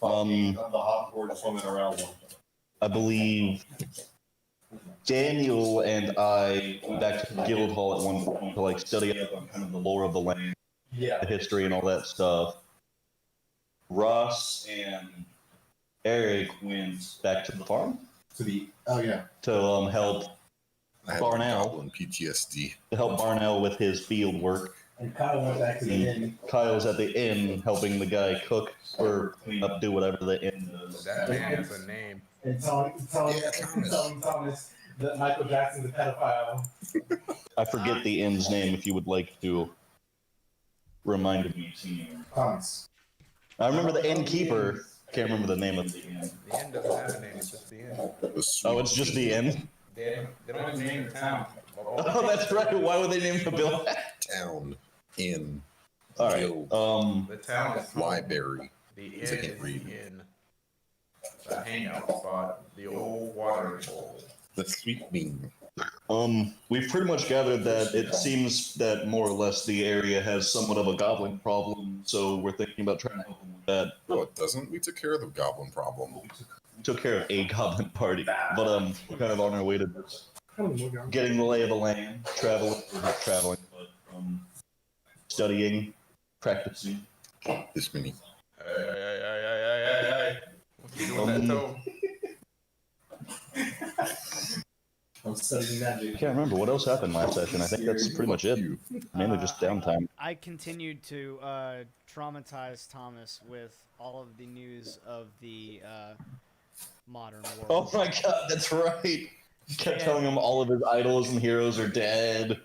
the hot board swimming around one. I believe Daniel and I went back to the guild hall at one point to like study up on kind of the lore of the land, the history, and all that stuff. Ross and Eric went back to the farm to help Barnell PTSD. to help Barnell with his field work. And Kyle went back to the inn. Kyle's at the inn helping the guy cook or clean up, do whatever the inn does. That man has a name. And telling Thomas that Michael Jackson's a pedophile. I forget the inn's name if you would like to remind me. Thomas. I remember the innkeeper. Can't remember the name of the inn. The inn doesn't have a name, it's just the inn. Oh, it's just the inn? They don't even name the town. Oh, that's right. Why would they name the bill? Town. Inn. All right. The town is library. The inn is the inn. The hangout spot. The old watering hole. The sweet bean. We've pretty much gathered that it seems that more or less the area has somewhat of a goblin problem, so we're thinking about trying to help them with that. No, it doesn't. We took care of the goblin problem. We took care of a goblin party, but we're kind of on our way to getting the lay of the land, not traveling, but studying, practicing. This mini. Hey. What's he doing that toe? I'm studying magic. I can't remember what else happened last session. I think that's pretty much it. Mainly just downtime. I continued to traumatize Thomas with all of the news of the modern world. Oh my god, that's right. You kept telling him all of his idols and heroes are dead.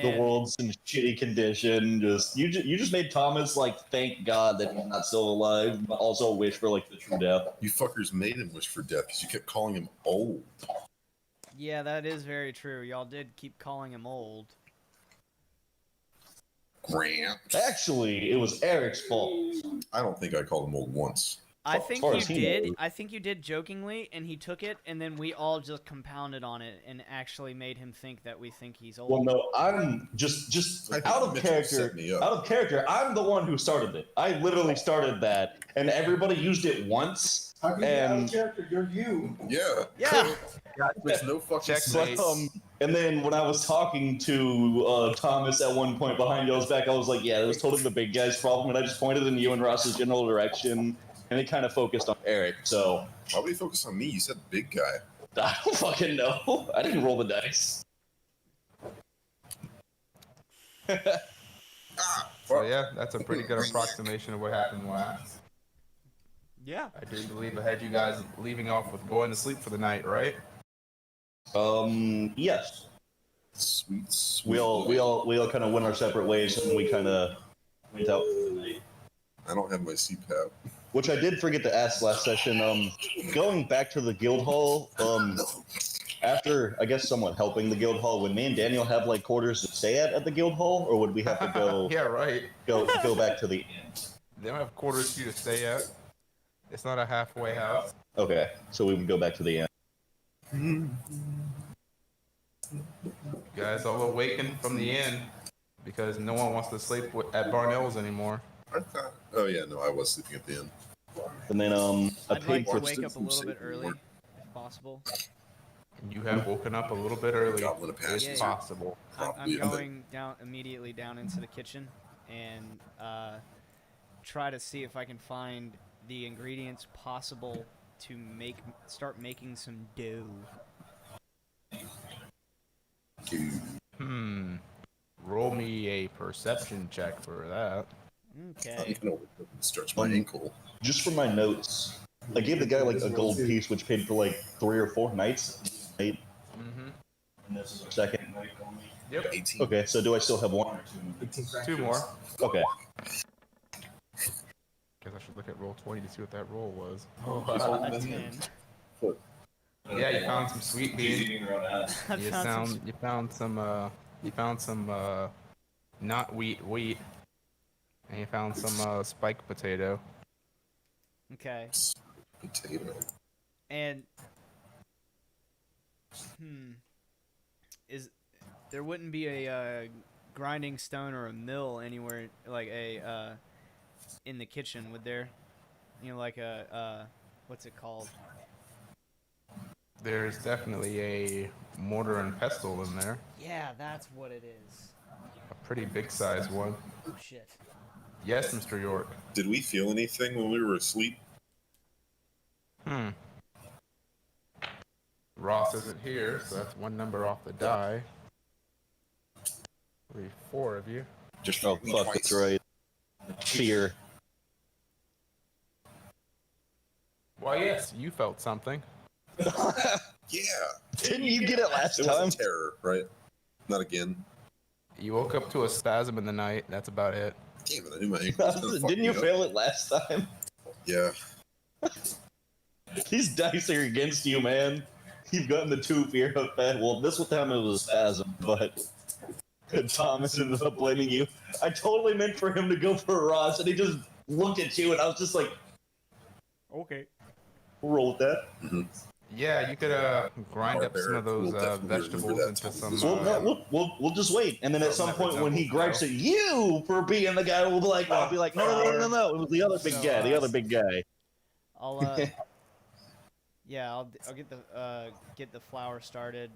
The world's in shitty condition. You just made Thomas like thank God that he's not still alive, but also wish for like the true death. You fuckers made him wish for death because you kept calling him old. Yeah, that is very true. Y'all did keep calling him old. Grant. Actually, it was Eric's fault. I don't think I called him old once. I think you did. I think you did jokingly, and he took it, and then we all just compounded on it and actually made him think that we think he's old. Well, no, I'm just out of character. Out of character, I'm the one who started it. I literally started that, and everybody used it once. How can you be out of character? You're you. Yeah. Yeah. There's no fucking But, and then when I was talking to Thomas at one point behind y'all's back, I was like, yeah, it was totally the big guy's problem, and I just pointed in you and Ross's general direction. And it kind of focused on Eric, so... Why would he focus on me? You said big guy. I don't fucking know. I didn't roll the dice. So yeah, that's a pretty good approximation of what happened last. Yeah. I do believe I had you guys leaving off with going to sleep for the night, right? Yes. Sweet. We all kind of went our separate ways, and we kind of went out for the night. I don't have my CPAP. Which I did forget to ask last session. Going back to the guild hall, after I guess somewhat helping the guild hall, would me and Daniel have like quarters to stay at the guild hall, or would we have to go? Yeah, right. Go back to the inn. They don't have quarters for you to stay at. It's not a halfway house. Okay, so we would go back to the inn. You guys all awakened from the inn because no one wants to sleep at Barnell's anymore. I thought. Oh yeah, no, I was sleeping at the inn. And then I I'd paid like for to wake up a little bit early, if possible. You have woken up a little bit early. Goblin of Passion. It's possible. I'm going immediately down into the kitchen and try to see if I can find the ingredients possible to start making some dough. Roll me a perception check for that. Okay. I'm gonna stretch my ankle. Just for my notes, I gave the guy like a gold piece, which paid for like 3 or 4 nights. Right? Mm-hmm. And this is our second night only. Yep. 18. Okay, so do I still have 1 or 2? 2 more. Okay. Guess I should look at roll 20 to see what that roll was. A 10. Yeah, you found some sweet bean. You found some not wheat, and you found some spiked potato. Okay. Potato. And there wouldn't be a grinding stone or a mill anywhere like in the kitchen, would there? You know, like a what's it called? There's definitely a mortar and pestle in there. Yeah, that's what it is. A pretty big size one. Oh shit. Yes, Mr. York. Did we feel anything when we were asleep? Ross isn't here, so that's one number off the die. 3, 4 of you. Just Oh fuck, that's right. Fear. Why, yes, you felt something. Yeah. Didn't you get it last It time? was terror, right? Not again. You woke up to a spasm in the night. That's about it. Damn it! I knew my ankle was gonna fuck Didn't you me up. fail it last time? Yeah. These dice are against you, man. You've gotten the 2 fear effect. Well, this time it was a spasm, but Thomas ended up blaming you. I totally meant for him to go for Ross, and he just looked at you, and I was just like, Okay. we'll roll with that. Yeah, you could grind up some of those We'll definitely remember vegetables that. into some. Well, no, we'll just wait, and then at some point when he gripes at you for being the guy, we'll be like, I'll be like, no, it was the other big So, guy, the other big guy. I'll yeah, I'll get the flour started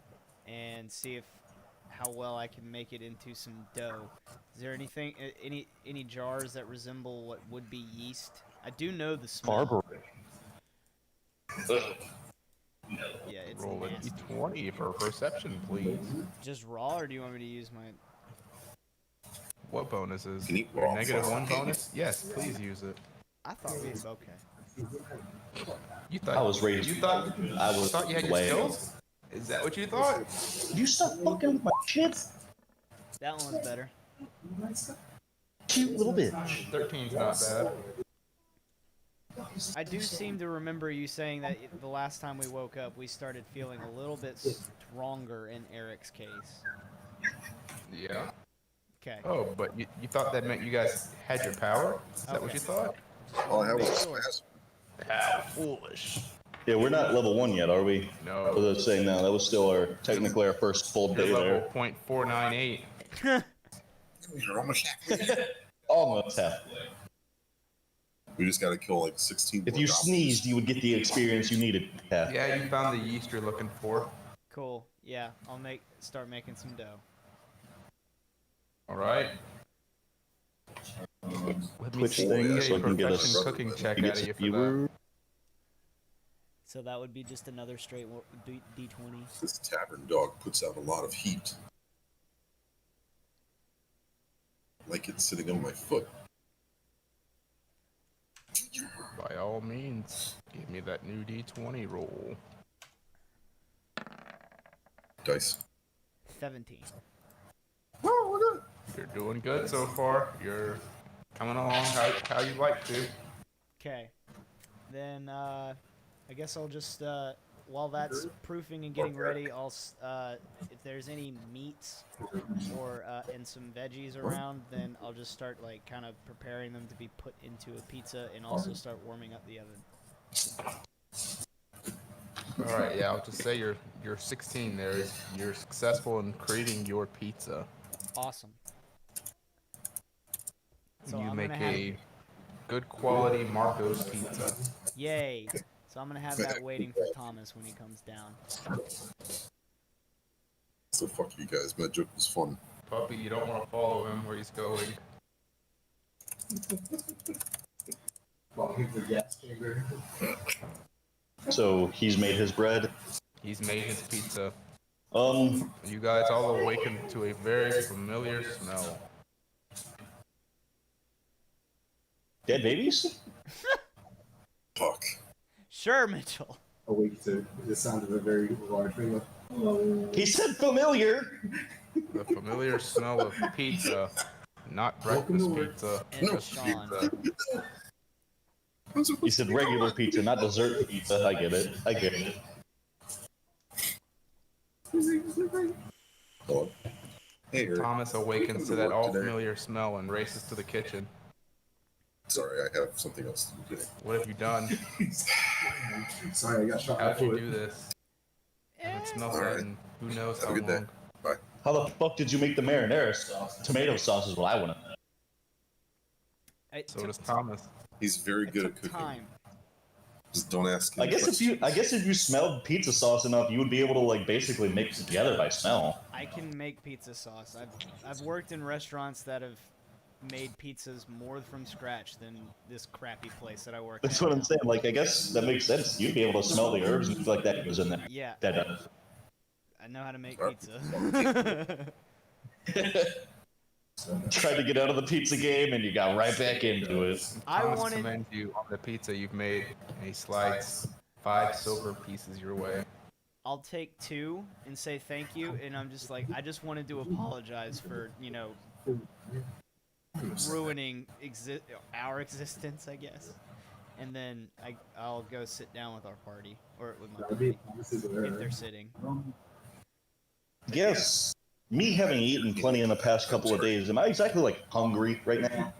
and see if how well I can make it into some dough. Is there anything any jars that resemble what would be yeast? I do know the smell. Barbary. Yeah, it's Roll a nasty. d20 for perception, please. Just raw, or do you want me to use my? What bonuses? Can you Your raw -1 flour? bonus? Yes, please use it. I thought we had okay. You thought I was ready. You thought I was you had your way. skills? Is that what you thought? You stop fucking with my shit, That one was better. cute little bitch. 13's not bad. I do seem to remember you saying that the last time we woke up, we started feeling a little bit stronger in Eric's case. Yeah. Okay. Oh, but you thought that meant you guys had your power? Is that what you thought? All I had was a Sure. spasm. How foolish. Yeah, we're not level 1 yet, are we? No. I was saying no, that was still technically our first full day You're level there. .498. You're almost halfway. Almost halfway. We just got to kill like 16. If more you goblins. sneezed, you would get the experience you needed. Yeah. Yeah, you found the yeast you're looking for. Cool. Yeah, I'll start making some dough. All right. Let me Twitch see. thing, Get so a I can get profession us. cooking check You out get of you some for that. viewer. So that would be just another straight D20. This tavern dog puts out a lot of heat. Like it's sitting on my foot. By all means, give me that new D20 roll. Dice. 17. Oh, look at Oh, You're doing good so far. You're coming along how you like to. Okay. Then I guess I'll just while that's proofing and getting ready, I'll if there's any meats or and some veggies around, then I'll just start like kind of preparing them to be put into a pizza and also start warming up the oven. All right, yeah, I'll just say you're 16 there. You're successful in creating your pizza. Awesome. So You I'm make gonna have, a good quality Marco's pizza. yay. So I'm gonna have that waiting for Thomas when he comes down. So fuck you guys, but that joke was fun. Puppy, you don't want to follow him where he's going. So he's made his bread. He's made his pizza. You guys all awaken to a very familiar smell. dead babies? Fuck. Sure, Mitchell. Awake to the sound of a very large ring. He said familiar. The familiar smell of pizza, not breakfast pizza. And No. Sean. Pizza. He said regular pizza, not dessert pizza. I get it. I get it. Hello. Hey, Eric. Thomas awakens to that all familiar smell and races to the kitchen. Sorry, I have something else to do today. What have you done? Sorry, I got shot. How'd you do this? I haven't smelled that in who knows Have how a good day. long. Bye. How the fuck did you make the marinara sauce? Tomato sauce is what I want to know. Hey, So does Thomas. He's very It good took at cooking. time. Just don't ask him. I guess if you smelled pizza sauce enough, you would be able to like basically mix it together by smell. I can make pizza sauce. I've worked in restaurants that have made pizzas more from scratch than this crappy place that I work That's at what I'm now. saying. Like, I guess that makes sense. You'd be able to smell the herbs and feel like that goes in there. Yeah, That does. I know how to make Sorry. pizza. Tried to get out of the pizza game and you got right back into it. I Thomas wanted. commends you on the pizza you've made, and he slides 5 silver pieces your way. I'll take 2 and say thank you, and I'm just like, I just wanted to apologize for, ruining our existence, I guess. And then I'll go sit down with our party, or with my party, if they're sitting. Yes. Me having eaten plenty in the past couple of days, am I exactly like hungry right now?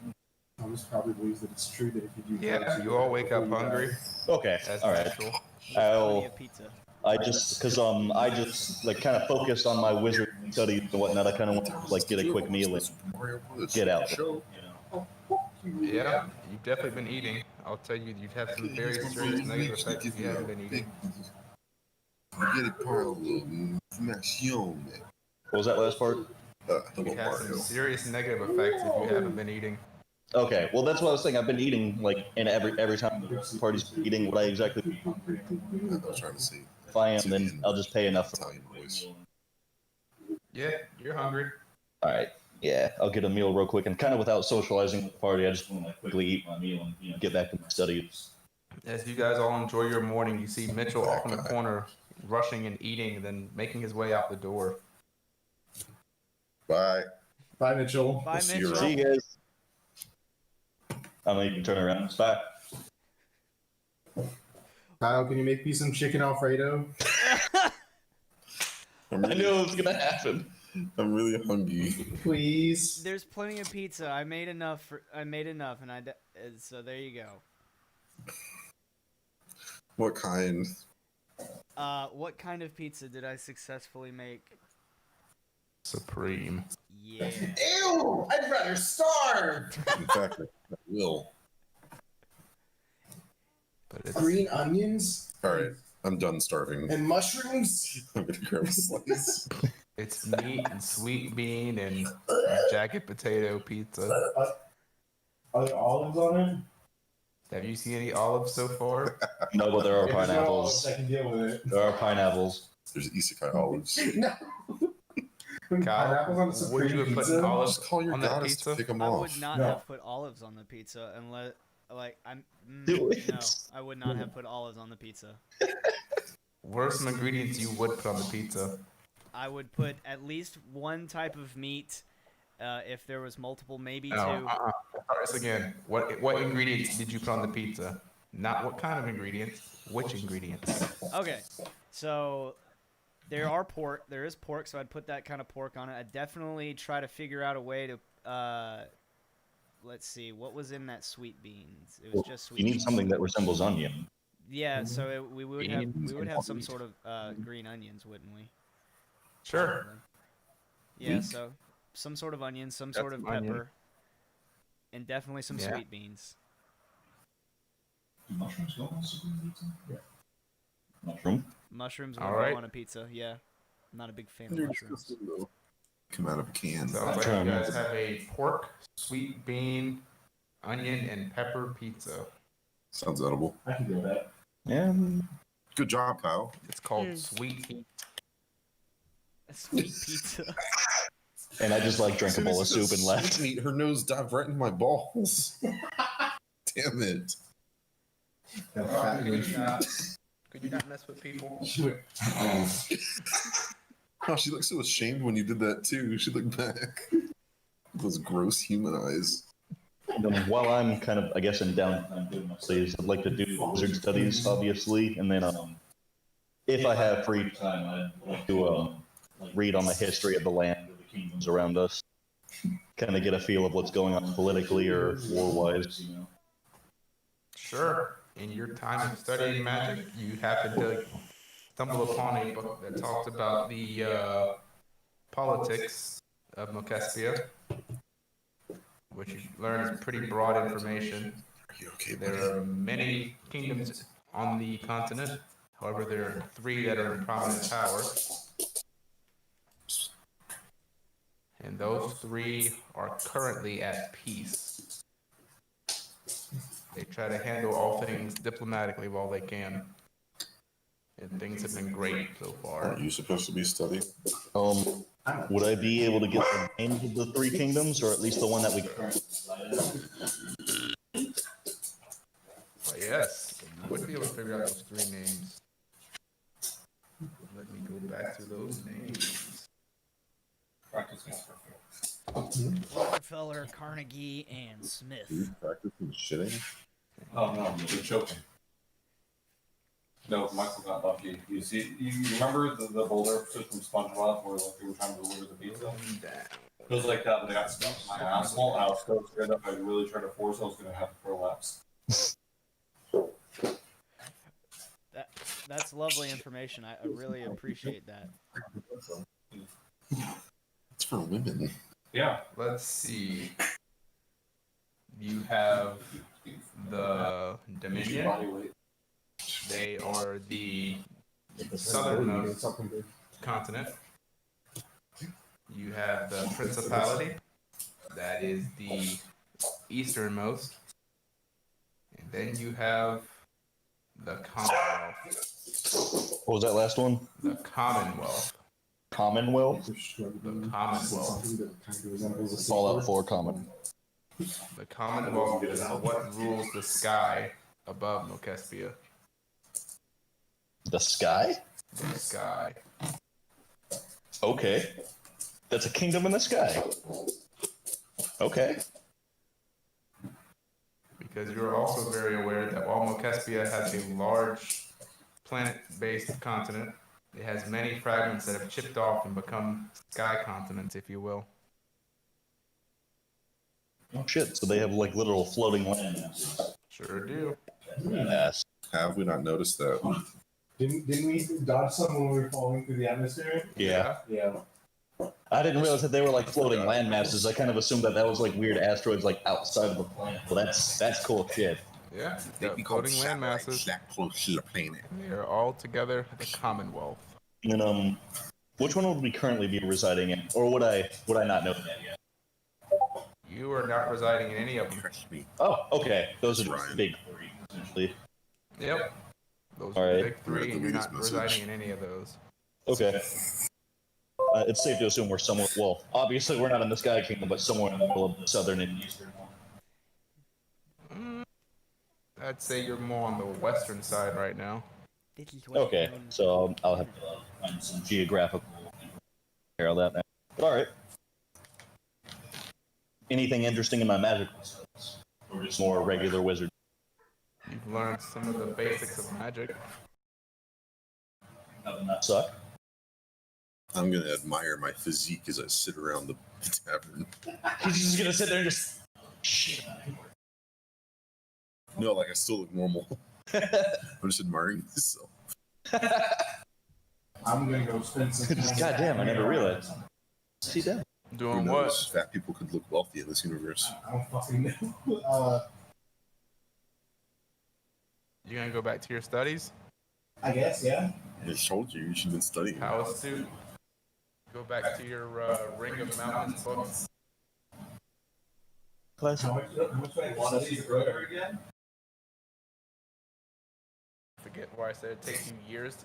Thomas probably believes that it's true that if you do Yeah, drugs, you all wake up hungry. Okay, As all right. natural. There's plenty of pizza. I just like kind of focused on my wizard studies and whatnot. I kind of want to like get a quick meal and get out. Show. Yeah, you've definitely been eating. I'll tell you, you've had some very serious negative effects if you haven't been eating. What was that last part? You've had some serious negative effects if you haven't been eating. Okay, well that's what I was saying. I've been eating like in every time the party's eating what I exactly. I was trying to see. If I am, then I'll just pay enough. Italian voice. Yeah, you're hungry. All right, yeah, I'll get a meal real quick and kind of without socializing with the party. I just want to quickly eat my meal and get back to my studies. As you guys all enjoy your morning, you see Mitchell off in the corner, rushing and eating, and then making his way out the door. Bye. Bye, Mitchell. Bye, See you Mitchell. See you guys. I'm gonna even turn around. Bye. Kyle, can you make me some chicken Alfredo? I knew it was gonna happen. I'm really hungry. Please. There's plenty of pizza. I made enough, and so there you go. What kind? What kind of pizza did I successfully make? Supreme. Yeah. Ew! I'd rather starve. In fact, I will. But it's Green onions All right, I'm done starving. and mushrooms. I'm gonna grab a slice. it's meat and sweet bean and jagged potato pizza. Are there olives on it? Have you seen any olives so far? No, but there are If there's no pineapples. olives, I can deal with it. There are pineapples. There's isekai olives. No. Pineapples on a Kyle, would you supreme have put pizza? olives Just call your on that goddess pizza? to pick them I off. would not No. have put olives on the pizza unless, Do it. no, I would not have put olives on the pizza. What are some ingredients you would put on the pizza? I would put at least one type of meat. If there was multiple, maybe No, two. Start this again. What ingredients did you put on the pizza? Not what kind of ingredients. Which ingredients? Okay, so there is pork, so I'd put that kind of pork on it. I'd definitely try to figure out a way to, let's see, what was in that sweet beans? It was just sweet You need beans. something that resembles onion. Yeah, so we would Beans have and some wheat. sort of green onions, wouldn't we? Sure. Yeah, Wheat? so some sort of onion, some Got sort of some onion. pepper, and definitely some Yeah. sweet beans. Mushrooms go on supreme pizza? Yeah. Mushroom? Mushrooms All would right. go on a pizza. Yeah, I'm not a big fan of You're mushrooms. disgusting, though. Come out of a can. Sounds like trying you to- guys have a pork, sweet bean, onion, and pepper pizza. Sounds edible. I can do that. Yeah. Good job, Kyle. It's called Hmm. sweet heat. A sweet pizza. And I just like drank a bowl of As soon as soup and it left. said sweet, her nose dived right into my balls. Damn it. Could you not mess with people? Oh, she looked so ashamed when you did that too. She looked back. Those gross human eyes. And then while I'm kind of, I guess, in downtime doing my studies, I'd like to do wizard studies, obviously, and then if I have free time, I'd like to read on the history of the land, of the kingdoms around us, kind of get a feel of what's going on politically or war-wise. You know. Sure. In your time of studying magic, you happen to stumble upon a book that talks about the politics of Mokespean, which you learn is pretty broad information. You okay, There buddy? are many kingdoms on the continent. However, there are 3 that are in prominent power. And those 3 are currently at peace. They try to handle all things diplomatically while they can. And things have been great so far. Aren't you supposed to be studying? Would I be able to get the names of the 3 kingdoms, or at least the one that we currently Yes, you would be able to figure out those 3 names. Let me go back to those names. Rockefeller, Carnegie, and Smith. You practicing shitting? Oh no, you're choking. No, Michael got lucky. You see, you remember the boulder from SpongeBob where like they were trying to deliver the pizza? It was like that, but I got stuck in my asshole, and I was so scared that if I really tried to force, I was gonna have to prolapse. That's lovely information. I really appreciate that. It's for women. Yeah. Let's see. You have the Dominion. Body weight. They are the southernmost continent. You have the Principality. That is the easternmost. And then you have the Commonwealth. What was that last one? The Commonwealth. Commonwealth? The Commonwealth. Fallout 4 Common. The Commonwealth is what rules the sky above Mokespean. The sky? The sky. Okay. That's a kingdom in the sky. Okay. Because you're also very aware that while Mokespean has a large planet-based continent, it has many fragments that have chipped off and become sky continents, if you will. Oh shit, so they have like literal floating land masses. Sure do. Yes. Have we not noticed that? Didn't we dodge some when we were falling through the atmosphere? Yeah. Yeah. I didn't realize that they were like floating land masses. I kind of assumed that was like weird asteroids like outside of the planet. Well, that's cool shit. Yeah, They the be called floating land masses. that close to the planet. They are all together the Commonwealth. And which one would we currently be residing in, or would I not know that yet? You are not residing in any of them. Trust me. Oh, okay. Those are just Ryan. the big 3, essentially. Yep. Those All are the right. big 3, and you're not Message. residing in any of those. Okay. It's safe to assume we're somewhere. Well, obviously we're not in the Sky Kingdom, but somewhere in the middle of the southern and eastern one. I'd say you're more on the western side right now. This is what Okay, known- so I'll have to find some geographical care of that now. All right. Anything interesting in my magical skills, or just more regular wizard? You've learned some of the basics of magic. Nothing that suck. I'm gonna admire my physique as I sit around the tavern. He's just gonna sit there and just. Shit. No, like I still look normal. I'm just admiring myself. I'm gonna go spend some time. God damn, I never realized. See that? Who Doing what? knows? Fat people could look wealthy in this universe. I don't fucking know. You gonna go back to your studies? I guess, yeah. I told you should have been studying. How astute. Go back to your Ring of Mountains books. Class. How much do I study to grow again? Forget why I said it takes you years.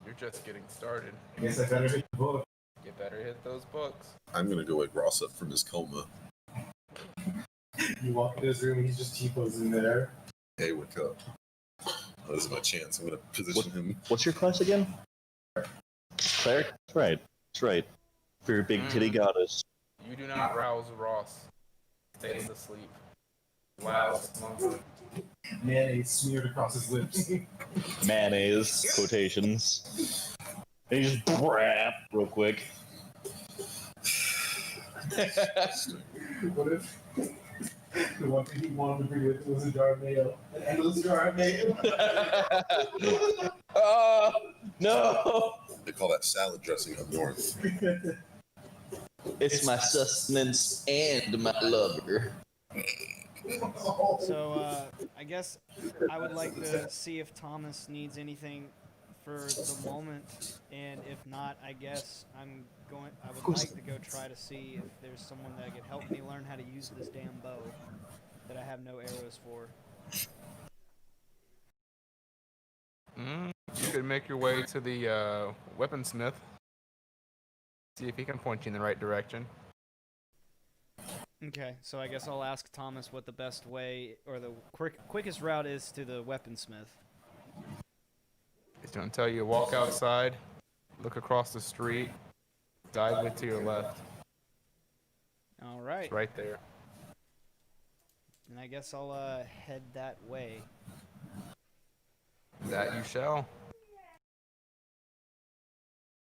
You're just getting started. I guess I better hit the book. You better hit those books. I'm gonna go wake Ross up from his coma. You walk into his room and he's just T-posing there. Hey, wake up. Oh, this is my chance. I'm gonna position him. What's your class again? Cleric? That's right. That's right. For your big titty goddess. You do not rouse Ross. Stays asleep. Loud, slumbering. Mayonnaise smeared across his lips. Mayonnaise, quotations. And you just brap real quick. What if the one thing he wanted to bring with him was a jar of mayo? An endless jar of mayo? Oh, no! They call that salad dressing up north. It's my sustenance and my lover. So, I guess I would like to see if Thomas needs anything for the moment, and if not, I guess I would like to go try to see if there's someone that could help me learn how to use this damn bow that I have no arrows for. You could make your way to the weaponsmith. See if he can point you in the right direction. Okay, so I guess I'll ask Thomas what the best way or the quickest route is to the weaponsmith. He's gonna tell you to walk outside, look across the street, directly to your left. All right. It's right there. And I guess I'll head that way. That you shall.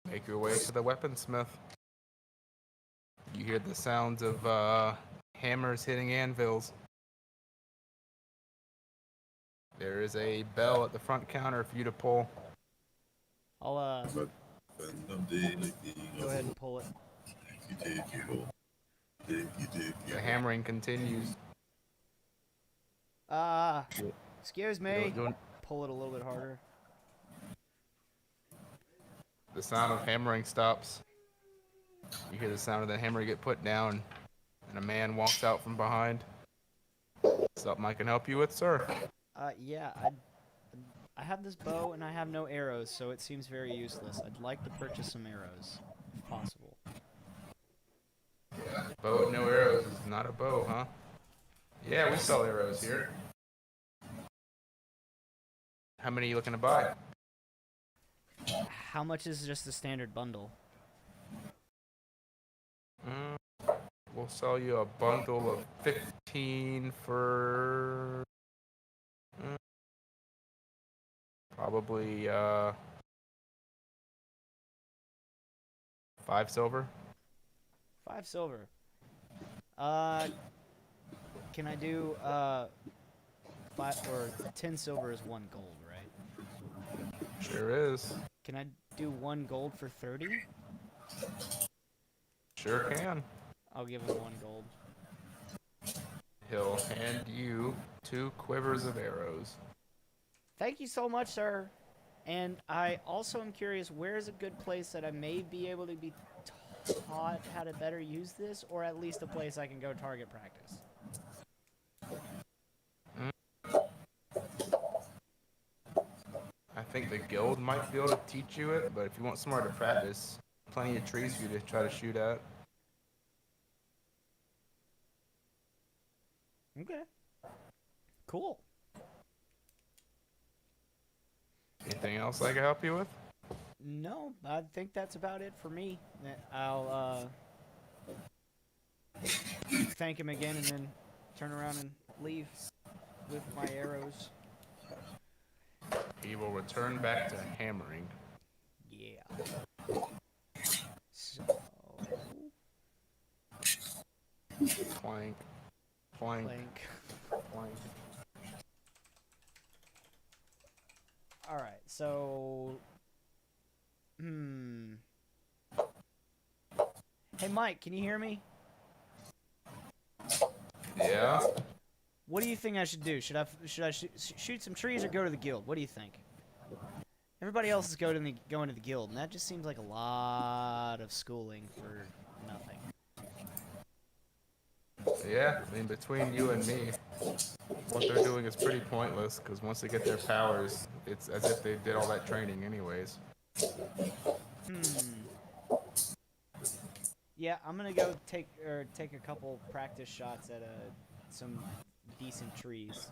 Make your way to the weaponsmith. You hear the sounds of hammers hitting anvils. There is a bell at the front counter for you to pull. I'll go ahead and pull it. The hammering continues. Excuse me. You'll- Pull it a little bit harder. The sound of hammering stops. You hear the sound of the hammer get put down, and a man walks out from behind. Something I can help you with, sir? Yeah, I have this bow and I have no arrows, so it seems very useless. I'd like to purchase some arrows, if possible. Bow with no arrows is not a bow, huh? Yeah, we sell arrows here. How many are you looking to buy? How much is just the standard bundle? We'll sell you a bundle of 15 for probably 5 silver. 5 silver. Can I do 5 or 10 silver is 1 gold, right? Sure is. Can I do 1 gold for 30? Sure can. I'll give him 1 gold. He'll hand you 2 quivers of arrows. Thank you so much, sir. And I also am curious, where is a good place that I may be able to be taught how to better use this, or at least a place I can go target practice? I think the guild might be able to teach you it, but if you want somewhere to practice, plenty of trees for you to try to shoot at. Okay. Cool. Anything else I can help you with? No, I think that's about it for me. I'll thank him again and then turn around and leave with my arrows. He will return back to hammering. Yeah. So... Clank. Clank. Clank. Clank. Alright, so... Hey, Mike, can you hear me? Yeah? What do you think I should do? Should I shoot some trees or go to the guild? What do you think? Everybody else is going to the guild, and that just seems like a lot of schooling for nothing. Yeah, I mean, between you and me, what they're doing is pretty pointless, because once they get their powers, it's as if they did all that training anyways. Yeah, I'm gonna go take a couple practice shots at some decent trees.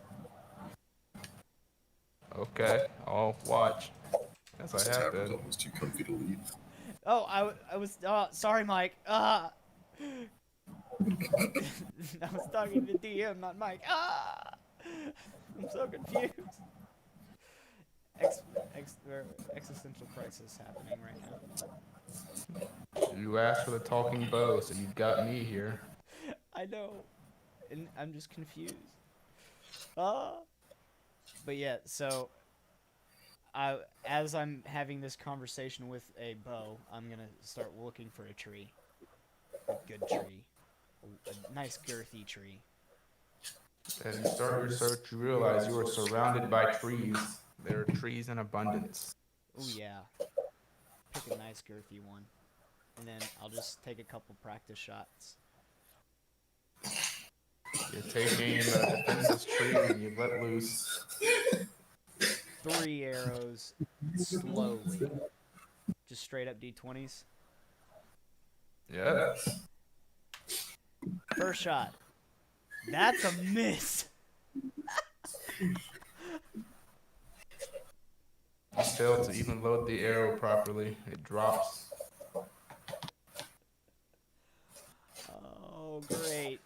Okay, I'll watch. As This I have tavern's been. almost too comfy to leave. Oh, I was sorry, Mike. I was talking to DM, not Mike. I'm so confused. Existential crisis happening right now. You asked for the talking bow, so you got me here. I know, and I'm just confused. But yeah, so as I'm having this conversation with a bow, I'm gonna start looking for a tree, a good tree, a nice girthy tree. As you start your search, you realize you are surrounded by trees. There are trees in abundance. Oh yeah. Pick a nice girthy one. And then I'll just take a couple practice shots. You're taking a defenseless tree and you let loose. 3 arrows slowly. Just straight up D20s. Yeah. First shot. That's a miss. You fail to even load the arrow properly. It drops. Oh, great.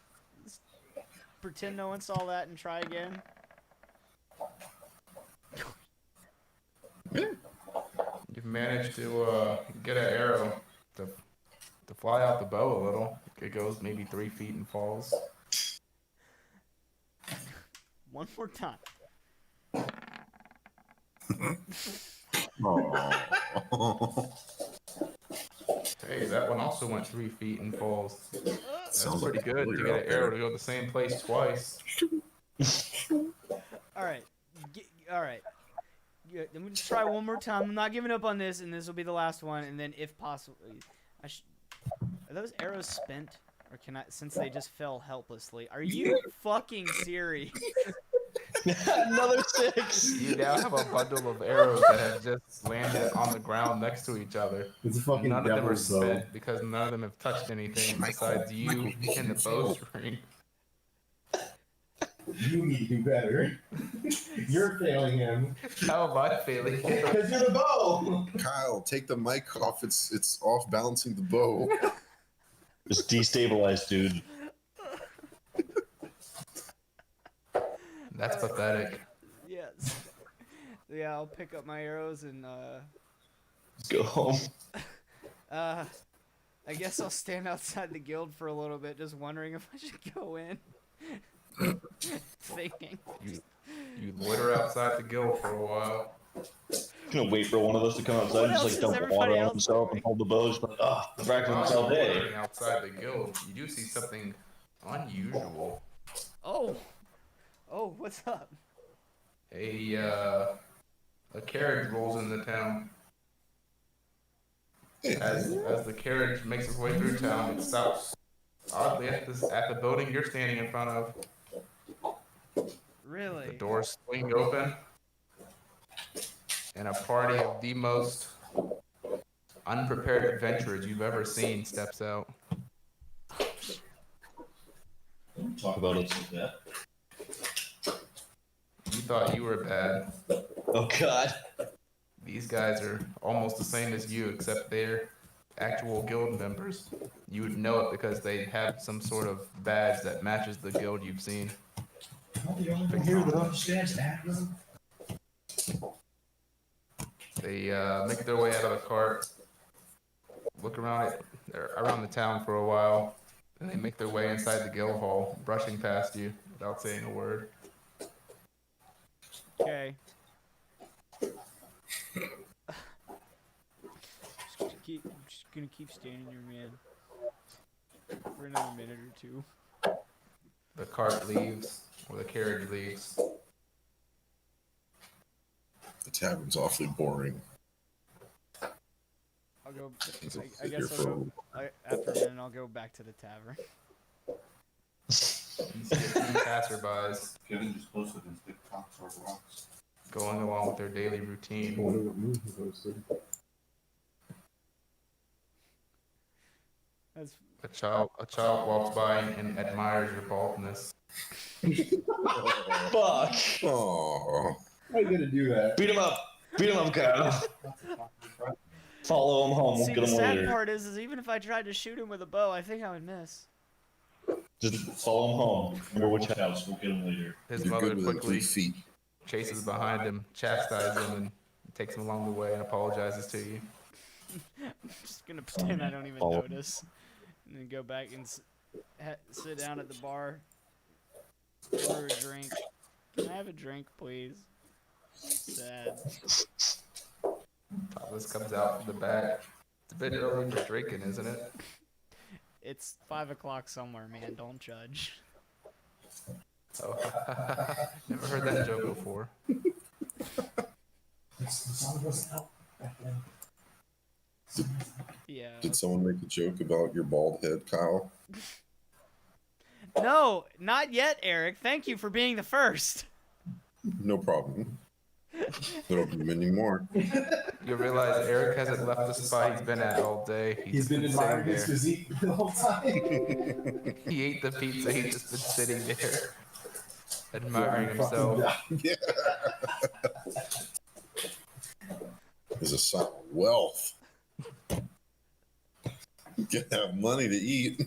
Pretend no one saw that and try again. You've managed to get an arrow to fly out the bow a little. It goes maybe 3 feet and falls. One more time. Oh. Hey, that one also went 3 feet and falls. That's Sounds pretty like a good to failure get out an arrow there. to go the same place twice. All right. All right. Yeah, I'm going to try one more time. I'm not giving up on this, and this will be the last one. And then, if possible, are those arrows spent? Or can I, since they just fell helplessly? Are you fucking serious? Another 6. You now have a bundle of arrows that have just landed on the ground next to each other. It's a fucking None of them are devil's bow. spent because none of them have touched anything besides you and the bowstring. You need to do better. You're failing him. How am I failing? Because you're the bow. Kyle, take the mic off. It's off balancing the bow. Just destabilized, dude. That's pathetic. Yes. Yeah, I'll pick up my arrows and, Let's go home. I guess I'll stand outside the guild for a little bit, just wondering if I should go in. Thinking. You loiter outside the guild for a while. Gonna wait for one of us to come outside and What else just is like dump everybody water on else himself doing? and hold the bow. Just like, practicing While himself you're day. loitering outside the guild, you do see something unusual. Oh, what's up? A carriage rolls into town. As the carriage makes its way through town, it stops oddly at the building you're standing in front of. Really? The doors swing open, and a party of the most unprepared adventurers you've ever seen steps out. Don't talk about us like that. You thought you were bad. Oh God. These guys are almost the same as you, except they're actual guild members. You would know it because they have some sort of badge that matches the guild you've seen. I'm the only one here that understands that. They make their way out of the cart, look around the town for a while, and they make their way inside the guild hall, brushing past you without saying a word. Okay. Just gonna keep standing here, man. For another minute or two. The cart leaves, or the carriage leaves. The tavern's awfully boring. I'll go. So I sit here guess for I'll go. After a minute, I'll go back to the tavern. You see a few passerbys Kevin just posted his TikTok or rocks. going along with their daily routine. Wonder what move he posted. That's A child walks by and admires your baldness. Fuck. Oh, How you gonna do that? Beat him up. Beat him up, Kyle. Follow him home. We'll See, get the him sad later. part is even if I tried to shoot him with a bow, I think I would miss. Just follow him home. Remember which house. We'll get him later. His you're mother good within quickly 3 feet. chases behind him, chastises him, and takes him along the way and apologizes to you. I'm just gonna pretend I don't even Oh. notice, and then go back and sit down at the bar, order a drink. Can I have a drink, please? Sad. Thomas comes out from the back. It's a bit early for drinking, isn't it? It's 5 o'clock somewhere, man. Don't judge. Oh, never heard that joke before. The song wasn't out back then. Yeah. Did someone make a joke about your bald head, Kyle? No, not yet, Eric. Thank you for being the first. No problem. There don't be many more. You realize Eric hasn't left the spot he's been at all day. He's been admiring his sitting physique the whole time. there. He ate the pizza. He's just been sitting there, admiring himself. Yeah. There's a sign of wealth. You gotta have money to eat.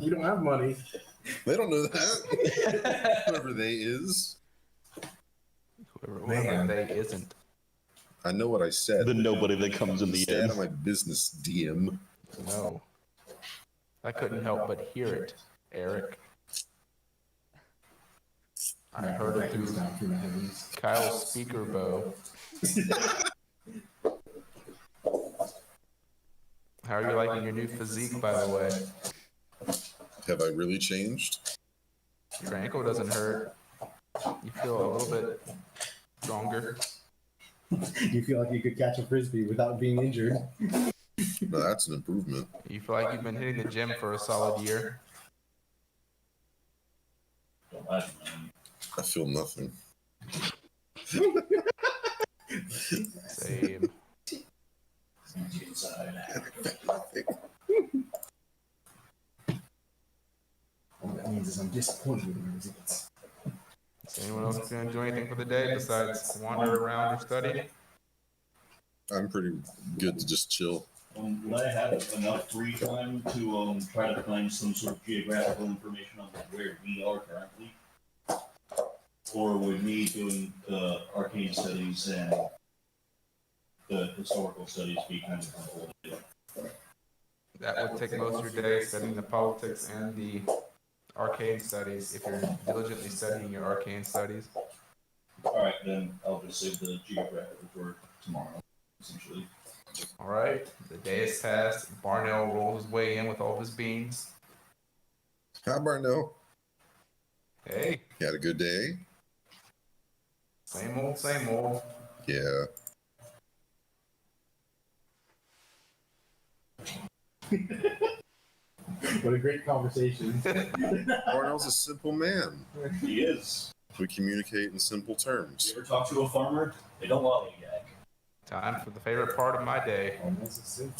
We don't have money. They don't know that. Whoever they is. Whoever they isn't. I know what I said. The nobody that comes in the Stay out end. of my business, DM. No. I couldn't help but hear it, Eric. I heard it through Kyle's speaker bow. How are you liking your new physique, by the way? Have I really changed? Your ankle doesn't hurt. You feel a little bit stronger. You feel like you could catch a frisbee without being injured. No, that's an improvement. You feel like you've been hitting the gym for a solid year. I feel nothing. Same. All that means is I'm disappointed with my results. Is anyone else going to do anything for the day besides wander around or study? I'm pretty good to just chill. Would I have enough free time to try to find some sort of geographical information on where we are currently? Or would me doing the arcane studies and the historical studies be kind of helpful? That would take most of your day studying the politics and the arcane studies if you're diligently studying your arcane studies. Alright, then I'll just save the geographical for tomorrow, essentially. Alright, the day has passed. Barnell rolls his way in with all of his beans. Hi, Barno. Hey, You had a good day? same old, same old. Yeah. What a great conversation. Barnell's a simple man. He is. We communicate in simple You terms. ever talk to a farmer? They don't lollygag. Time for the favorite part of my day. That's a sin.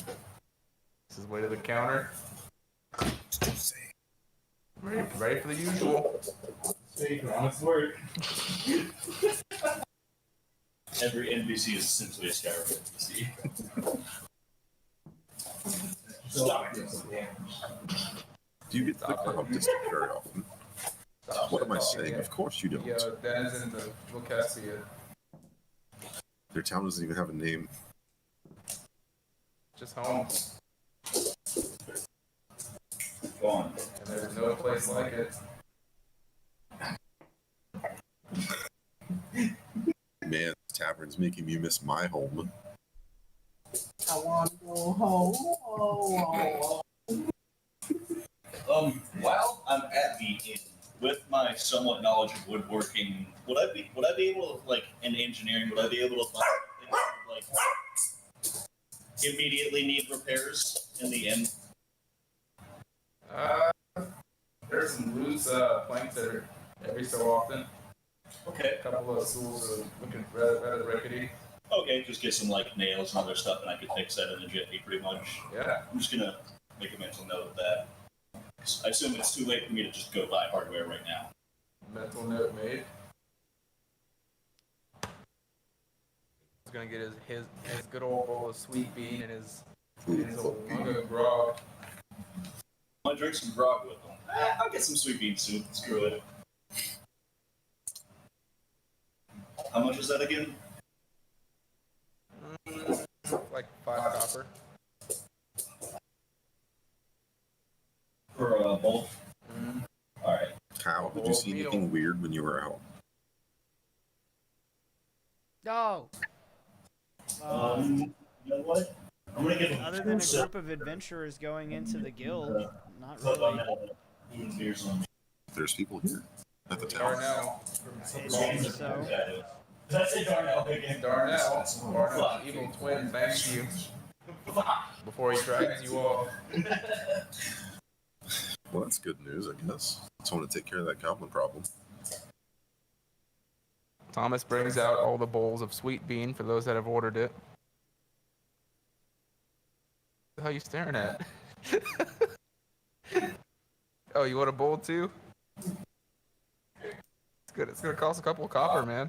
This is way to the counter. Ready for the usual. Say honest word. Every NPC is essentially a Skyrim NPC. Stop it. Do you get to the Carl district very often? What am I saying? Of course you don't. Yeah, that is in the Mokespean. Their town doesn't even have a name. Just home. Go on. And there's no place like it. Man, this tavern's making me miss my home. I want to go home. While I'm at the inn, with my somewhat knowledge of woodworking, would I be able to, like, in engineering, would I be able to find things that, like, immediately need repairs in the inn? There's some loose planks that are every so often. Okay. A couple of stools are looking rather rickety. Okay, just get some, like, nails and other stuff, and I could fix that in a jiffy, pretty much. Yeah. I'm just gonna make a mental note of that. I assume it's too late for me to just go buy hardware right now. Mental note made. He's gonna get his good old bowl of sweet bean and his old mug of grog. I drink some grog with them. I'll get some sweet bean soup. Screw it. How much is that again? Like 5 copper. For both? Alright. Kyle, did you see anything weird when you were out? No. You know what? I'm gonna get Other than a group of adventurers going into the guild, not really. even beers on. There's people here. At the town. Darnell. So, Did I say Darnell again? Darnell's evil twin thanks you before he drags you off. Well, that's good news, I guess. Just want to take care of that goblin problem. Thomas brings out all the bowls of sweet bean for those that have ordered it. What the hell are you staring at? Oh, you want a bowl too? It's good. It's gonna cost a couple of copper, man.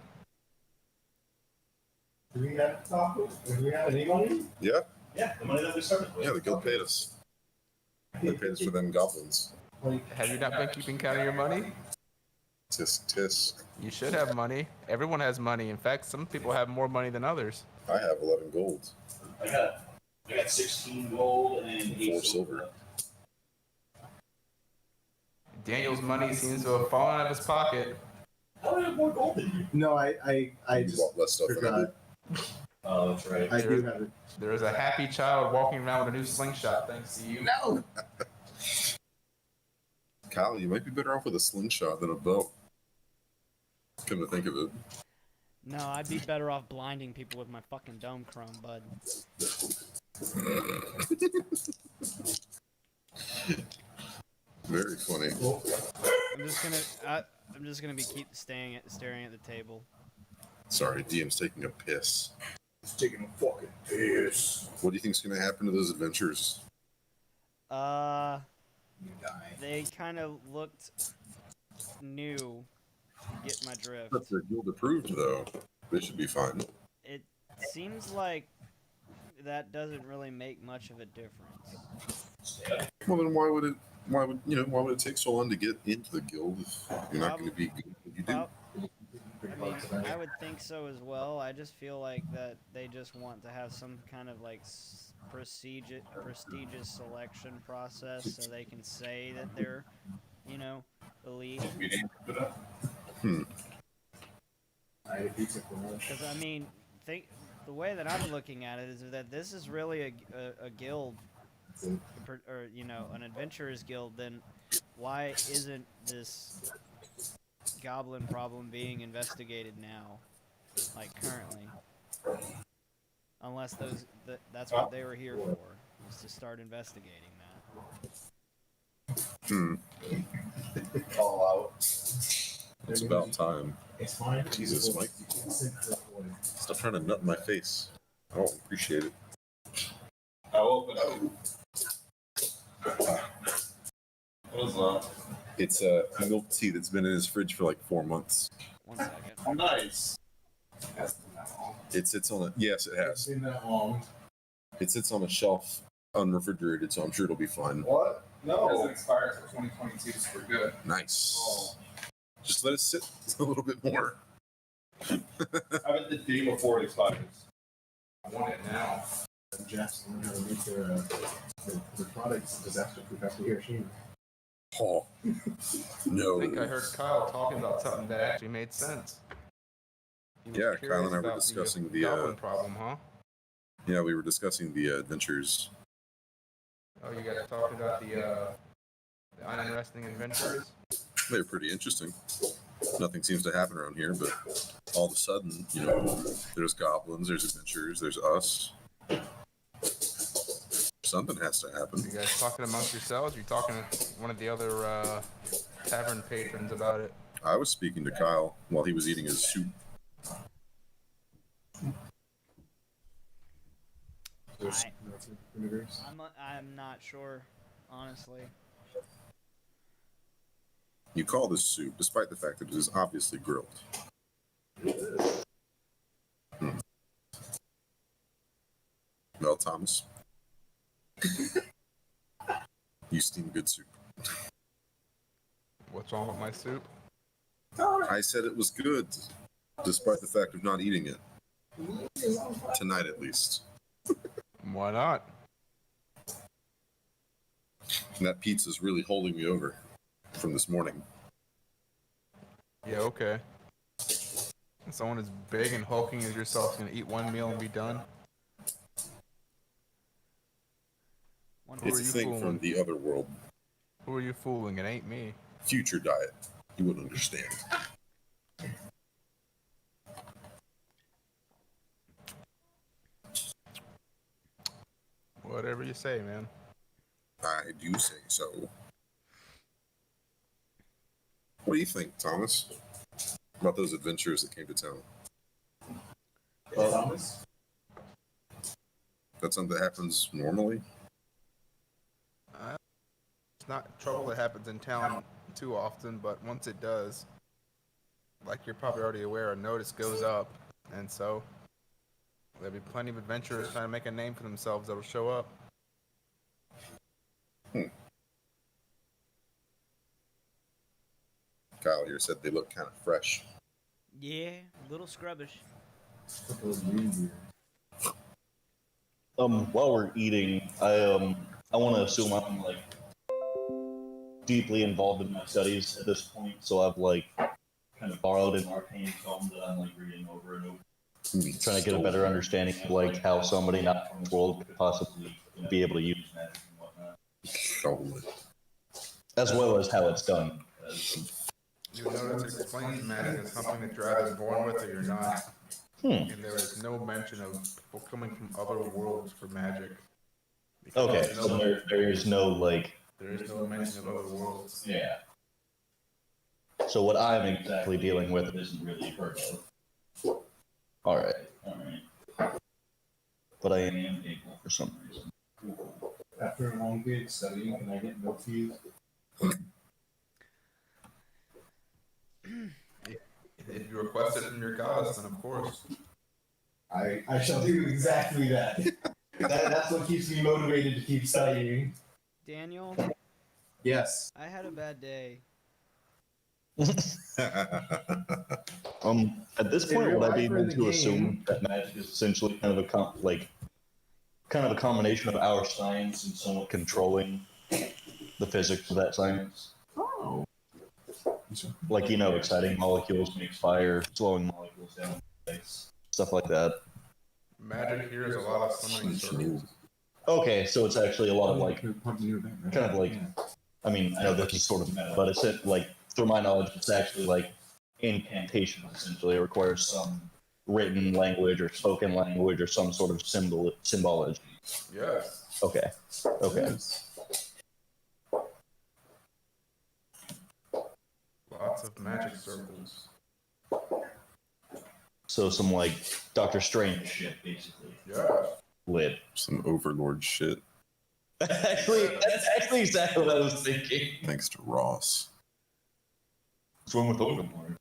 Do we have tacos? Do we have any money? Yeah, Yeah, the money that we started with. yeah, the guild paid us. They paid us for them goblins. Have you not been keeping count of your money? Tisk. You should have money. Everyone has money. In fact, some people have more money than others. I have 11 gold. I got 16 gold and 8 4 silver. Daniel's money seems to have fallen out of his pocket. How do I have more gold than you? No, I You just bought less stuff than I forgot. did. Oh, that's right. I do have it. There is a happy child walking around with a new slingshot thanks to you. No. Kyle, you might be better off with a slingshot than a bow. Come to think of it. no, I'd be better off blinding people with my fucking dome chrome, bud. Very funny. I'm just gonna be staring at the table. Sorry, DM's taking a piss. He's taking a fucking piss. What do you think's going to happen to those adventures? You die. They kind of looked new. You get my drift. But they're guild approved, though. They should be fine. It seems like that doesn't really make much of a difference. Well, then why would it take so long to get into the guild if you're not going to be good at what you do? Well, I mean, I would think so as well. I just feel like that they just want to have some kind of like prestigious selection process so they can say that they're, elite. I had a pizza for lunch. Because I mean, the way that I'm looking at it is that this is really a guild, or an adventurers guild. Then why isn't this goblin problem being investigated now, like currently? Unless that's what they were here for, was to start investigating that. All out. It's about time. It's fine. Jesus, Mike. Stop trying to nut in my face. I don't appreciate it. I'll open it. What is that? It's a milk tea that's been in his fridge for like 4 months. 1 second. Nice. It sits on a yes, it It's has. been that long. It sits on a shelf, unrefrigerated, so I'm sure it'll be fine. What? No. expire until 2022, so we're good. Nice. Just let it sit a little bit more. Have it the day before it expires. I want it now. Jess learned how to make their products disaster proof after he or she. Oh no. I think I heard Kyle talking about something that actually made sense. He was Yeah, Kyle curious and I were about discussing the goblin problem, huh? yeah, we were discussing the adventures. Oh, you guys talking about the uninteresting adventures? They're pretty interesting. Nothing seems to happen around here, but all of a sudden, there's goblins, there's adventures, there's us. Something has to happen. You guys talking amongst yourselves? Or you talking to one of the other tavern patrons about it? I was speaking to Kyle while he was eating his soup. I'm not sure, honestly. You call this soup, despite the fact that it is obviously grilled. Well, Thomas, you steam good soup. What's wrong with my soup? I said it was good, despite the fact of not eating it. Tonight, at least. Why not? And that pizza's really holding me over from this morning. Yeah, okay. Someone as big and hulking as yourself is gonna eat one meal and be done? It's a thing from the other world. Who are you fooling? It ain't me. Future diet. You wouldn't understand. Whatever you say, man. I do say so. What do you think, Thomas, about those adventurers that came to town? Thomas? That's something that happens normally? It's not trouble that happens in town too often, but once it does, like you're probably already aware, a notice goes up, and so there'll be plenty of adventurers trying to make a name for themselves that'll show up. Kyle here said they look kind of fresh. Yeah, a little scrubbish. While we're eating, I want to assume I'm like deeply involved in my studies at this point, so I've like kind of borrowed an arcane tome that I'm like reading over and over, trying to get a better understanding of like how somebody not from this world could possibly be able to use magic and whatnot, Stole it. as well as how it's done. You notice it explains magic as something that you're either born with or you're not. And there is no mention of people coming from other worlds for magic. Because Okay, so there is no like. there is no mention of other worlds. Yeah. So what I'm exactly dealing with isn't really heard of. All right. But I am able for some reason. After a long day of studying, can I get milk tea? If you request it from your goddess, then of course. I shall do exactly that. That's what keeps me motivated to keep studying. Daniel, Yes. I had a bad day. At this In point, real would I be life or able in the to game? assume that magic is essentially kind of a combination of our science and somewhat controlling the physics of that science? Oh. Like, exciting molecules make fire, slowing molecules down, stuff like that. Magic here is a lot of summoning circles. Okay, so it's actually a lot of like, kind of like, I mean, I know this is sort of meta, but it's like, through my knowledge, it's actually like incantation essentially. It requires some written language or spoken language or some sort of symbology. Yes. Okay. Lots of magic circles. So some like Doctor Strange shit, basically. Yeah. Lit. Some overlord shit. That's actually exactly what I was thinking. Thanks to Ross. What's wrong with Overlord?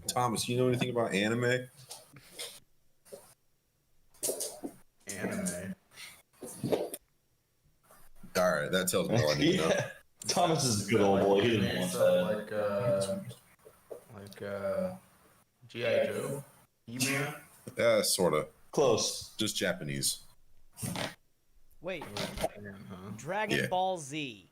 Thomas, you know anything about anime? Anime. Alright, that tells me all I need to know. Thomas is a good old boy. He didn't want that. Like G.I. Joe? E-Man? Yeah, sorta. Close. Just Japanese. Wait, Huh? Dragon Yeah. Ball Z.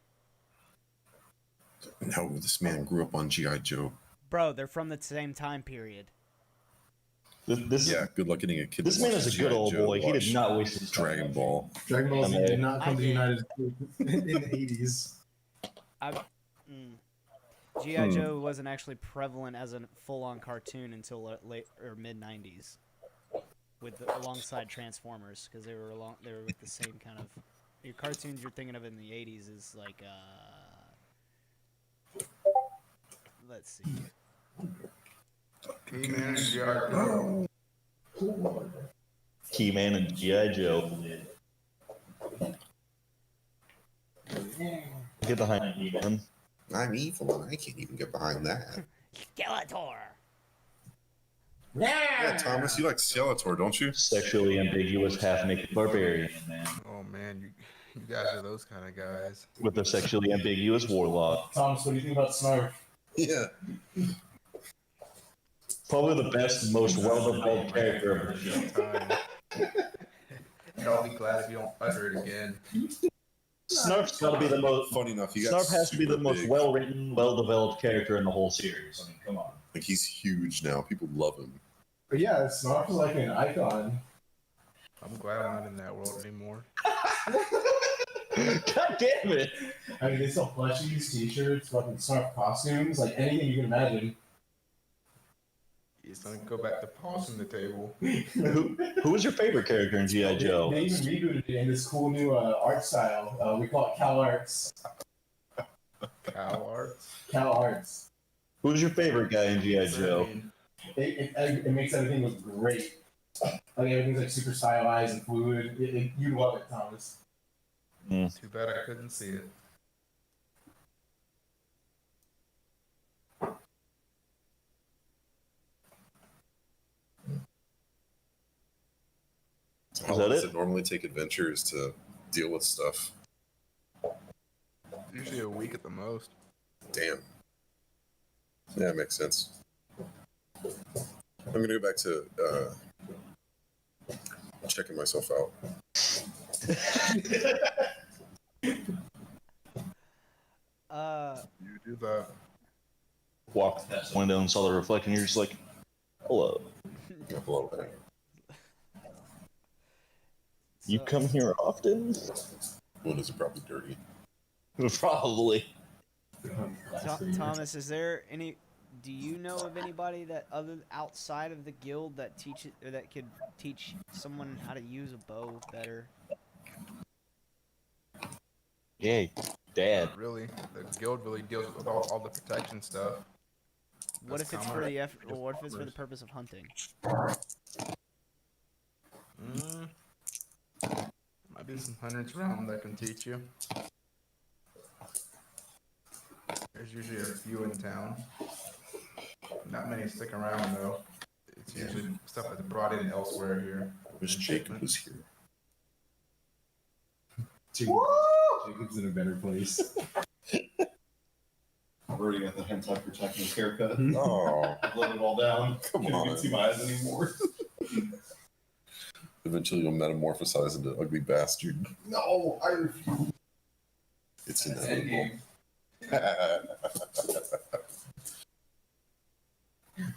No, this man grew up on G.I. Joe. Bro, they're from the same time period. This Yeah, good luck getting a kid. This to man watch is a good G.I. old Joe boy. He did watch not waste his time. Dragon Ball. Dragon Ball Z did not come to the did. United States in the 80s. G.I. Joe wasn't actually prevalent as a full-on cartoon until late or mid-90s, alongside Transformers, because they were with the same kind of your cartoons you're thinking of in the 80s is like let's see. E-Man and G.I. Joe. Key-Man and G.I. Joe. Get behind me, man. I'm evil and I can't even get behind that. Skeletor. Yeah, Thomas, you like Skeletor, don't you? Sexually ambiguous, half-naked barbarian, man. Oh man, you guys are those kind of guys. With a sexually ambiguous warlock. Thomas, what do you think about Snarf? Yeah. Probably the best, most well-developed character of the show. And I'll be glad if you don't utter it again. Snarf's got to be the most. Funny enough, he got Snarf has to be the super most big. well-written, well-developed character in the whole series. I mean, come on. Like, he's huge now. People love him. But yeah, Snarf is like an icon. I'm glad I'm not in that world anymore. God damn it! I mean, they sell plushies, t-shirts, fucking Snarf costumes, like anything you can imagine. He's gonna go back to polishing the table. Who was your favorite character in G.I. Joe? They even rebooted it in this cool new art style. We call it Cal Arts. Cow arts. Cal Arts. Who was your favorite guy in G.I. What's that Joe? mean? It makes everything look great. Like everything's like super stylized and fluid. You love it, Thomas. Too bad I couldn't see it. How Is long that does it? it normally take adventures to deal with stuff? Usually a week at the most. Damn. Yeah, it makes sense. I'm gonna go back to checking myself out. You do that. Walked past the window and saw the reflection. You're just like, hello. Hello there. You So- come here often? Windows are probably dirty. Probably. Thomas, is there any? Do you know of anybody that other outside of the guild that teaches or that could teach someone how to use a bow better? Yay, Dad. Not really. The guild really deals with all the protection stuff. What That's if it's for common. the or what if it's for the purpose of hunting? Might be some hunters around that can teach you. There's usually a few in town. Not many stick around though. It's usually stuff that's brought in elsewhere here. Wish Jacob was here. Jacob's in a better place. I've already got the hentai protecting haircut. Oh, Let it all down. Come Can't on. even see my eyes anymore. eventually you'll metamorphosize into an ugly bastard. No, I refuse. It's That's inevitable.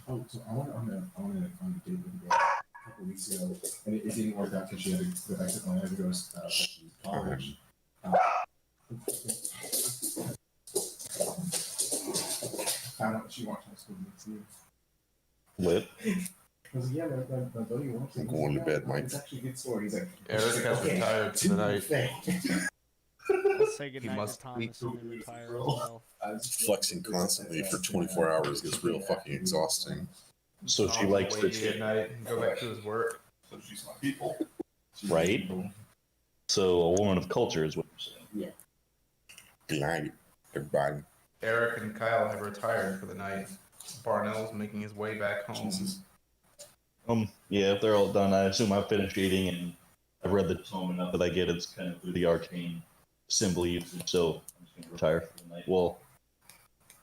Oh, so I want to find a date with a girl a couple weeks ago, and it didn't work out because she had to go back to Atlanta to go to college. Found out she watched high school music. Lit. I was like, yeah, my buddy wants it. I'm going to bed, Mike. It's actually a good story. He's like, Eric has okay, retired do tonight. your thing. Let's say goodnight to must Thomas sleep. and then retire as well. Flexing constantly for 24 hours gets real fucking exhausting. So she likes wait the at night and go back to his work. So she's my people. right? So a woman of culture is what you're saying. Good night, everybody. Eric and Kyle have retired for the night. Barnell's making his way back home. Jesus. Yeah, if they're all done, I assume I've finished eating and I've read the tome enough that I get it's kind of through the arcane symbol usage, so I'm just gonna retire for the night. Well,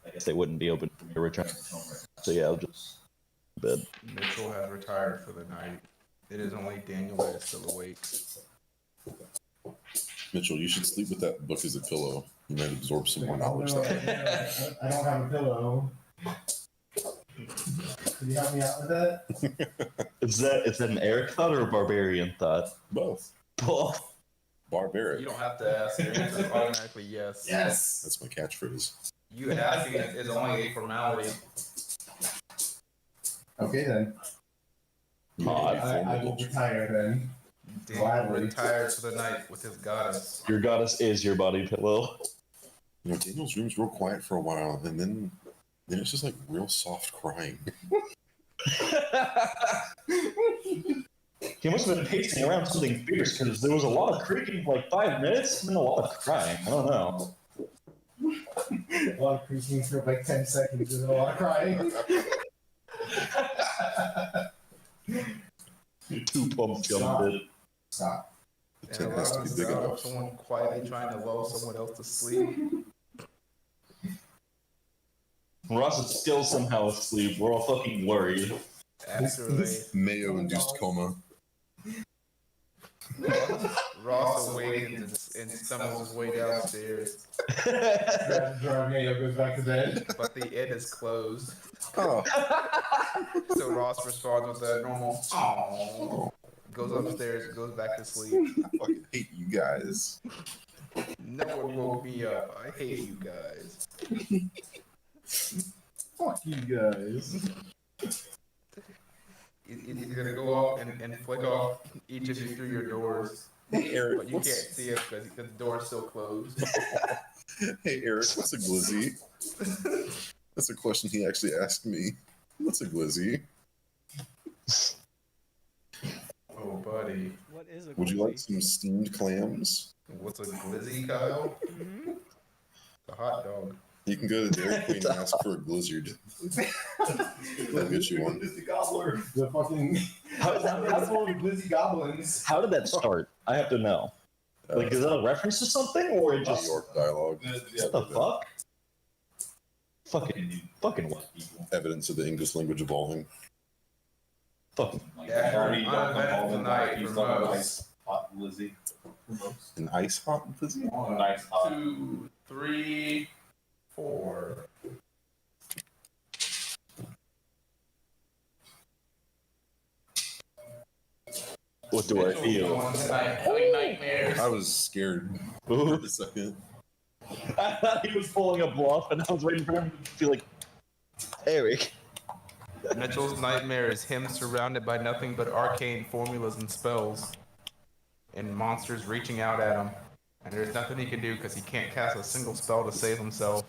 I guess they wouldn't be open for me to return to the tome right now. So yeah, I'll just bed. Mitchell has retired for the night. It is only Daniel that is still awake. Mitchell, you should sleep with that book as a pillow. You might absorb some more knowledge No, that way. I don't have a pillow. Can you help me out with that? Is that an Eric thought or a barbarian thought? Both. Both. Barbaric. You don't have to ask. Your answer is automatically yes. Yes. That's my catchphrase. You asking is only a formality. Okay then. You Odd. need to be I will formal. retire then. Daniel Gladly. retired for the night with his goddess. Your goddess is your body pillow. You know, Daniel's room's real quiet for a while, and then it's just like real soft crying. He must have been pacing around something fierce because there was a lot of creaking for like 5 minutes and then a lot of crying. I don't know. A lot of creaking for like 10 seconds and a lot of crying. Two pumps jumped it. Stop. The And tent a has lot to of be big sound of enough. someone quietly trying to lull someone else to sleep. Ross is still somehow asleep. We're all fucking worried. After they Mayo-induced coma. Ross awakens and stumbles his way downstairs, Grabs a jar of mayo, goes back to bed. but the inn is closed. Oh, So Ross responds with a normal "Aww," goes upstairs, goes back to sleep. I fucking hate you guys. No one woke me up. I hate you guys. Fuck you guys. He's gonna go off and flick off each of you through your doors, Eric, but you can't see it because the door's still closed. Hey Eric, what's a glizzy? That's a question he actually asked me. What's a glizzy? Oh, buddy. What is a Would you like glizzy? some steamed clams? What's a glizzy, Kyle? Mhm. A hot dog. You can go to Dairy Queen and ask for a blizzard. They'll get you one. The gobbler. The fucking. How is that? That's all the glizzy goblins. How did that start? I have to know. Like, is that a reference to something, or it New just York dialogue. what the fuck? Fucking what? Evidence of the English language evolving. Fucking. After uneventful night He's for like a most. nice hot Lizzie. An ice hot glizzy? Nice hot. 2, 3, 4. What do I feel? Having nightmares. I was scared for a second. I thought he was pulling a bluff, and I was waiting for him to be like, Eric. Mitchell's nightmare is him surrounded by nothing but arcane formulas and spells, and monsters reaching out at him. And there's nothing he can do because he can't cast a single spell to save himself.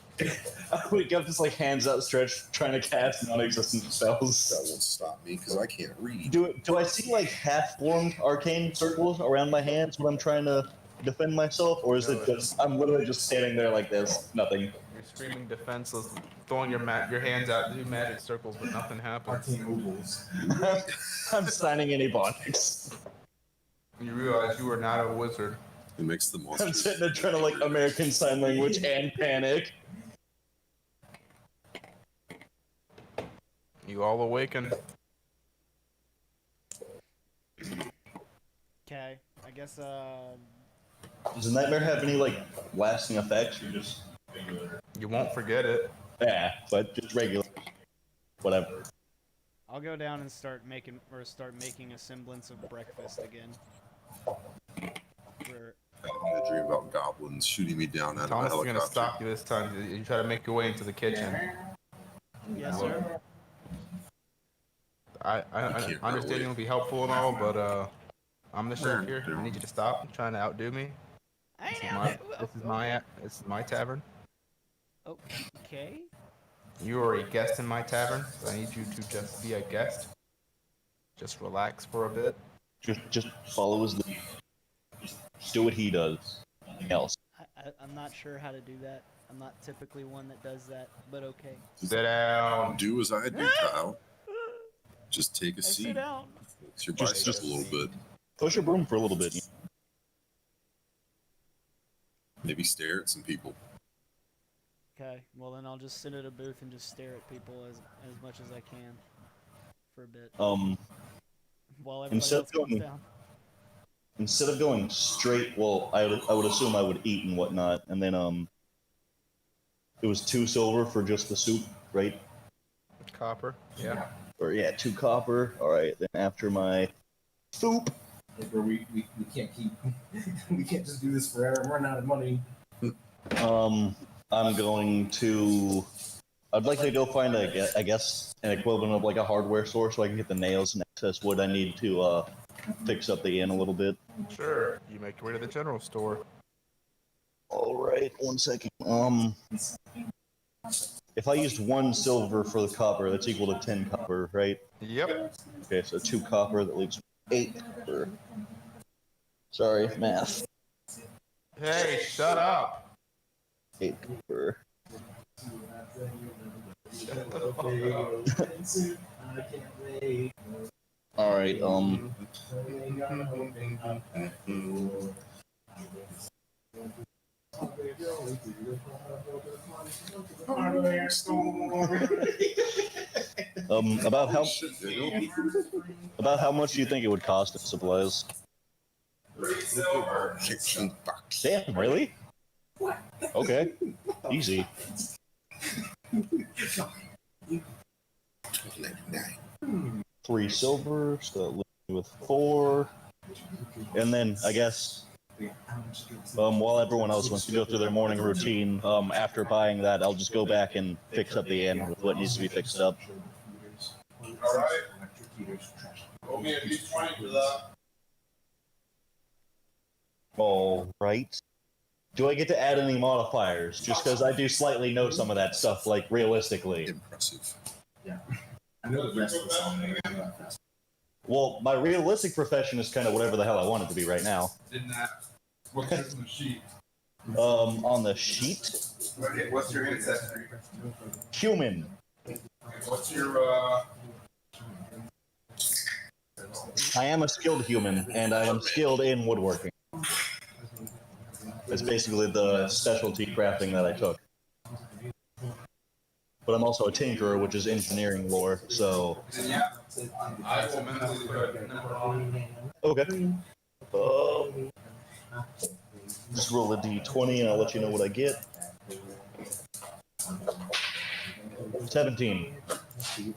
I wake up just like hands outstretched, trying to cast non-existent That spells. won't stop me because I can't read. Do I see like half-formed arcane circles around my hands when I'm trying to defend myself, or is it just I'm literally just standing there like this, nothing? You're screaming defenseless, throwing your hands out, do magic circles, but nothing happens. Arcane ovals. I'm signing any bonics. You realize you are not a wizard. It makes the I'm monsters. sitting there trying to like American Sign Language and panic. You all awaken. Okay, I guess Does the nightmare have any like lasting effects, or just regular? You won't forget it. Yeah, but just regular. Whatever. I'll go down and start making a semblance of breakfast again. Where I had a dream about goblins shooting me down out of a Thomas is helicopter. gonna stop you this time. You try to make your way into the kitchen. yes, sir. I can't run understand away. you'll be helpful and all, but I'm the chef here. I need you to stop trying to outdo me. I This is know. this is my tavern. Okay. You are a guest in my tavern, so I need you to just be a guest. Just relax for a bit. Just follow his lead. Just do what he does. Nothing else. I'm not sure how to do that. I'm not typically one that does that, but okay. Sit down. Do as I do, Kyle. Just take a I sit seat. down. Flex your Just- biceps a little bit. Push your broom for a little bit. Maybe stare at some people. Okay. Well, then I'll just sit at a booth and just stare at people as much as I can for a bit while everybody instead else of comes going- down. Instead of going straight, well, I would assume I would eat and whatnot, and then it was 2 silver for just the soup, right? Copper. Yeah. Or yeah, 2 copper. All right. Then after my soup, Like, where we can't keep. We can't just do this forever. We're running out of money. I'm going to. I'd like to go find I guess an equivalent of like a hardware store so I can get the nails and excess wood I need to fix up the inn a little bit. Sure. You make your way to the general store. All right, 1 second. If I used 1 silver for the copper, that's equal to 10 copper, right? Yep. Okay, so 2 copper, that leaves 8 copper. Sorry, math. Hey, shut up. 8 copper. All right, about how Shit, Daniel. about how much do you think it would cost in supplies? Kitchen box. Damn, really? Okay, easy. 99. 3 silver, so with 4. And then, I guess, while everyone else wants to go through their morning routine, after buying that, I'll just go back and fix up the inn with what needs to be fixed up. Alright. Owe me at least 20 for that. Alright. Do I get to add any modifiers? Just because I do slightly know some of that stuff, like, realistically. Impressive. Yeah. I know the rest of the song. I know that fast. Well, my realistic profession is kind of whatever the hell I want it to be right now. Didn't that? What's on the sheet? On the sheet, Okay, what's your ancestry? human. What's your, I am a skilled human, and I am skilled in woodworking. It's basically the specialty crafting that I took. But I'm also a tinkerer, which is engineering lore, so... yeah. I will mentally put a number on. Okay. Just roll a d20 and I'll let you know what I get. 17. You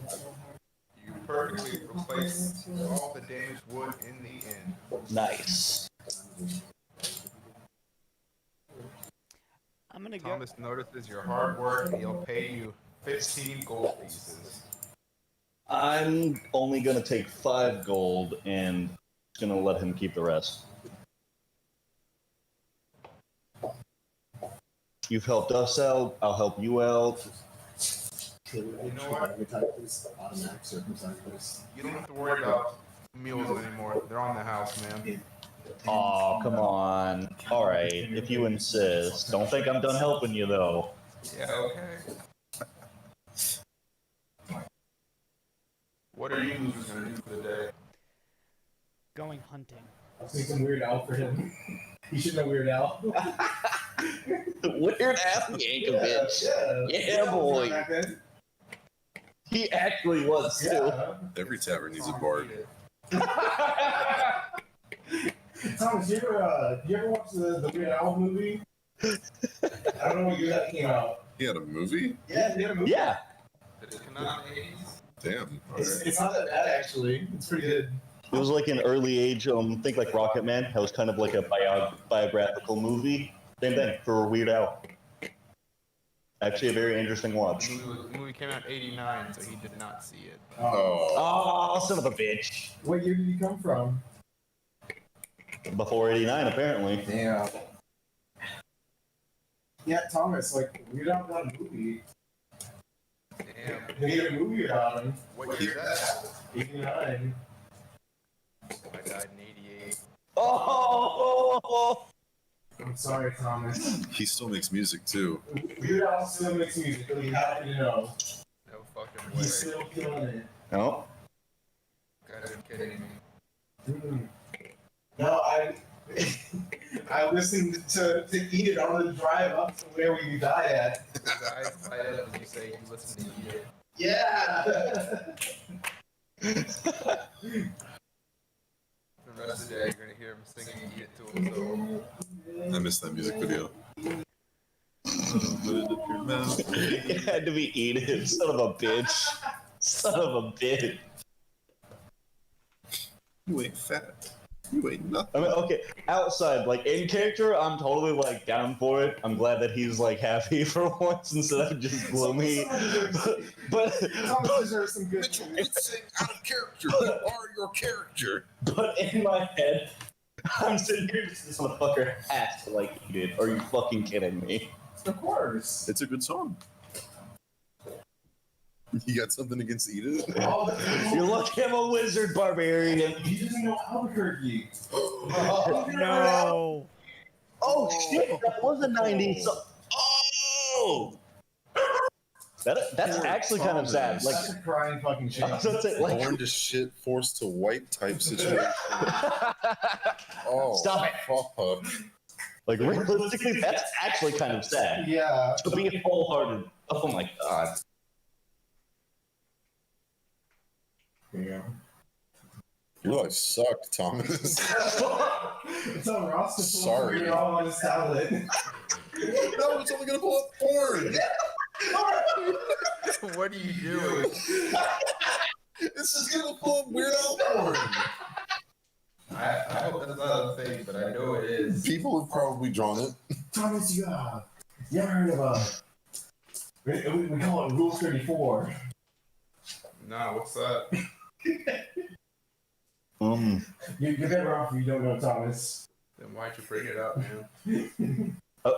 perfectly replace all the damaged wood in the inn. Nice. I'm gonna go. Thomas notices your hard work and he'll pay you 15 gold pieces. I'm only gonna take 5 gold and just gonna let him keep the rest. You've helped us out, I'll help you out. You know what? You don't have to worry about meals anymore. They're on the house, man. Aw, come on. Alright, if you insist. Don't think I'm done helping you, though. Yeah, okay. What are you losers gonna do for the day? Going hunting. I'll sing some Weird Al for him. You should know Weird Al. Weird Al Yankovic. Yeah, boy. He actually was, too. Yeah. Every tavern needs a bard. Thomas, you ever watch the Weird Al movie? I don't know what year that came out. He had a movie? Yeah, he had a movie. Yeah. Did it come out in the 80s? Damn. It's not that bad, actually. It's pretty good. It was like an early age, think like Rocket Man. That was kind of like a biographical movie. Same thing for Weird Al. Actually, a very interesting watch. The movie came out in 89, so he did not see it. Oh. Oh, son of a bitch. What year did he come from? Before 89, apparently. Damn. Yeah, Thomas, like, Weird Al got a movie. Damn. They made a movie about him. What year is that? 89. I died in 88. Oh! I'm sorry, Thomas. He still makes music too. Weird Al still makes music, but you happen to know. No fucking way. He's still killing it. No. Gotta be kidding me. Mm. No, I listened to Eat It on the drive up to where we died at. Guys, did you say you listen to Eat It? Yeah! The rest of the day, you're gonna hear him singing Eat It to himself. I missed that music video. It had to be Edith, son of a bitch. Son of a bitch. You ain't fat. You ain't nothing. I mean, okay, outside, like, in character, I'm totally, like, down for it. I'm glad that he's, like, happy for once instead of just gloomy. But Thomas deserves some good Mitchell, quit saying out of character. You are your character. But in my head, I'm sitting here just this motherfucker has to like eat it. Are you fucking kidding me? Of course. It's a good song. You got something against Edith? You're lucky I'm a wizard, barbarian. He doesn't know Albuquerque. No. Oh shit, that was a 90s song. Oh! That's actually kind of sad. Like, That's a crying fucking shame. I was gonna say, like, Born to shit, forced to white type situation. Oh, Stop it. Fuck. like realistically, that's actually kind of sad. Yeah. To be wholehearted. Oh my god. Yeah. Your life sucked, Thomas. It's on Ross to pull Sorry. Weird Al on his tablet. No, it's only gonna pull up porn. What are you doing? It's just gonna pull up Weird Al porn. I hope that's not a thing, but I know it is. People have probably drawn it. Thomas, you ever heard of we call it Rule 34. No, what's that? You're better off if you don't know, Thomas. Then why'd you bring it up, man?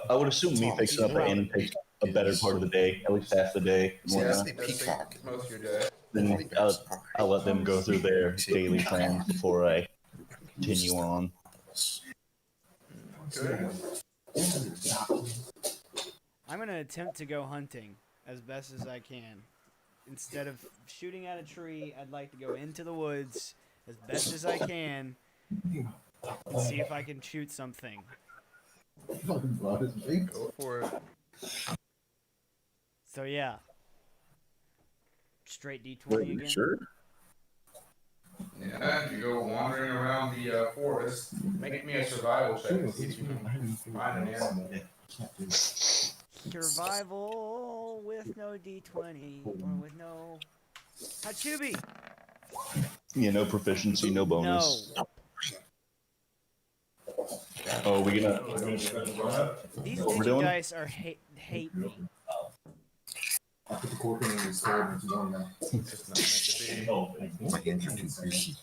I would assume me fixing up an inn takes a better part of the day, at least half the day. and Yeah, whatnot. say peacock. Most of your day. Then I'll let them go through their daily plans before I continue on. Good. I'm gonna attempt to go hunting as best as I can. Instead of shooting at a tree, I'd like to go into the woods as best as I can and see if I can shoot something. Go for it. So yeah. Straight D20 again. Sure. Yeah, you go wandering around the forest. Make me a survival check to see if you can find an animal. Survival with no D20 or with no Hachubi. Yeah, no proficiency, no bonus. No. Oh, we gonna? These What we're doing? dice are hate me. I put the cork in and it's cold and it's warm now. It's not meant to be. My hands are too greasy.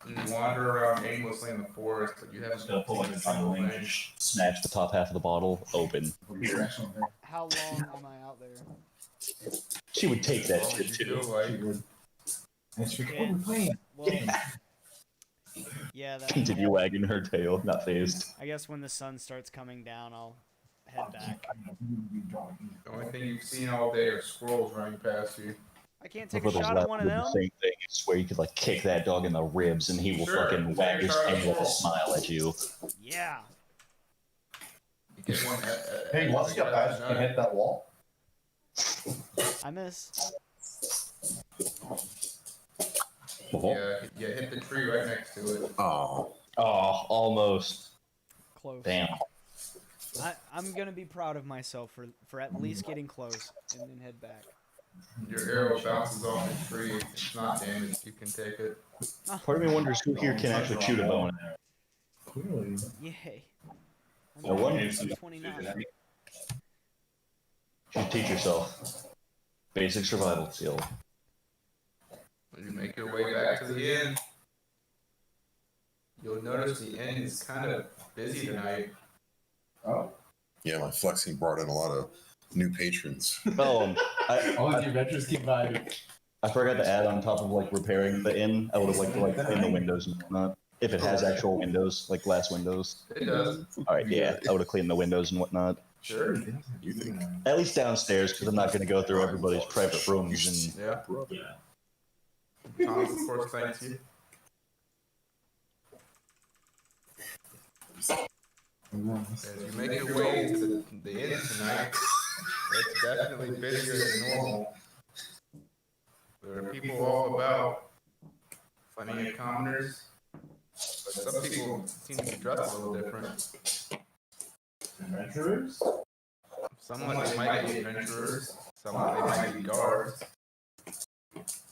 You wander around aimlessly in the forest, but you haven't Gonna pull like a final range, smash the top half of the bottle open. How long am I out there? She would take that shit too. Well, yeah, that, Continue wagging her tail, not phased. I guess when the sun starts coming down, I'll head back. The only thing you've seen all day are squirrels running past you. I can't take a Little shot at one of leopard, them. the same thing. I swear you could like kick that dog in the ribs and he will Sure, fucking wag his take a tail with a shot. smile at you. Yeah. You get one. Hey, once you got past, you hit that wall. I miss. Yeah, hit the tree right next to it. Oh, Oh, almost. Close. Damn. I'm gonna be proud of myself for at least getting close and then head back. Your arrow bounces off the tree. It's not damaged. You can take it. Part of me wonders who here can actually shoot a bow and arrow. Clearly. Yay. No one. I'm 29. You teach yourself. Basic survival skill. When you make your way back to the inn, you'll notice the inn is kind of busy tonight. Oh. yeah, my flexing brought in a lot of new patrons. Oh, All of the adventures keep vibing. I forgot to add on top of like repairing the inn. I would have liked to like clean the windows and whatnot. If it has actual windows, like glass windows. It does. All right, yeah, I would have cleaned the windows and whatnot. Sure. You think? At least downstairs, because I'm not going to go through everybody's private rooms and. Yeah. Yeah. Thomas, of course, thanks you. As you make your way into the inn tonight, it's definitely busier than normal. There are people all about, plenty of commoners, but some people seem to be dressed a little different. Adventurers? Some of them might be adventurers, some of them might be guards.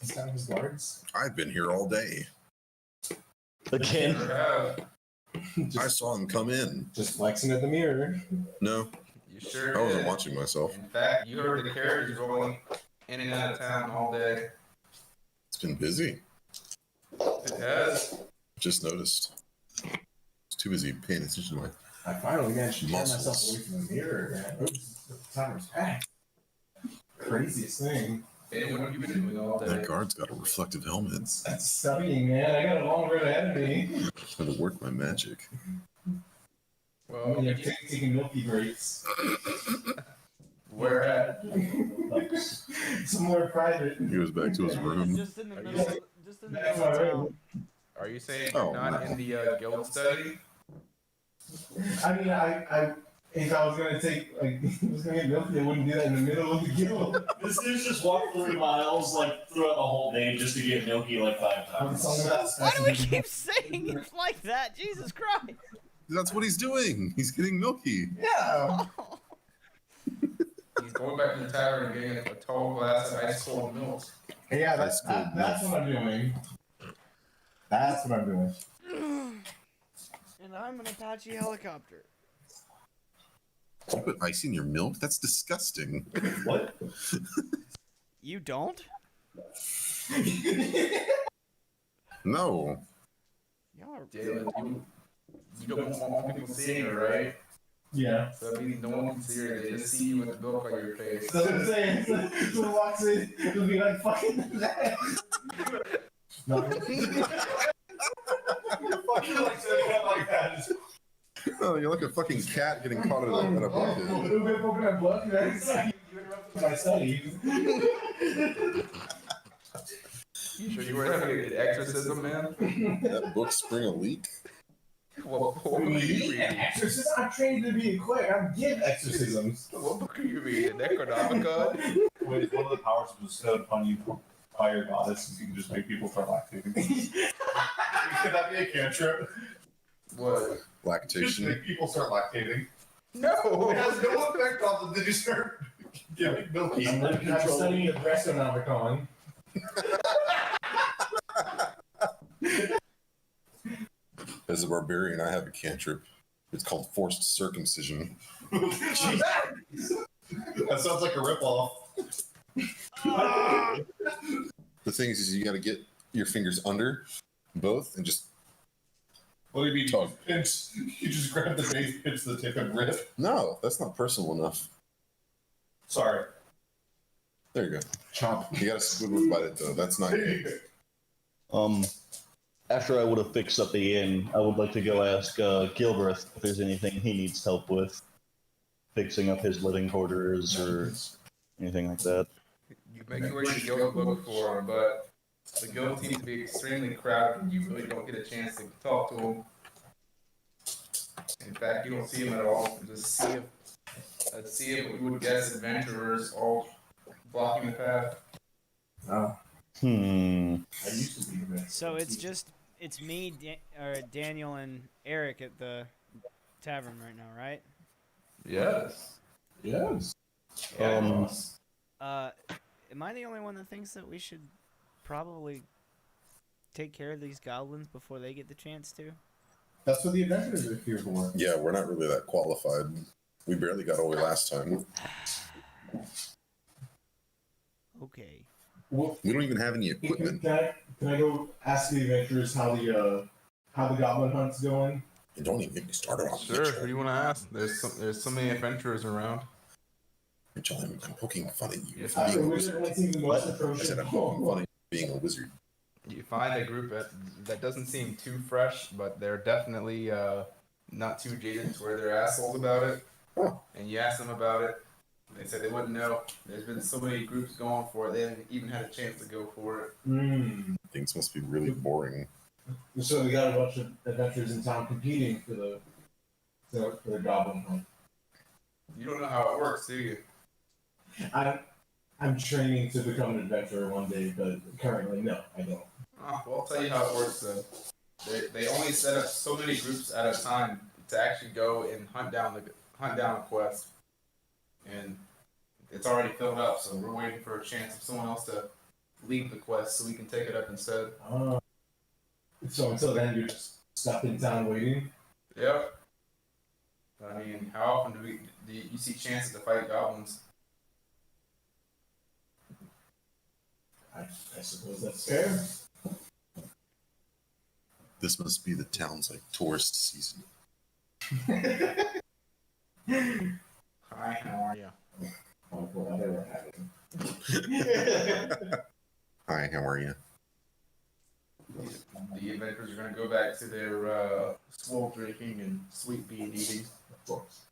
He's kind of his guards. I've been here all day. Again. Sure have. I saw him come in. Just flexing at the mirror. No, You sure I wasn't did. watching myself. In fact, you heard the carriages rolling in and out of town all day. It's been busy. It has. Just noticed. I was too busy paying attention to my. I finally managed to tear Muscles. myself away from the mirror, man. Oops, the timer's packed. Craziest thing. Hey, what have you been doing all day? That guard's got a reflective helmet. That's studying, man. I got a long road ahead of me. I'm gonna work my magic. Well, You're taking milky breaks. where at? Somewhere private. He goes back to his room. Just in the Are you middle, just in the That's middle of alright. town. Are you saying Oh. you're not in the guild study? I mean, if I was gonna take, like, was gonna get milky, I wouldn't do that in the middle of the guild. This dude's just walked 3 miles like throughout the whole day just to get milky like 5 times. Why do we keep saying it like that? Jesus Christ! That's what he's doing. He's getting milky. Yeah. He's going back to the tavern and getting a tall glass of ice cold milk. Yeah, That's cool. that's what I'm doing. That's what I'm doing. And I'm an Apache helicopter. You put ice in your milk? That's disgusting. What? You don't? No. Y'all are Jalen, you don't want people seeing it, right? Yeah. So that means no one can see her. They just see you with the milk on your face. That's what I'm saying. So walks in, it'll be like fucking that. No. Fucking like setting up like that. Oh, you're like a fucking cat getting caught in a bucket. It'll be poking my butt, man. It's like, you interrupted my studies. You sure you weren't having an exorcism, man? That book spring a leak? What book are you reading? Exorcism? I'm trained to be a cleric. I give exorcisms. What book are you reading? Necronomicon? Wait, one of the powers bestowed upon you by your goddess is you can just make people start lactating. Could that be a cantrip? What? Just Lactation. make people start lactating. No! It has no effect on them. They just start giving milky. I'm studying the Brestonomicon. As a barbarian, I have a cantrip. It's called forced circumcision. That sounds like a ripoff. The thing is you got to get your fingers under both and just What do you mean? Tug. You just grab the base, pinch the tip, and rip. no, that's not personal enough. Sorry. There you go. Chomp. You got to squiggle by it though. That's not good. After I would have fixed up the inn, I would like to go ask Gilbreth if there's anything he needs help with, fixing up his living quarters or anything like that. You make your way to the guild look for him, but the guild seems to be extremely crowded and you really don't get a chance to talk to him. In fact, you don't see him at all. There's a sea of what you would guess adventurers all blocking the path. Oh. Hmm. I used to be the best. So it's me, or Daniel, and Eric at the tavern right now, right? Yes. Yes. Am I the only one that thinks that we should probably take care of these goblins before they get the chance to? That's what the adventurers are here for. Yeah, we're not really that qualified. We barely got away last time. Okay. Well, We don't even have any equipment. can I go ask the adventurers how the goblin hunt's going? And don't even get me started on Sure. Who do you want to ask? There's so many adventurers around. Mitchell, I'm poking fun at you Yes, for being a The wizard. wizard one seems the most I atrocious. said I'm poking fun at you for being a wizard. You find a group that doesn't seem too fresh, but they're definitely not too jaded to where they're assholes about it. Oh. And you ask them about it, they said they wouldn't know. There's been so many groups going for it, they haven't even had a chance to go for it. Hmm. Things must be really boring. So we got a bunch of adventurers in town competing for the goblin hunt. You don't know how it works, do you? I'm training to become an adventurer one day, but currently no, I don't. Oh, well, I'll tell you how it works then. They only set up so many groups at a time to actually go and hunt down a quest. And it's already filled up, so we're waiting for a chance of someone else to lead the quest so we can take it up instead. So until then, you're just stuck in town waiting. Yep. I mean, how often do you see chances to fight goblins? I suppose that's fair. This must be the town's like tourist season. Hi, how are you? Oh, well, they were having. Hi, how are you? The adventurers are going to go back to their swole drinking and sweet bean eating. Of course.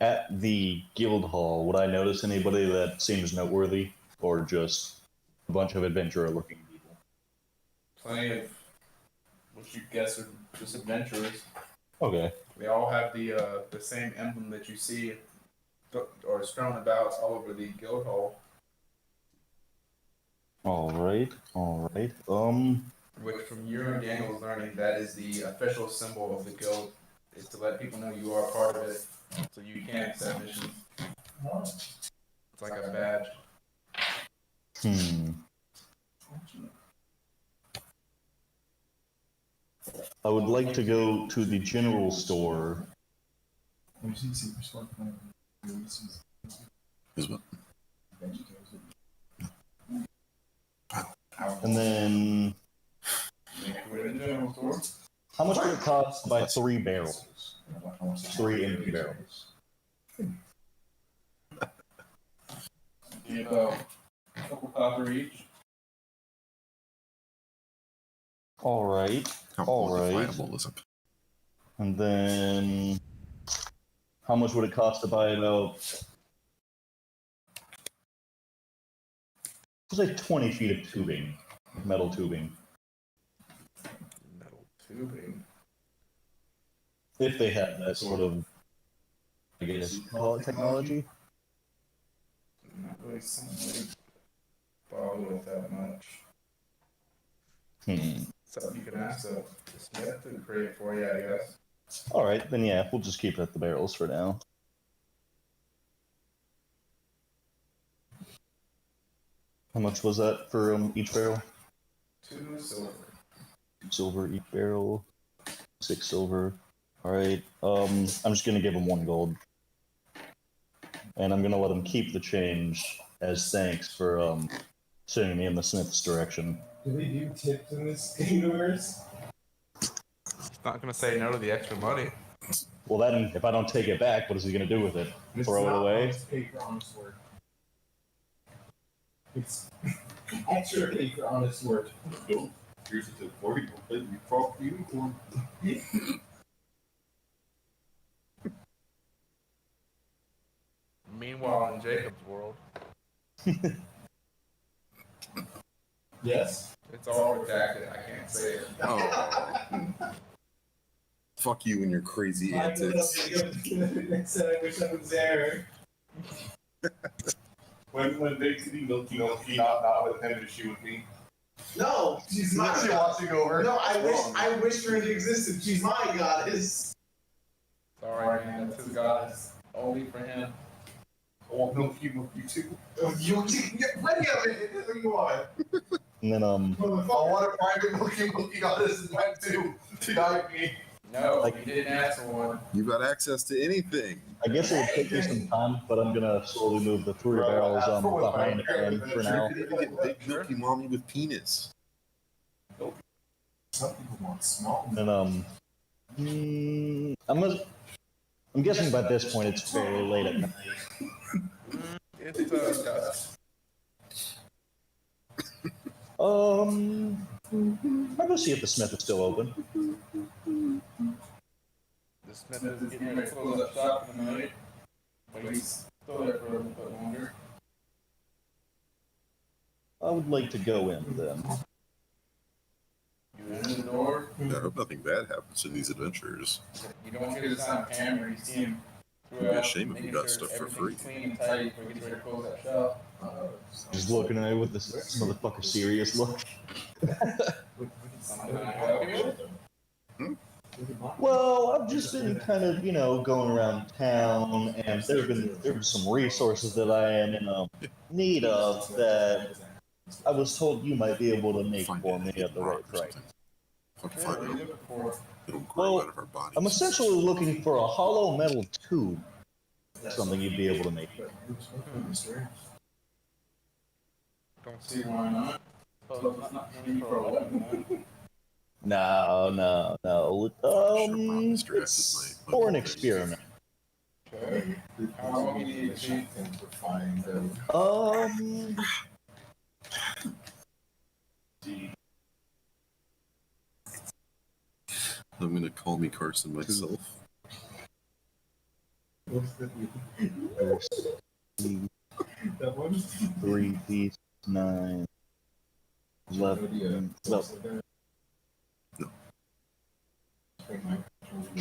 At the guild hall, would I notice anybody that seems noteworthy, or just a bunch of adventurer-looking people? Plenty of what you guess are just adventurers. Okay. They all have the same emblem that you see or strewn about all over the guild hall. All right. Which, from your and Daniel's learning, that is the official symbol of the guild, is to let people know you are part of it, so you can accept missions. It's like a badge. I would like to go to the general store. Is what? And then, how much would it cost to buy 3 barrels? 3 empty barrels. About a couple copper each. All right. How All right. quantifiable is it? And then, how much would it cost to buy about, say 20 feet of tubing, metal tubing, Metal tubing. if they have that sort of, I guess, call it technology? Not really something bother with that much. Something you can ask the smith to create for you, I guess. All right, then yeah, we'll just keep it at the barrels for now. How much was that for each barrel? 2 silver. Silver each barrel. 6 silver. All right. I'm just gonna give him 1 gold, and I'm gonna let him keep the change as thanks for sending me in the smith's direction. Do they do tips in this universe? He's not gonna say no to the extra money. Well, then, if I don't take it back, what is he gonna do with it? Throw it away? It's pay for honest work. It's extra pay for honest work. Here's a tip for you. You prop unicorn. Meanwhile, in Jacob's world, Yes. it's all redacted. I can't say it. Oh. Fuck you and your crazy antics. I said I wish I was there. When Big City Milky not with him, is she with me? No, she's my She god. wants to go over. No, I wish her into existence. She's my goddess. Sorry, man. That's his goddess. Only for him. I want Milky too. You can get plenty of it. Whatever you want. And then I want a private Milky goddess in mine too. To guide me. No, Like- you didn't ask for one. You got access to anything. I guess it would take me some time, but I'm gonna slowly move the 3 barrels behind him for now. You could even get big milky mommy with penis. Some people want small. And I'm guessing by this point it's fairly late at night. It's dusk. I'll go see if the smith is still open. The smith is getting ready to close up shop for the night, but he's still there for a little bit longer. I would like to go in then. You enter the door. I hope nothing bad happens in these adventures. You don't hear the sound of hammer. You see him. It'd be a shame if you got stuff for free. Clean and tight before he gets ready to close that shop. Just looking at me with this motherfucker serious look. Something I help you with? Well, I've just been kind of, going around town, and there have been some resources that I am in need of that I was told you might be able to make for me at the right price. Fucking Sure, what are find you out. looking for? It'll grow Well, out of our bodies. I'm essentially looking for a hollow metal tube. Something you'd be able to make. Don't see why not. So it's not need for a weapon, huh? No. Mr. It's S's might- for an experiment. Okay. How long do you need to see? I'm gonna call me Carson myself. That one? 3 piece 9 11. No.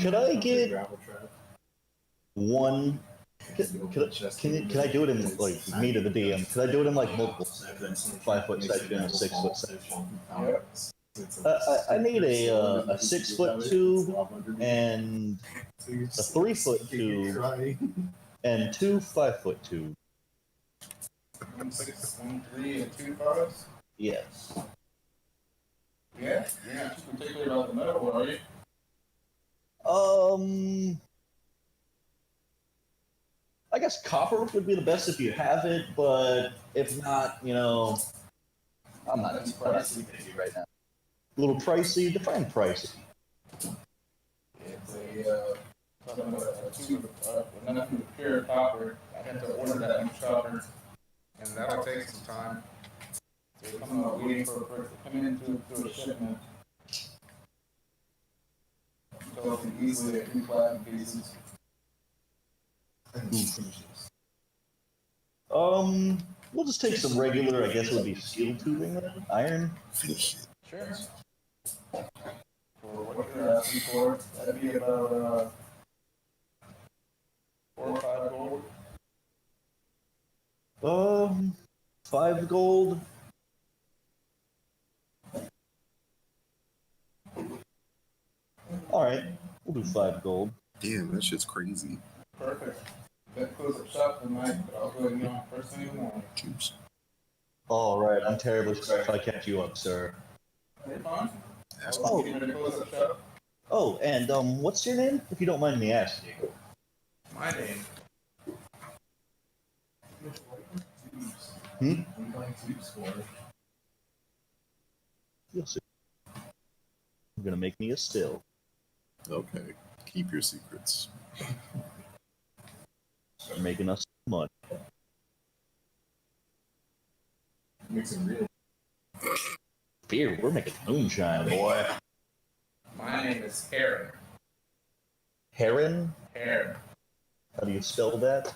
Could I get one? Can I do it in like me to the DM? Could I do it in like multiple sections? 5 foot section, a 6 foot section. I need a 6 foot tube and a 3 foot tube and 2 5 foot tubes. 1 6, 1 3, and 2 5s. Yes. Yeah, you're not too particular about the metal, are you? I guess copper would be the best if you have it, but if not, I'm not pricey right now. A little pricey. Define pricey. It's nothing but pure copper. I have to order that much copper, and that'll take some time. So you're coming up waiting for it to come in through a shipment. So it can easily a few platinum pieces. We'll just take some regular, I guess it would be steel tubing then? Iron? Sure. For what you're asking for, that'd be about 4 or 5 gold. 5 gold. Alright, we'll do 5 gold. Damn, that shit's crazy. Perfect. That close up shop tonight, but I'll go ahead and get on first thing in the morning. Oops. Alright, I'm terribly sorry if I kept you up, sir. You're fine. Oh. Getting ready to close up shop. Oh, and what's your name? If you don't mind me asking. My name. Hmm? I'm buying tubes for it. You'll see. You're gonna make me a still. Okay. Keep your secrets. Start making us money. Mixing real. Beer, we're making moonshine, boy. My name is Heron. Heron? Heron. How do you spell that?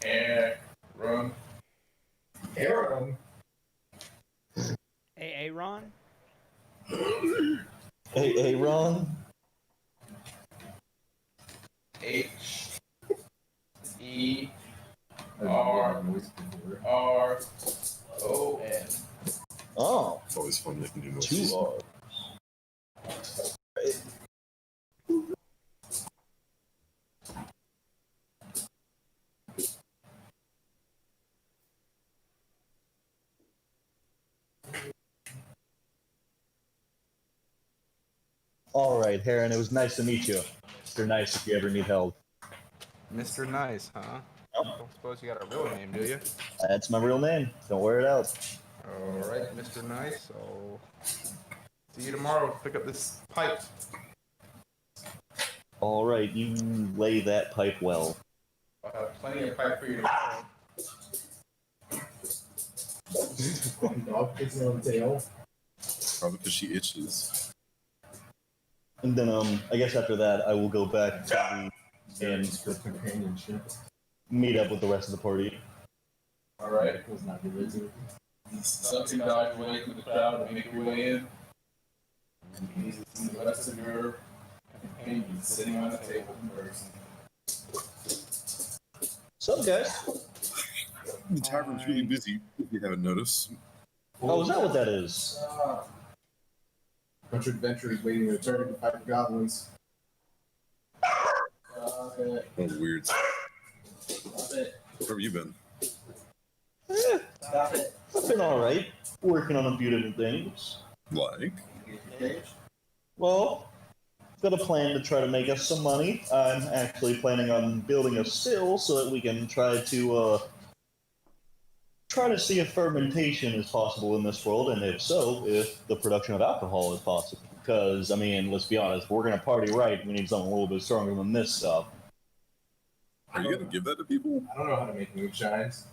Heron. Aaron. Aaron? Hey, Ron? H-E-R-R-O-N. Oh, It's always fun making new 2 noises. R's. All right, Heron, it was nice to meet you. Mr. Nice if you ever need help. Mr. Nice, huh? Yep. Don't suppose you got a real name, do you? That's my real name. Don't wear it out. Alright, Mr. Nice, so see you tomorrow. Pick up this pipe. All right, you lay that pipe well. I'll have plenty of pipe for you tomorrow. Dog kissing on the tail. Probably because she itches. And then, I guess after that, I will go back to the and For companionship. meet up with the rest of the party. Alright. It was not religion. Suck and dodge your way through the crowd and make your way in. And you need to see the rest of your companions sitting on the table in person. Sup, guys? The tavern's really busy, if you haven't noticed. Oh, is that what that is? Bunch of adventurers waiting their turn to fight the goblins. Oh, weird. Where have you been? I've been all right. Working on a few different things. Like? Well, got a plan to try to make us some money. I'm actually planning on building a still so that we can try to see if fermentation is possible in this world, and if so, if the production of alcohol is possible. Because, I mean, let's be honest, if we're going to party right, we need something a little bit stronger than this stuff. Are you gonna give that to people? I don't know how to make moonshines.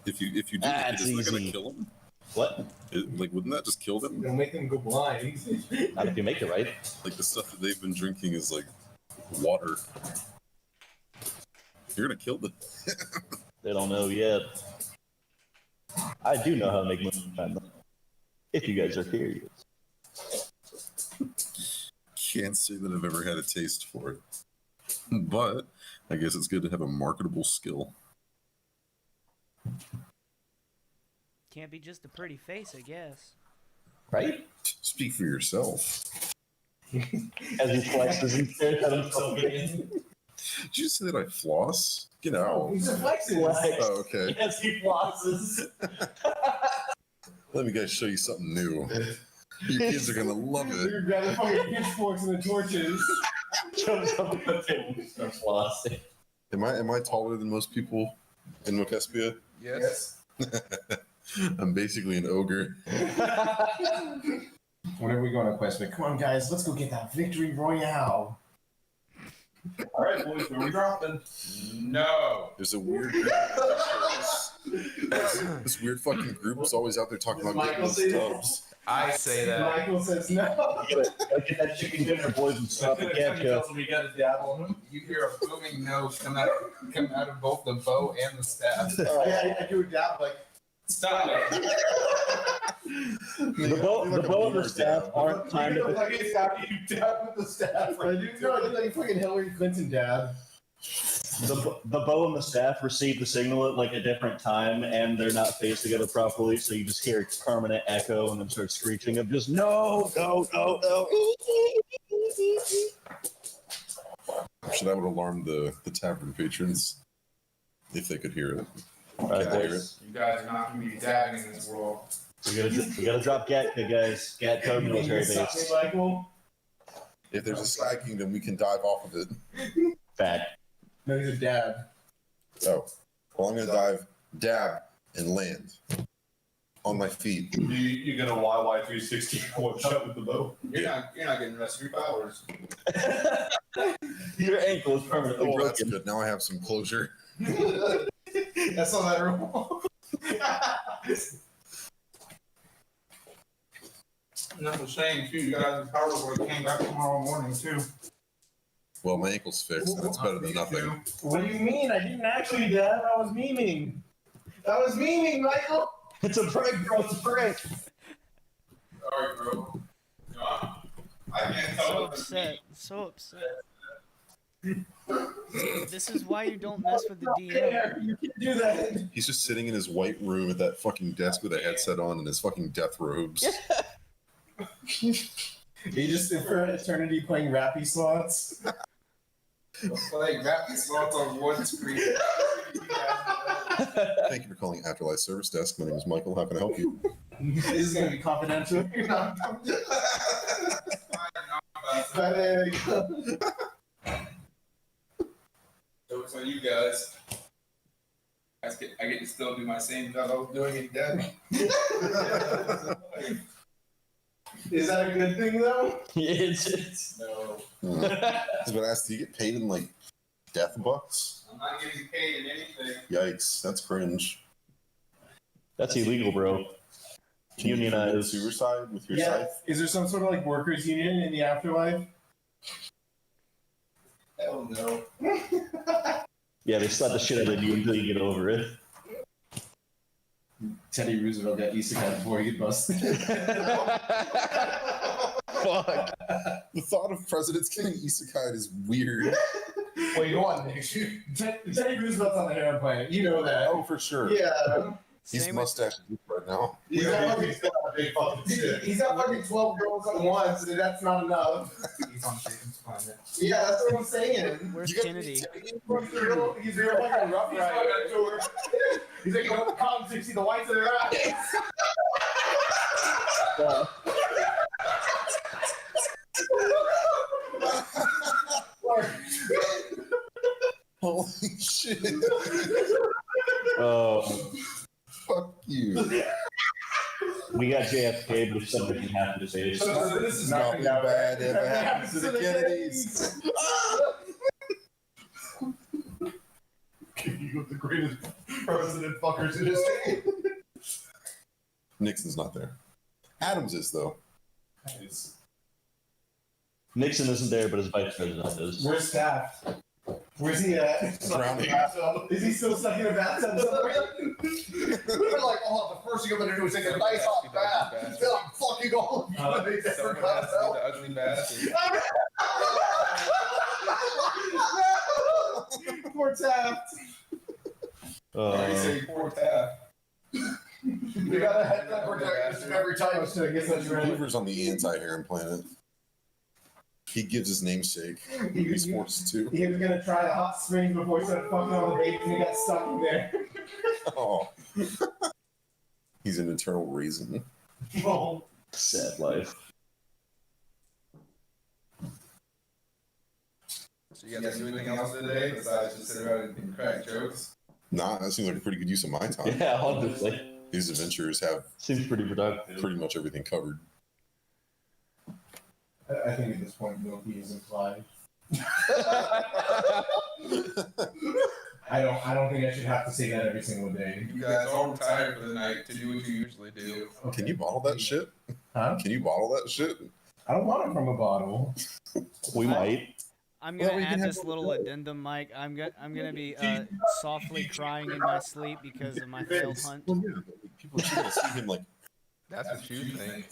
If you do, That's it's not gonna easy. kill them. What? Wouldn't that just kill them? It'll make them go blind. Not if you make it right. Like the stuff that they've been drinking is like water. You're gonna kill them. They don't know yet. I do know how to make moonshine, though, if you guys are curious. Can't say that I've ever had a taste for it, but I guess it's good to have a marketable skill. Can't be just a pretty face, I guess. Right? Speak for yourself. As he flexes and stares at himself again. Did you say that I floss? Get out. He's a flexing. Flex. Oh, okay. Yes, he flosses. Let me guys show you something new. Your kids are gonna love it. You're grabbing fucking pitchforks and the torches. Jumps up on the table and starts flossing. Am I taller than most people in Mokespean? Yes. I'm basically an ogre. Whenever we go on a quest, like, come on, guys, let's go get that victory royale. All right, boys, where we dropping? No. There's a weird this weird fucking group is always out there talking about getting Michael those say tubs. I say that. Michael says no. Get that chicken dinner, boys, and stop the ketchup. We got to dabble in him. You hear a booming no come out of both the bow and the staff. I do a dab like. Stop it. The bow and the staff aren't timed You at dab with the staff. I do like fucking Hillary Clinton dab. the bow and the staff receive the signal at like a different time, and they're not faced together properly, so you just hear a permanent echo and then start screeching of just no. So that would alarm the tavern patrons if they could hear it. All right, Can't hear it. boys. You guys are not going to be dabbing in this world. We gotta drop Gatka, guys. Gatka military base. Michael. If there's a Sky Kingdom, we can dive off of it. Fact. No, he's a dab. Oh, well, I'm gonna dive, dab, and land on my feet. You get a YY 360 one shot with the bow. You're not getting the rest of your powers. Your ankle is permanently Oh, that's broken. good. Now I have some closure. That's all that rule. And that's a shame too. You guys' powers would have came back tomorrow morning too. Well, my ankle's fixed, and it's better than nothing. What do you mean? I didn't actually dab. I was memeing. Michael. It's a prank, bro. It's a prank. Sorry, bro. I can't So tell. upset. So upset. This is why you don't mess with the DM. You can't do that. He's just sitting in his white room at that fucking desk with a headset on and his fucking death robes. You just sit for eternity playing rappy slots. Like rapid slots on one screen. Thank you for calling Afterlife Service Desk. My name is Michael. How can I help you? This is gonna be confidential. Jokes on you guys. I get to still do my same job I was doing in Denver. Is that a good thing though? It's No, I was going to ask, do you get paid in like death bucks? I'm not getting paid in anything. Yikes, that's cringe. that's illegal, bro. Can you commit Unionize. suicide with your Yeah. scythe? Is there some sort of like workers union in the afterlife? Hell no. Yeah, they slap the shit out of you until you get over it. Teddy Roosevelt got isekai before he get busted. Fuck. The thought of presidents getting isekai is weird. Wait, go on, Nick. Teddy Roosevelt's on the Heron Planet. You know that. Oh, for sure. Yeah. He's Same with, mustache deep right now. He's got fucking 12 girls at once, and that's not enough. He's on Satan's planet. Yeah, that's what I'm saying. where's You gotta Kennedy? He's real like a rough rider. He's like, you want the column so you see the whites of their eyes. Holy shit. Oh, Fuck you. we got JFK, but if something happened to say So this is Nothing not bad ever happens to the Kennedys. You the greatest president fuckers in history. Nixon's not there. Adams is, though. Nixon isn't there, but his vice president is. Where's Taft? Where's he at? Drowning. Is he still stuck in a bathtub somewhere? We're like, oh, the first thing I'm gonna do is take a nice hot bath. Then I'm fucking all of you in a different bathtub. The ugly bastard. Poor Taft. Poor Taft. You gotta have that protection every time so it gets that ready. Hoover's on the anti-Heron planet. He gives his namesake. He's forced to. He was gonna try the hot springs before he started fucking all the babies and he got stuck in there. Oh. He's an eternal raisin. Oh, Sad life. So you guys do anything else today besides just sit around and crack jokes? Nah, that seems like a pretty good use of my time. Yeah, honestly. These adventurers have Seems pretty productive. pretty much everything covered. I think at this point, Milky is implied. I don't think I should have to say that every single day. You guys all retired for the night to do what you usually do. Can you bottle that shit? Huh? Can you bottle that shit? I don't want it from a bottle. We might. I'm Well, gonna we can add have this a little addendum, Mike. I'm gonna be softly crying in my sleep because of my failed hunt. Well, yeah, people are gonna see him like. That's what you think.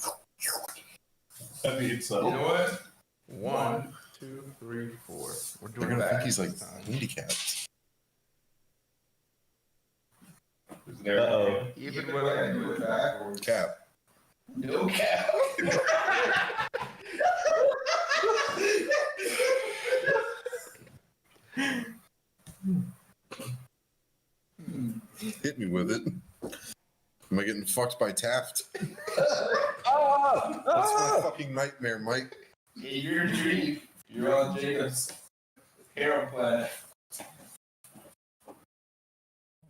I mean, You so. know what? 1, 2, 3, 4. We're They're doing gonna that. think he's like this time. handicapped. Uh-oh. Even when I do it backwards. Cap. No cap. Hit me with it. Am I getting fucked by Taft? Ah! That's my fucking nightmare, Mike. In your dream, you're on Jacob's harem planet.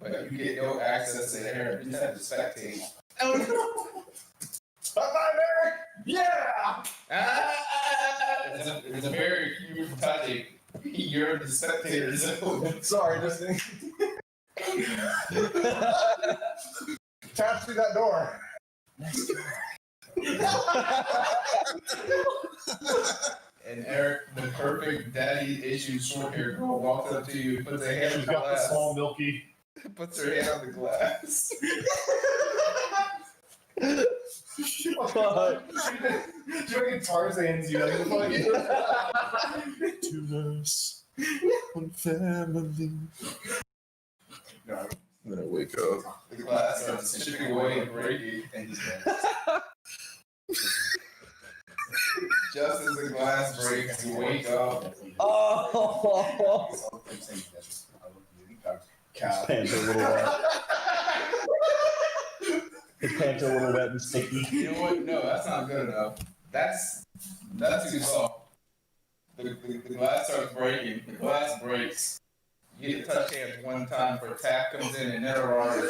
But you get no access to the harem. You just have to spectate. Oh no! Bye-bye, Mary! Yeah! It's a very huge touching. You're the spectator zone. Sorry, just tap through that door. And Eric, the perfect daddy issue short hair girl, walks up to you, puts her hand on She's the got the glass, small Milky. puts her hand on the glass. Fuck. Joking Tarzan's you like fucking. To us, one family. No. And then I wake up. The glass starts chipping away and breaking, and he's dead. Just as the glass breaks, you wake up. Oh! His pants are a little wet. His pants are a little wet and sticky. You know what? No, that's not good enough. That's too soft. The glass starts breaking. The glass breaks. You get to touch hands one time for tap comes in and never already.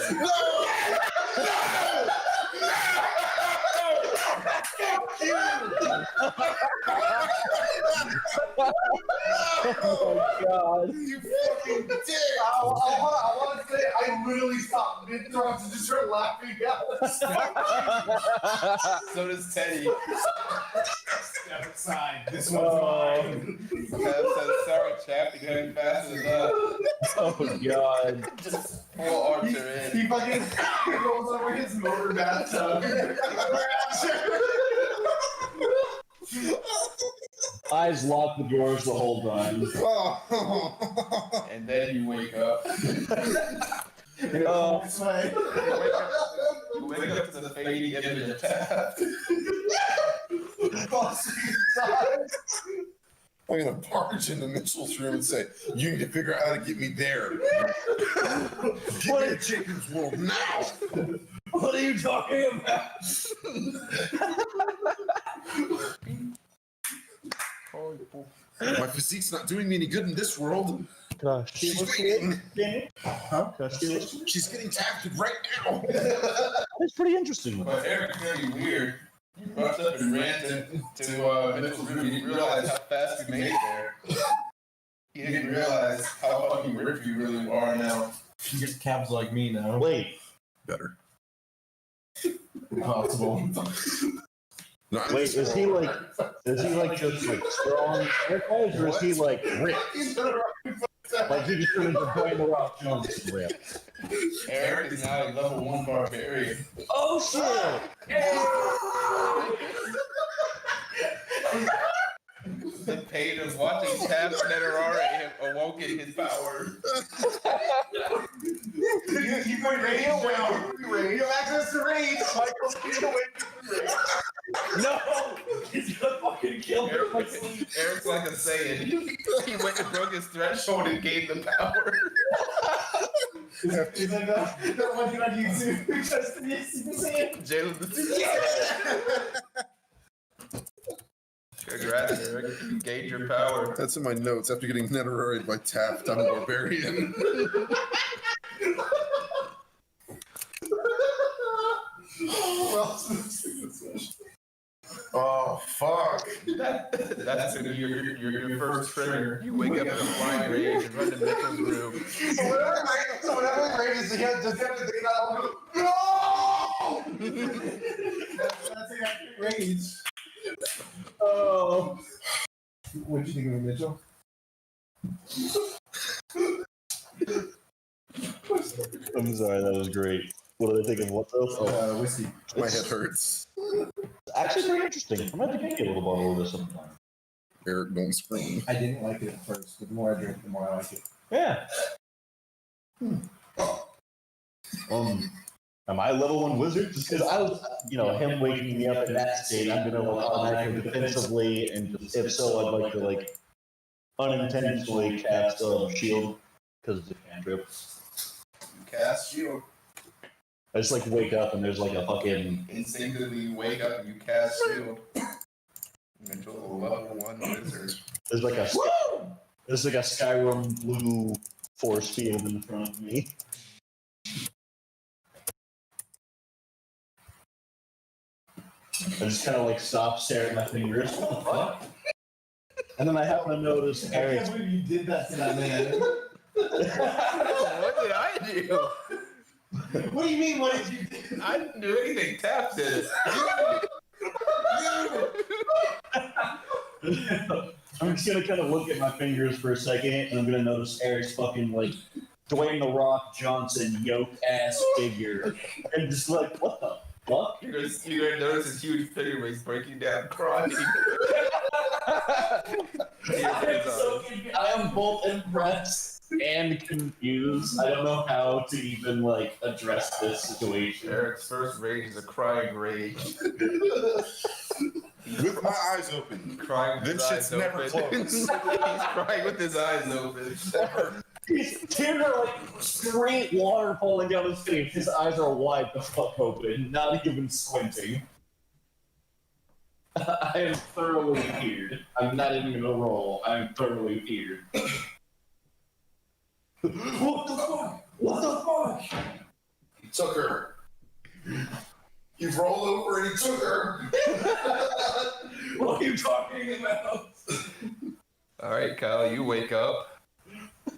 Oh my god. You fucking dick! I want to say I literally stopped mid-throw to just start laughing at So does Teddy. Step aside. This one's mine. Tap says, sorry, chap, you gotta be fast enough. Oh god. Just pull Archer in. He fucking rolls over his motor bathtub. Eyes locked the doors the whole time. And then you wake up. Oh, You wake up to the fading image of Tap. I'm gonna barge into Mitchell's room and say, "You need to figure out how to get me there. Get me to Jacob's world now." what are you talking about? My physique's not doing me any good in this world. Gosh. She's waiting. Huh? She's getting tapped right now. That's pretty interesting. But Eric's very weird. You rushed up and ran to Mitchell's room. You didn't realize how fast you made it there. You didn't realize how fucking ripped you really are now. You get calves like me now. Wait, Better. Impossible. No, I'm wait, just- is he like just like strong exercise, or is he like ripped? Like he just turned into Dwayne The Rock Johnson ripped. Eric is now a level 1 barbarian. Oh shit! The pain of watching Tap Netarare have awoken his power. You put radio down. Radio access to rage. Michael's getting away from rage. No! He's gonna fucking kill me. Eric's like a Saiyan. He went and broke his threshold and gained the power. Is that one you on YouTube? Just to be seen. Jalen Congrats, Eric. Gauge your power. That's in my notes. After getting netheroried by Taft, I'm a barbarian. Oh, fuck. That's your first trigger. You wake up in a flying rage and run to Mitchell's room. So whatever grade is, he has just have to think about no! That's the rage. Oh. What did you think of me, Mitchell? I'm sorry, that was great. What did I think of what though? Oh, Whiskey. My head hurts. actually pretty interesting. I'm gonna have to get you a little bottle of this sometime. Eric, don't scream. I didn't like it at first, but the more I drink, the more I like it. Yeah. Am I level 1 wizard? Just because I was, him waking me up in that state, I'm gonna automatically defensively, and just, if so, I'd like to unintentionally cast shield because it's a cantrip. Cast shield. I just wake up and there's a fucking Instinctively you wake up and you cast shield. Mitchell, level 1 wizard. there's a Skyrim blue force field in front of me. I just kind of stop, stare at my fingers. What the fuck? And then I happen to notice I Eric. can't believe you did that to that man. What did I do? What do you mean? What did you do? I didn't do anything. Tap did it. I'm just gonna kind of look at my fingers for a second, and I'm gonna notice Eric's fucking Dwayne the Rock Johnson yoked ass figure, and just what the fuck? You're gonna notice his huge figure when he's breaking down crying. I am both impressed and confused. I don't know how to even address this situation. Eric's first rage is a crying rage. With my eyes open. Crying with This his shit's eyes never open. closed. He's crying with his eyes open. His tears are straight water falling down his face. His eyes are wide the fuck open, not even squinting. I am thoroughly feared. I'm not even gonna roll. I'm thoroughly feared. What the fuck? What the fuck? He took her. He rolled over and he took her. What are you talking about? All right, Kyle, you wake up.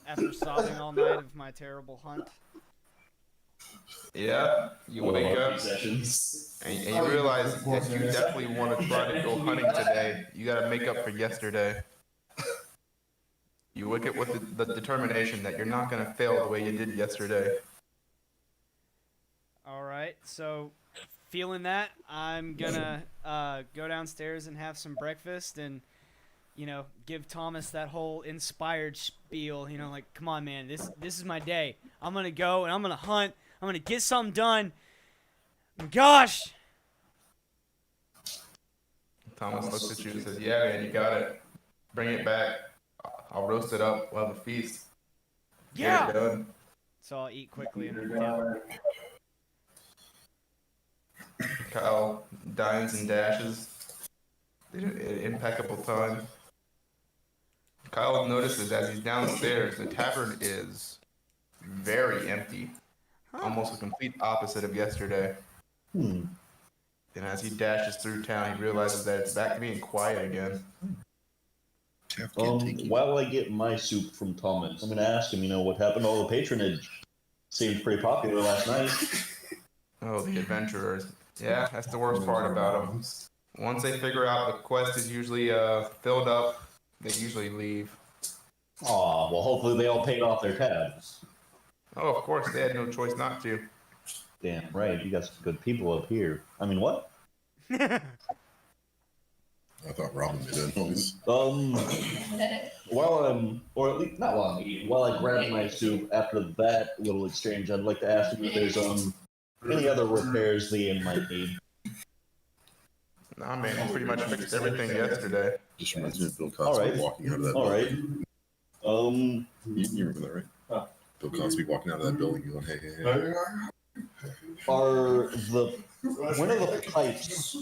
After sobbing all night of my terrible hunt. Yeah, you wake up Sessions. and you realize if you definitely want to try to go hunting today, you got to make up for yesterday. You wake up with the determination that you're not going to fail the way you did yesterday. All right, so feeling that, I'm gonna go downstairs and have some breakfast and, give Thomas that whole inspired spiel. Come on, man, this is my day. I'm gonna go and I'm gonna hunt. I'm gonna get something done. Gosh. Thomas looks at you and says, "Yeah, man, you got it. Bring it back. I'll roast it up. We'll have a feast. Yeah. Get it done." So I'll eat quickly and then down. Kyle dines and dashes. An impeccable time. Kyle notices as he's downstairs, the tavern is very empty. Almost the complete opposite of yesterday. And as he dashes through town, he realizes that it's back to being quiet again. While I get my soup from Thomas, I'm gonna ask him, what happened to all the patronage? Seemed pretty popular last night. Oh, the adventurers. Yeah, that's the worst part about them. Once they figure out the quest is usually filled up, they usually leave. Aw, well, hopefully they all paid off their tabs. Oh, of course, they had no choice not to. Damn right, you got some good people up here. I mean, what? I thought Robin made that noise. While I'm, or at least not while I'm eating, while I grab my soup after that little exchange, I'd like to ask him if there's any other repairs the inn might need. Nah, man, he pretty much fixed everything yesterday. Just reminds me of Bill Cosby All right. walking out of that. All right. You remember that, right? Bill Cosby walking out of that building going, hey, hey, hey. When are the pipes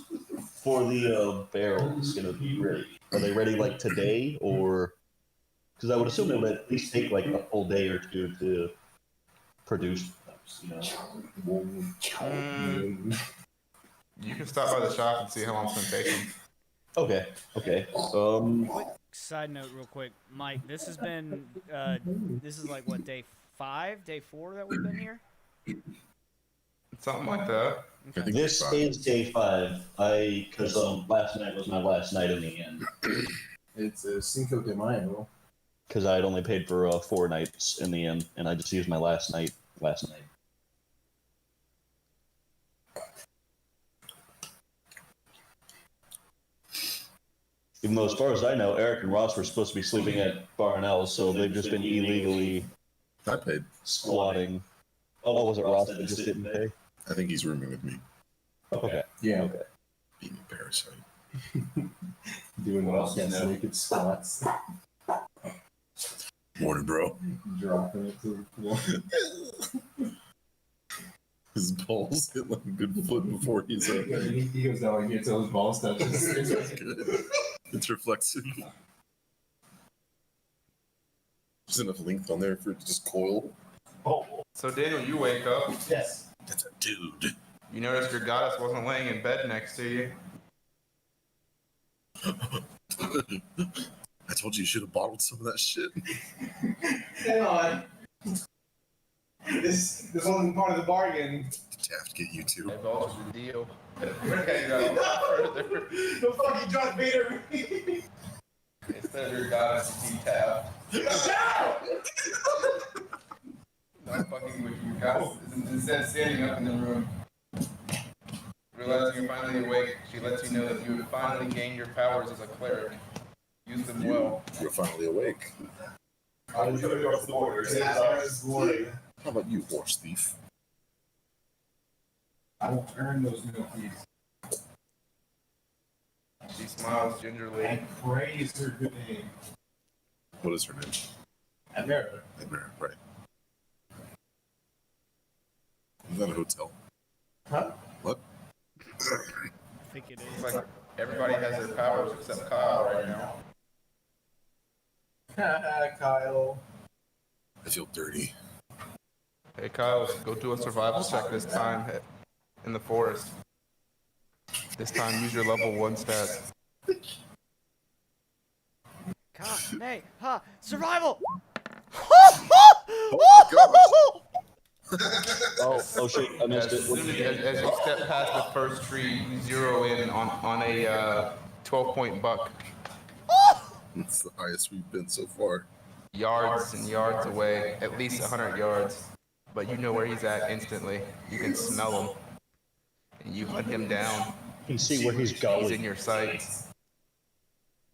for the barrels gonna be ready? Are they ready like today, or because I would assume it would at least take like a full day or two to produce. You can stop by the shop and see how long it's gonna take them. Okay. Okay. Quick side note, real quick, Mike. This has been this is like what, day 5, day 4 that we've been here. Something like that. I think This it's fine. is day 5. Because last night was my last night in the inn. It's Cinco de Mayo. Because I had only paid for 4 nights in the inn, and I just used my last night last night. Even though, as far as I know, Eric and Ross were supposed to be sleeping at Barnell's, so they've just been illegally I paid. squatting. Oh, was it Ross that just didn't pay? I think he's rooming with me. Okay. Yeah. Okay. Being a parasite. Doing what naked squats. Morning, bro. Dropping it to the floor. His balls hit like a good foot before he's up. He goes down like here till his balls touch. That's good. It's reflexive. There's enough length on there for it to just coil. So Daniel, you wake up. Yes. That's a dude. You noticed your goddess wasn't laying in bed next to you. I told you should have bottled some of that shit. Hang on. This wasn't part of the bargain. Taft get you too. Hey, Vulture's your deal. Okay, you got a lot further. The fucking Darth Vader. Instead of your goddess, you tap. Not fucking with you guys. Instead of standing up in the room, realizing you're finally awake, she lets you know that you have finally gained your powers as a cleric. Use them well. You're finally awake. I'm gonna go to the border. How about you, horse thief? I will earn those milkies. She smiles gingerly. And praise her good name. What is her name? America. Admira, right. Is that a hotel? Huh? What? I think it It's is. like everybody has their powers except Kyle right now. Kyle. I feel dirty. Hey Kyle, go do a survival check this time in the forest. This time use your level 1 stats. Nay, ha, survival! Oh Oh shit! I missed As it. you step past the first tree, you zero in on a 12-point buck. That's the highest we've been so far. Yards and yards away, at least 100 yards. But you know where he's at instantly. You can smell him. And you hunt him down. You can see where he's He's going. in your sights.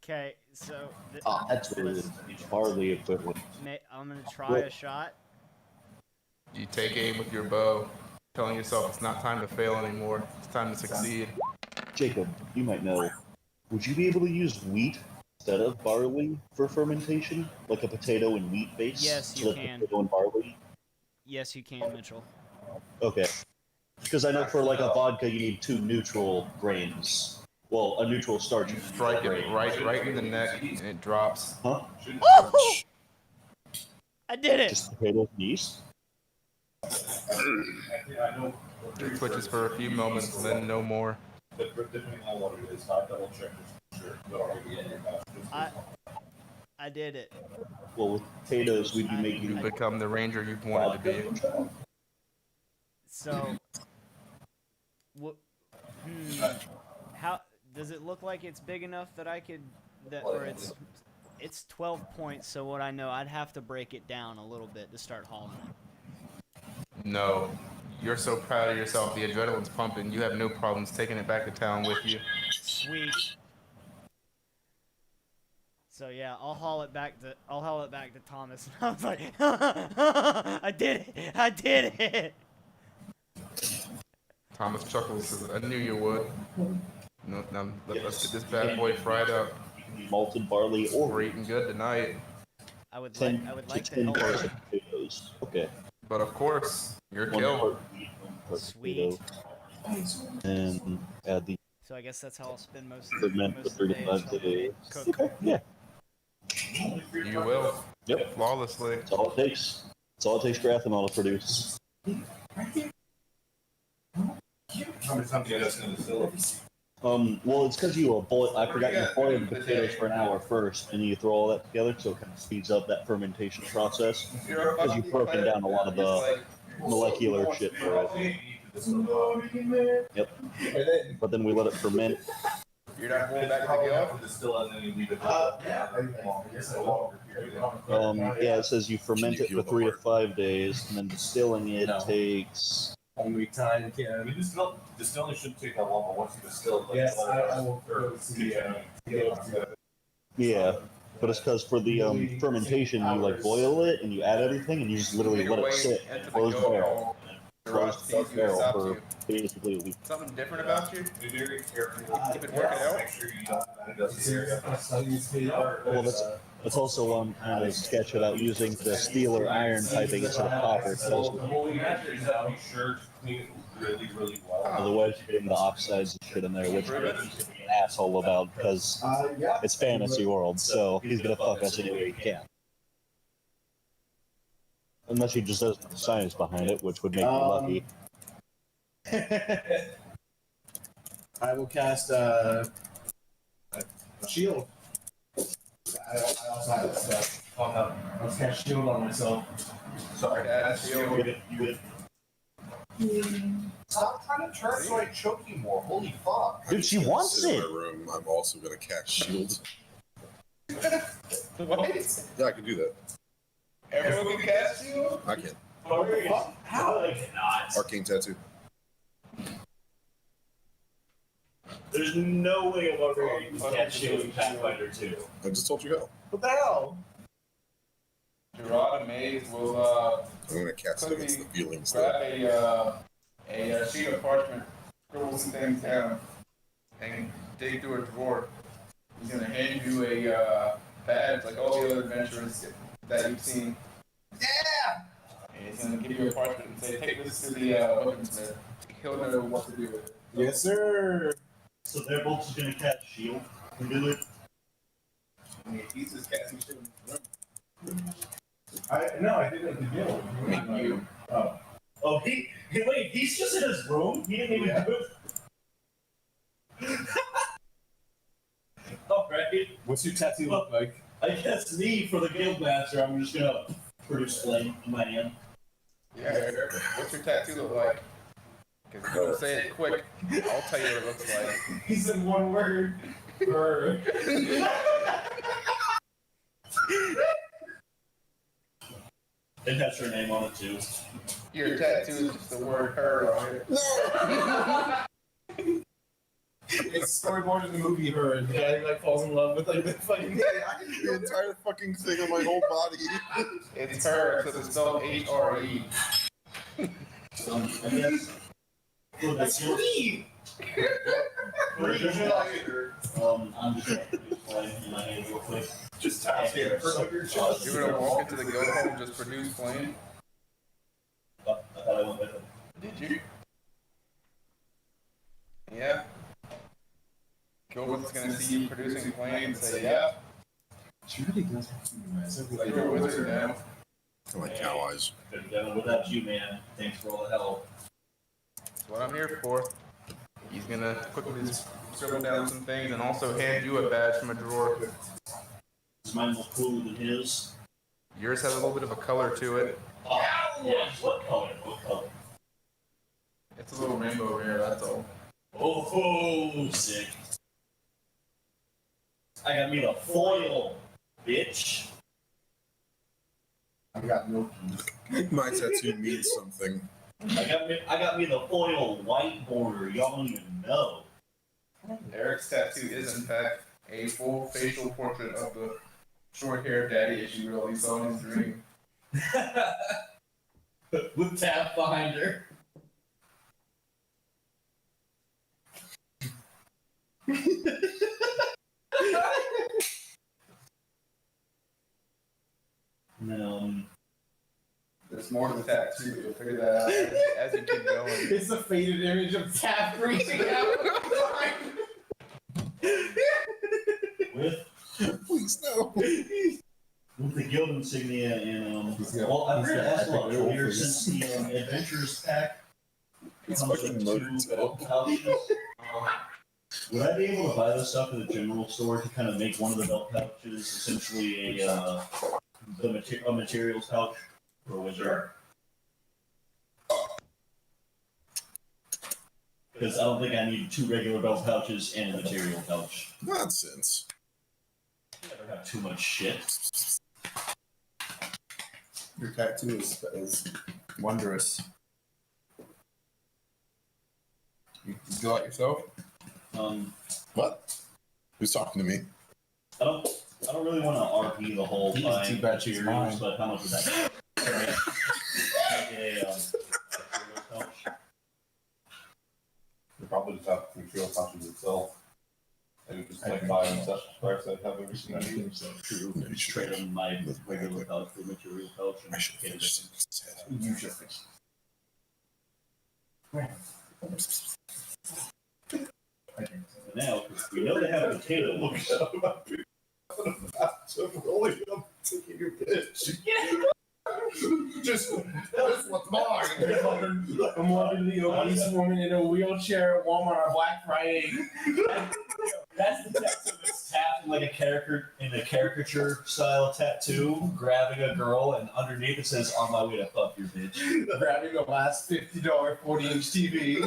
Okay, so That's what it is. Barley equivalent. I'm gonna try a shot. You take aim with your bow, telling yourself it's not time to fail anymore. It's time to succeed. Jacob, you might know. Would you be able to use wheat instead of barley for fermentation, like a potato and wheat base? Yes, you So that can. Potato and barley. Yes, you can, Mitchell. Okay. Because I know for like a vodka, you need 2 neutral grains. Well, a neutral starch. You strike it right in the neck, and it drops. Huh? I did it! Just potatoes and yeast? I know. It twitches for a few moments, then no more. Depending on what it is, I double check this for sure. But already in your house. I did it. Well, with potatoes, we'd be You making. become the ranger you've wanted to be. So, how does it look like it's big enough that I could or it's 12 points, so what I know, I'd have to break it down a little bit to start hauling it. No. You're so proud of yourself, the adrenaline's pumping, you have no problems taking it back to town with you. Sweet. So yeah, I'll haul it back to Thomas. I was like, I did it. Thomas chuckles, says, I knew you would. No, let's get this bad boy fried up. Malted barley or We're eating good tonight. I would 10 like to to 10 help. parts of potatoes. torpedoes. Okay. But of course, you're One killed. Sweet. And add the So I guess that's how I'll spend most of ferment for the 3 day. to 5 is helping days. cook. Okay, yeah. You will. Yep. Flawlessly. That's all it takes. That's all it takes for ethanol to produce. How many times do you guys gonna distill it? Well, it's because you boil. I forgot you boil the potatoes for an hour first, and you throw all that together, so it kind of speeds up that fermentation process. Because you've broken down a lot of the molecular shit for it. Yep. But then we let it ferment. You're not going back to the guild? Yeah, it says you ferment it for 3 to 5 days, and then distilling it takes. Only time I can. mean, distilling shouldn't take that long, but once you distill it, like, Yes, let it I will go see. Yeah, but it's because for the fermentation, you like boil it and you add everything, and you just literally let it sit in a closed barrel. Closed barrel for basically a week. Something different about you? be very careful. Keep it working out. Make sure you don't add it Well, that's also kind of sketch about using the steel or iron piping instead of copper. The whole answer is that be sure to clean it really, really well. Otherwise, you're getting the oxides and shit in there, which he's gonna be an asshole about because it's fantasy world, so he's gonna fuck us any way he can. Unless he just doesn't have the science behind it, which would make me lucky. I will cast a shield. I also have this stuff. Oh no, I'll cast shield on myself. Sorry. You get it, you get it. Stop trying to turn so I choke you more. Holy fuck. Dude, she I'm wants sitting it. in my room. I'm also going to cast shield. What? Yeah, I can do that. Everyone can cast you? I can. How? I cannot. Arcane tattoo. There's no way a barbarian can catch you in Pathfinder 2. I just told you how. What the hell? Gerard and Maze will I'm going to cast it against the feelings grab that a sheet of parchment, scribble some things down, and dig through a drawer. He's gonna hand you a badge like all the other adventurers that you've seen. Yeah! And he's gonna give you a parchment and say, take this to the weaponsmith. He'll know what to do with it. Yes, sir. So they're both just gonna catch shield and do it. I mean, he's just casting shit. I did it to deal with You. Oh, wait, he's just in his room? He didn't even do it? Alright. What's your tattoo look like? I guess me, for the guild master, I'm just gonna produce flame in my hand. Yeah, Eric, what's your tattoo look like? Because if you don't say it quick, I'll tell you what it looks like. He said one word. Bird. It has her name on it too. Your tattoo is just the word her on it. It's storyboard in the movie Her. The guy like falls in love with like the fucking the entire fucking thing on my whole body. It's her, so it's spelled H-R-E. I guess. For the guild, I'm just gonna produce flame in my hand real quick. Just tap it. You're gonna walk into the guild hall and just produce flame? I thought I went with it. Did you? Yeah. Gilbert's gonna see you producing flame and say, yeah, She really does have some nice. you're a wizard now. I like cow eyes. Could've done it without you, man. Thanks for all the help. That's what I'm here for. He's gonna quickly just scribble down some things and also hand you a badge from a drawer. Is mine more cooler than his? Yours has a little bit of a color to it. Oh, yeah. What color? What color? It's a little rainbow over here, that's all. Oh, sick. I got me the foil, bitch. I got no keys. My tattoo means something. I got me the foil white border. Y'all don't even know. Eric's tattoo is, in fact, a full facial portrait of the short-haired daddy issue girl he saw in his dream. With Tap behind her. And then, more to the tattoo. You'll figure that out. As you keep going. It's a faded image of Taft reaching out. With Please no. with the guild insignia and well, I've heard asked about earlier since the adventurers pack It's comes fucking with motor 2 tail. belt pouches. Would I be able to buy this stuff at the general store to kind of make one of the belt pouches essentially a materials pouch for a wizard? Because I don't think I need 2 regular belt pouches and a material pouch. Nonsense. I never have too much shit. Your tattoo is wondrous. You do it yourself? What? Who's talking to me? I don't really want to RP the whole He's buying too bad she's materials, mine. but how much would that make a pouch? You probably just have to material pouches itself. And just like buy them such price that have everything I need. True. No, you Just should- trade them my regular pouch for material pouch. And I should get it. finish this. You should fix it. And now, we know they have potato. Look Rolling up, taking your pitch. Just, that's what's mine. I'm walking the obese woman in a wheelchair at Walmart on Black Friday. That's the tattoo that's tapped in like a caricature style tattoo, grabbing a girl, and underneath it says, "On my way to fuck your bitch." Grabbing the last $50 40-inch TV.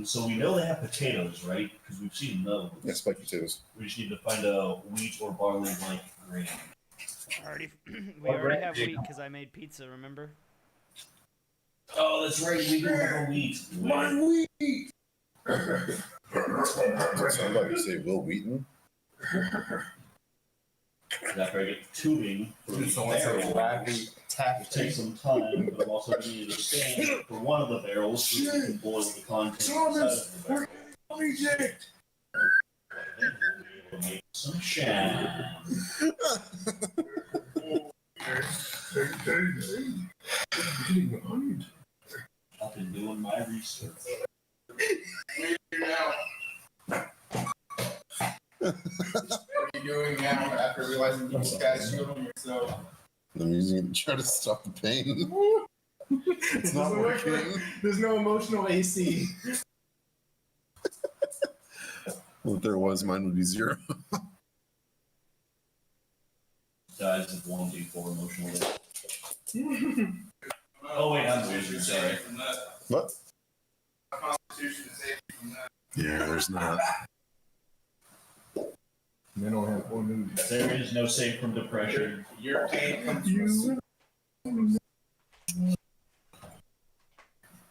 So we know they have potatoes, right? Because we've seen those. Yeah, spiked potatoes. We just need to find a wheat or barley like grain. We already have wheat because I made pizza. Remember? Oh, that's right. We do have a wheat. wheat! Somebody say Will Wheaton? After I get tubing for each barrel, it takes some time, but I'm also going to need a stand for one of the barrels so we can boil the contents inside of the barrel. Then we'll be able to make some sham. I've been doing my research. What are you doing now after realizing you guys shielding yourself? I'm using it to try to stop the pain. It's not working. There's no emotional AC. Well, if there was, mine would be 0. Dies of 1d4 emotionally. Oh wait, I'm wizard, sorry. What? Yeah, there's not. They don't have one movie. There is no save from depression. Your pain comes from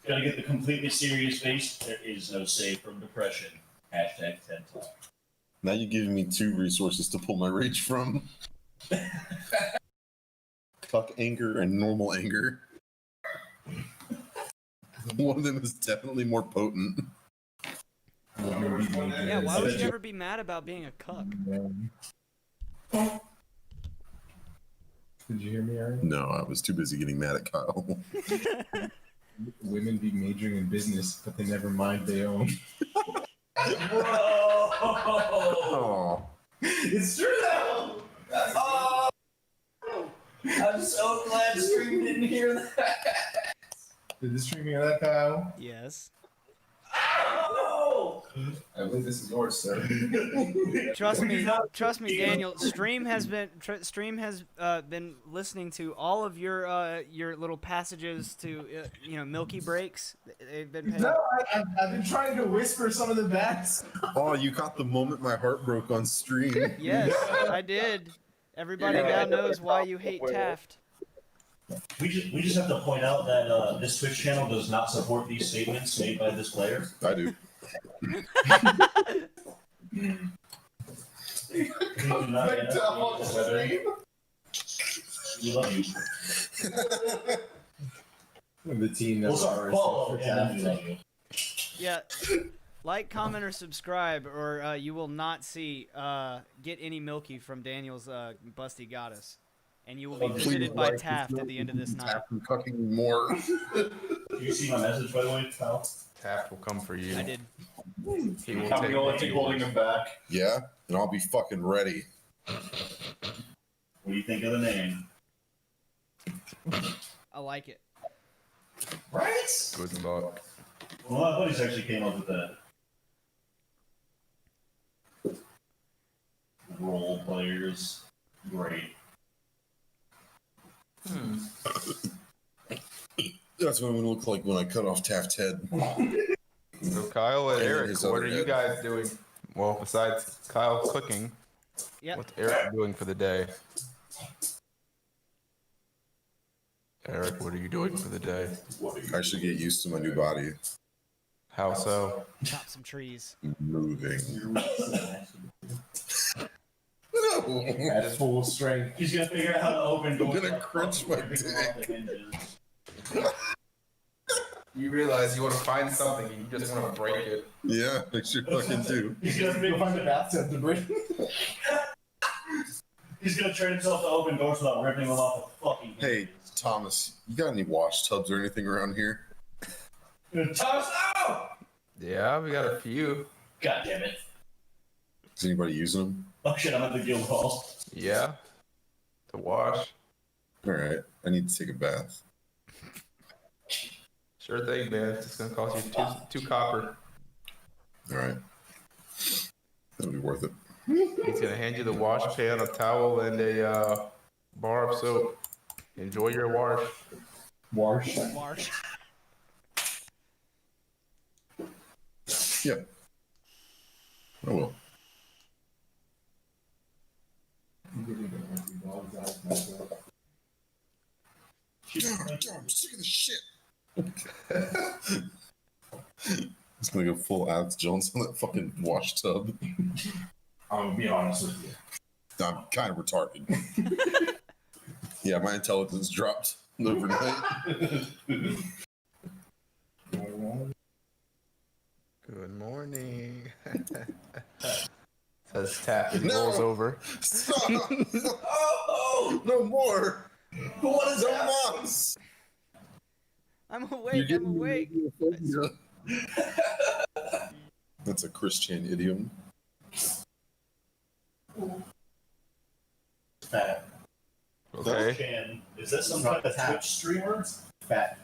Gotta get the completely serious face. There is no save from depression. Hashtag TED Talk. Now you're giving me 2 resources to pull my rage from. Fuck anger and normal anger. One of them is definitely more potent. Yeah. Why would you ever be mad about being a cuck? Did you hear me, Aaron? No, I was too busy getting mad at Kyle. Women be majoring in business, but they never mind their own. Oh. It's true though! Oh! I'm so glad Stream didn't hear that! Did the stream hear that, Kyle? Yes. Oh! I believe this is yours, sir. Trust me, Daniel. Stream has been listening to all of your little passages to Milky breaks. They've been paying. No, I've been trying to whisper some of the backs. Oh, you caught the moment my heart broke on stream. Yes, I did. Everybody now knows why you hate Taft. We just have to point out that this Twitch channel does not support these statements made by this player. I do. We do not Big Tom on the stream. We love you. The team We'll that's start follow, and then we love you. Yeah. Like, comment, or subscribe, or you will not see get any Milky from Daniel's Busty Goddess. and you will be Please visited by like Taft this at the end of this night. Taft and cucking more. Do you see my message, by the way, pal? Taft will come for you. I did. He will I'm take gonna what keep he holding wants. him back. Yeah, and I'll be fucking ready. What do you think of the name? I like it. Right? Good luck. Well, my buddies actually came up with that. Role players. Great. That's what I'm gonna look like when I cut off Taft's head. So Kyle and And Eric, his what other are you head. guys doing? Well, besides Kyle cooking, Yep. what's Eric doing for the day? Eric, what are you doing for the day? I should get used to my new body. How so? Chop some trees. Moving. No. At full strength. He's gonna figure out how to open doors. gonna crunch my Ripping dick. off the hinges. You realize you want to find something, and you just want to break it. Yeah, I should fucking do. He's gonna Go find the bathtub to break. He's gonna train himself to open doors without ripping them off the fucking Hey, hinges. Thomas, you got any wash tubs or anything around here? Thomas, oh! Yeah, we got a few. God damn it. Is anybody using them? Oh shit, I'm at the guild hall. Yeah. To wash. All right, I need to take a bath. Sure thing, man. It's gonna cost you two copper. All right, that'll be worth it. He's gonna hand you the wash pan, a towel, and a bar of soap. Enjoy your wash. Wash. Marsh. Yeah, I will. I'm sick of this shit. It's gonna go full Alex Jones on that fucking wash tub. I'm gonna be honest with you. I'm kind of retarded. Yeah, my intelligence dropped overnight. Good morning. Says Taft as he No. rolls over. Stop! Oh, no more! What is No that? moms! I'm awake. I'm awake. That's a Christian idiom. Fat. Okay. Chan, is that some kind of Twitch streamer? Fat.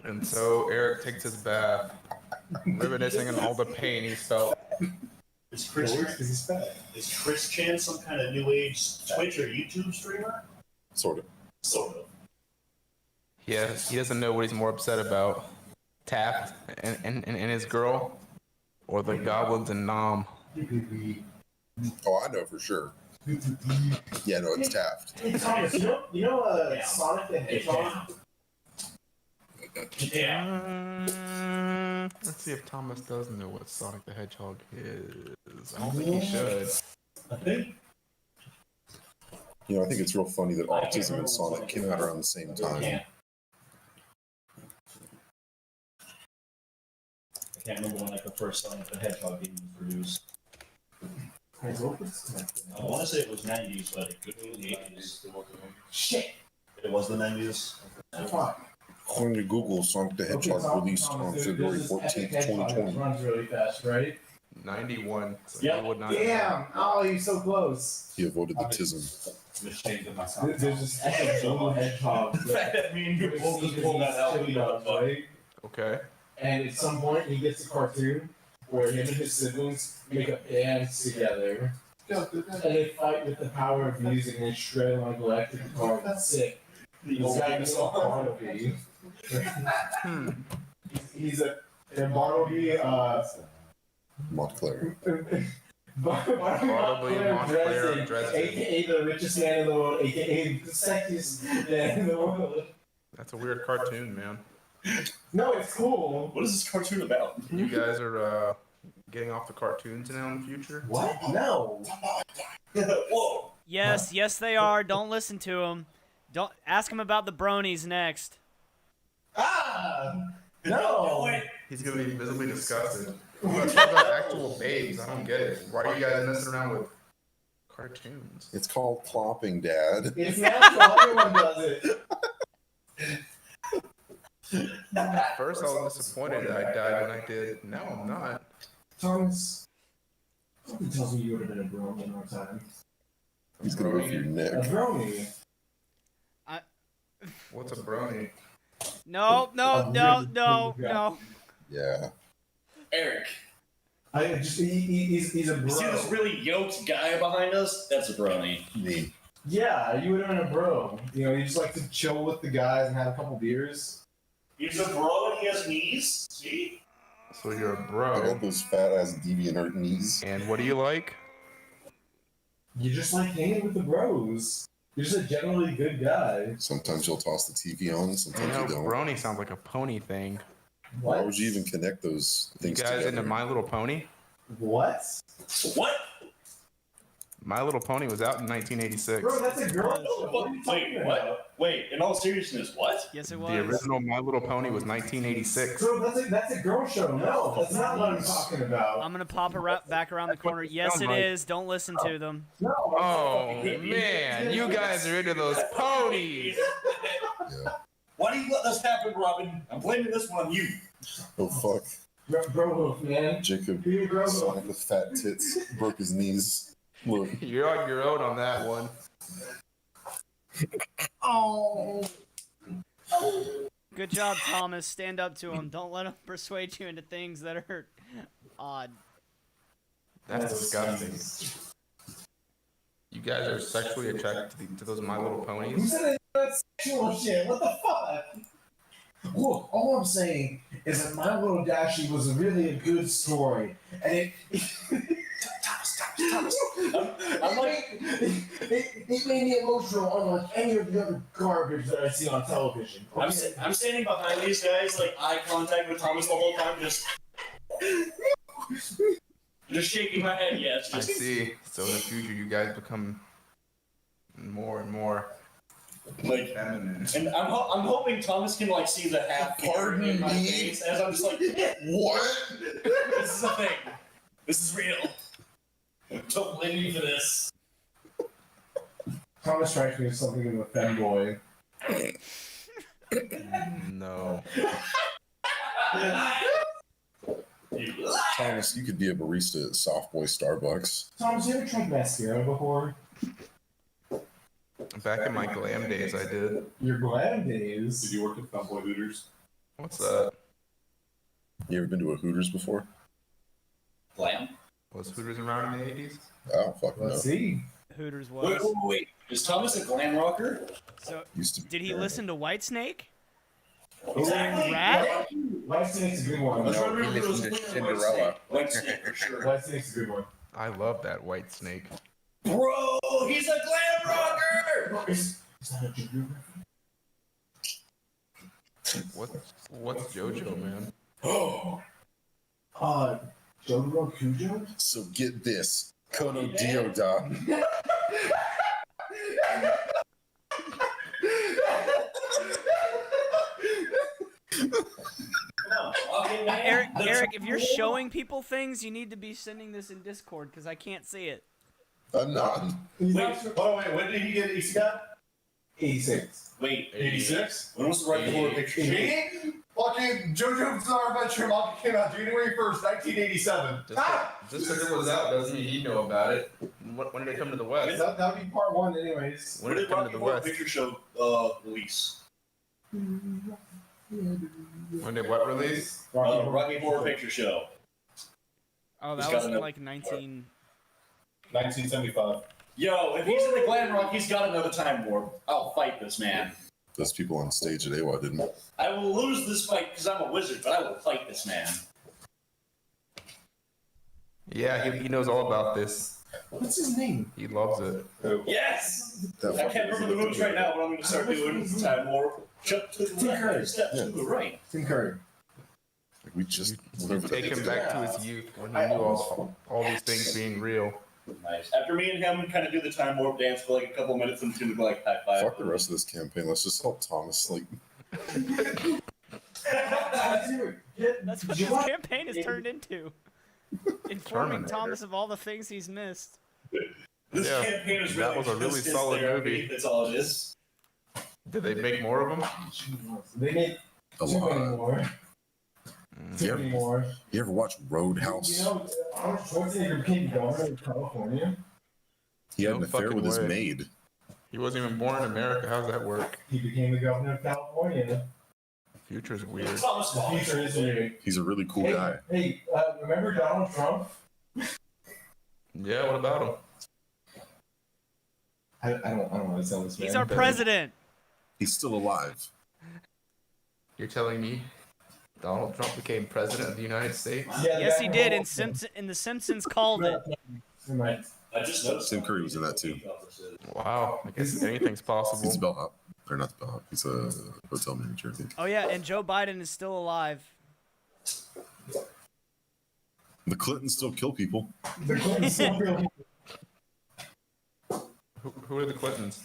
And so Eric takes his bath, reminiscing on all the pain he's felt. Is Because he's fat. Is Chris Chan some kind of new age Twitch or YouTube streamer? Sort of. Sort of. Yeah, he doesn't know what he's more upset about. Taft and his girl, or the goblins and Nom. Oh, I know for sure. Yeah, no, it's Taft. Hey Thomas, you know Sonic the Hedgehog? Yeah. Let's see if Thomas does know what Sonic the Hedgehog is. I don't think he should. I think. You know, I think it's real funny that Autism and Sonic came out around the same time. I can't remember when like the first Sonic the Hedgehog game was produced. I want to say it was 90s, but it could be the 80s. Shit. It was the 90s. Fuck. According to Google, Sonic the Hedgehog released on February 14th, 2020. Runs really fast, right? 91. So Yeah. he would not Damn! Oh, you're so close. He avoided the tism. Just changed it myself. There's this actual hedgehog. That mean you both just pulled that out. Chili dogs, right? Okay. And at some point, he gets a cartoon where him and his siblings make a band together. And they fight with the power of music and shred on electric guitar. That's sick. This guy is called Bartleby. He's a Bartleby, Montclair. Bartleby Montclair Dresden, aka the richest man in the world, aka the sexiest man in the world. That's a weird cartoon, man. No, it's cool. What is this cartoon about? You guys are getting off the cartoons now in the future? What? No. Whoa! Yes, they are. Don't listen to them. Don't ask them about the bronies next. Ah! No. He's gonna be visibly disgusted. We're talking about actual babes. I don't get it. Why are you guys messing around with cartoons. It's called clopping, Dad. It's natural. Everyone does it. At first, I was disappointed that I died when I did. Now I'm not. Thomas, something tells me you would have been a brony in no time. He's gonna go for your A neck. brony. What's a brony? No. Yeah. Eric, He's a bro. see this really yoked guy behind us? That's a brony. Me. Yeah, you would have been a bro. You know, you just like to chill with the guys and have a couple beers. He's a bro and he has knees. See? So you're a I bro. got those fat ass deviant knees. And what do you like? You just like hanging with the bros. You're just a generally good guy. Sometimes you'll toss the TV on, You sometimes know, you don't. brony sounds like a pony thing. Why would you even connect those You things guys together? into My Little Pony? What? What? My Little Pony was out in 1986. Bro, that's a girl show. What are you talking Wait, about? what? Wait, in all seriousness, what? Yes, it was. The original My Little Pony was 1986. Bro, that's a girl show. No, that's not what I'm talking about. I'm gonna pop back around the corner. Yes, it like. is. Don't listen to them. No. Oh man, you guys are into those ponies. Yeah. Why do you let this happen, Robin? I'm blaming this one on you. Oh fuck. Bro hoof, man. Jacob, Be a bro hoof. Sonic with fat tits, broke his knees. Look. You're on your own on that one. Good job, Thomas. Stand up to him. Don't let him persuade you into things that are odd. That's disgusting. You guys are sexually attracted to those My Little Who Ponies? said that's sexual shit? What the fuck? Look, all I'm saying is that My Little Dashie was really a good story, and it it made me emotional unlike any of the other garbage that I see on television. I'm standing behind these guys, like eye contact with Thomas the whole time, just shaking my head. Yes. I see. So in the future, you guys become more and more Like, feminine. and I'm hoping Thomas can like see the half part in my face as I'm just like, What? this is a thing. This is real. Don't blame me for this. Thomas strikes me as something of a femboy. No. Thomas, you could be a barista at Soft Boy Starbucks. Thomas, you ever tried mascara before? Back in my glam days, I did. Your glam days. Did you work at Fanboy Hooters? What's that? You ever been to a Hooters before? Glam? Was Hooters around in the 80s? I don't fucking know. Let's see. Hooters Wait, was. wait. Is Thomas a glam rocker? So, Used to be did he there. listen to Whitesnake? Exactly. Rat? White Snake's a good one. Let's No, remember he it was listened to clear Cinderella. White Snake for sure. White Snake's a good one. I love that white snake. Bro, he's a glam rocker! Bro, is that a JoJo What's JoJo, man? reference? Jotaro Kujo? So get this. Kono Dioda. Okay, man. Eric, if you're showing people things, you need to be sending this in Discord because I can't see it. I'm not. He's Wait, not sure. oh wait, when did he get ECOT? 86. Wait, 86? when was the right before picture? Me? Fucking JoJo's Bizarre Adventure manga came out January 1st, 1987. Just because it was out doesn't mean you know about it. When did it come to the West? That would be part one, anyways. When did it come to Rocky the Horror West? Picture Show release? When did what release? Rocky Horror Picture Show. Oh, He's that got was another- like 19. 1975. Yo, if he's in the glam rock, he's got another time warp. I'll fight this man. Those people on stage at AWA didn't. I will lose this fight because I'm a wizard, but I will fight this man. Yeah, he knows all about this. What's his name? He loves it. Yes! That I can't remember the moves right now, but I'm going to start doing time warp. Jump to the left, step to the right. Tim Curry. Like, we just Take him back to his youth when he knew all these things being real. Nice. After me and him kind of do the time warp dance for like a couple minutes, I'm just going to go like high five. Fuck the rest of this campaign. Let's just help Thomas. Like, That's what this campaign has turned into. Informing Terminator. Thomas of all the things he's missed. This Yeah, campaign is that really was a really just his solid therapy. movie. That's all it is. Did they make more of them? They made A too many lot. more. Too many more. You ever watch Roadhouse? You know, Arnold Schwarzenegger became governor of California. He had No an affair fucking with his way. maid. He wasn't even born in America. How's that work? He became the governor of California. Future's weird. Thomas The Bond. future is weird. He's a really cool guy. Hey, remember Donald Trump? Yeah, what about him? I don't want to tell this man. He's our but- president. He's still alive. You're telling me Donald Trump became president of the United States? Yeah, the Yes, guy he who did. holds In them. The Simpsons called it. Never mind. I just noticed. Tim Curry was in that too. Wow, I guess anything's He's a possible. bellhop. Or not the bellhop. He's a hotel manager, I think. Oh yeah, and Joe Biden is still alive. The Clintons still kill people. The Clintons still feel- Who are the Clintons?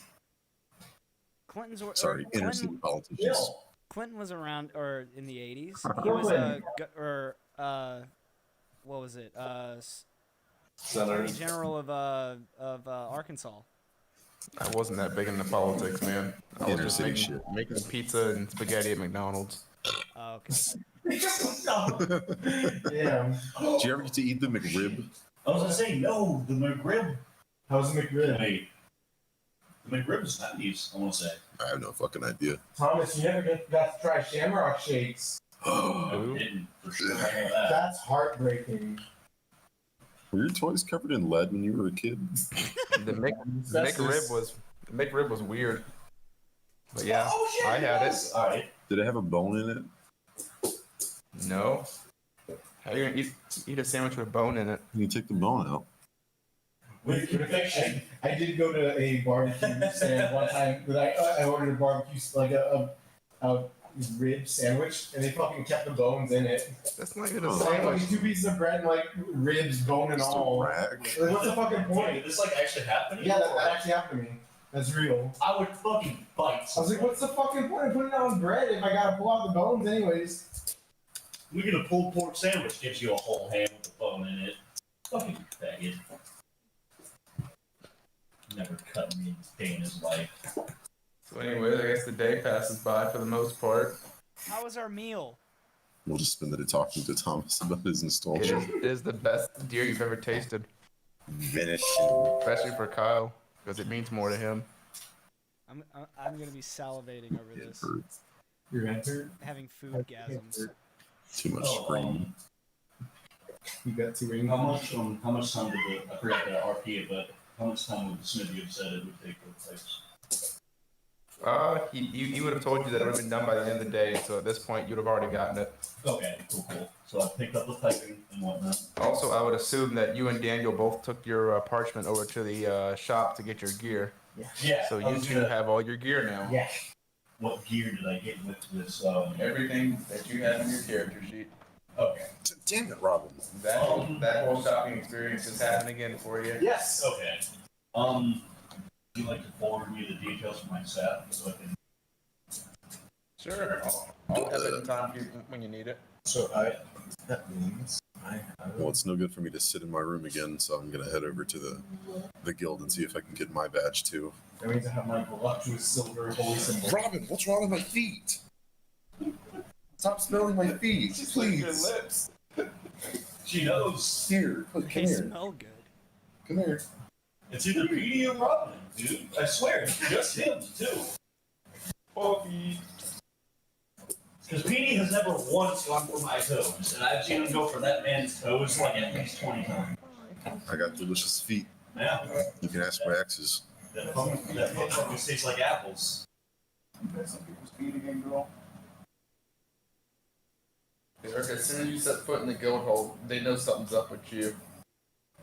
Clinton's were, Sorry, or inner city Clinton, politicians. Clinton was around, or in the 80s. He was what was it? Senator. Attorney General of Arkansas. I wasn't that big into politics, man. I was Inner just city making pizza and spaghetti at McDonald's. Oh, okay. Yeah. Did you ever get to eat the McRib? I was gonna say no. The McRib. How's McRib? Wait. The McRib is nice. I want to say. I have no fucking idea. Thomas, you never got to try Shamrock Shakes. I Who? didn't for sure. I know that. That's heartbreaking. Were your toys covered in lead when you were a kid? The McRib was weird. But yeah, Oh, shit, I had it. All right. Did it have a bone in it? No. How you gonna eat a sandwich with bone in it? You take the bone out. With conviction. I did go to a barbecue stand one time, but I ordered a barbecue, like a rib sandwich, and they fucking kept the bones in it. That's not even a Oh. It's like sandwich. fucking 2 pieces of bread and like ribs, bone and Just a all. rag. Like, what's the fucking Wait, point? did this like actually happen? Yeah, that actually happened to me. That's real. I would fucking bite. I was like, what's the fucking point of putting it on bread if I gotta pull out the bones anyways? We get a pulled pork sandwich, gives you a whole ham with a bone in it. Fucking faggot. Never cut me a day in his life. So anyway, I guess the day passes by for the most part. How was our meal? We'll just spend the day talking to Thomas about his It nostalgia. is the best deer you've ever tasted, Finish. especially for Kyle, because it means more to him. I'm gonna be salivating over this, Your answer? having food gasms. Too much Oh, screaming. You got 2 rings. How much time did I forgot the RP it, but how much time would the Smithy have said it would take to replace? He would have told you that it would have been done by the end of the day, so at this point you'd have already gotten it. Okay, cool. So I picked up the typing and whatnot. Also, I would assume that you and Daniel both took your parchment over to the shop to get your gear, Yeah. so I you was two gonna- have all your gear now. Yeah. What gear did I get with this? Everything that you have in your character sheet. Okay. Damn it, Robin. That whole shopping experience is happening again for you. Yes. Okay. Would you like to forward me the details of my set so I can? Sure, I'll have it in time for you when you need it. So that means I have. Well, it's no good for me to sit in my room again, so I'm gonna head over to the guild and see if I can get my badge too. That means I have my voluptuous silver holy symbol. Robin, what's wrong with my feet? Stop smelling my feet, please. lips. She knows. Here, come They here. smell good. Come here. It's either Petey or Robin, dude. I swear, it's just him too. Because Petey has never once gone for my toes, and I've seen him go for that man's toes like at least 20 times. I got delicious feet. Yeah. You can ask my exes. That fucking tastes like apples. Eric, as soon as you set foot in the guild hall, they know something's up with you.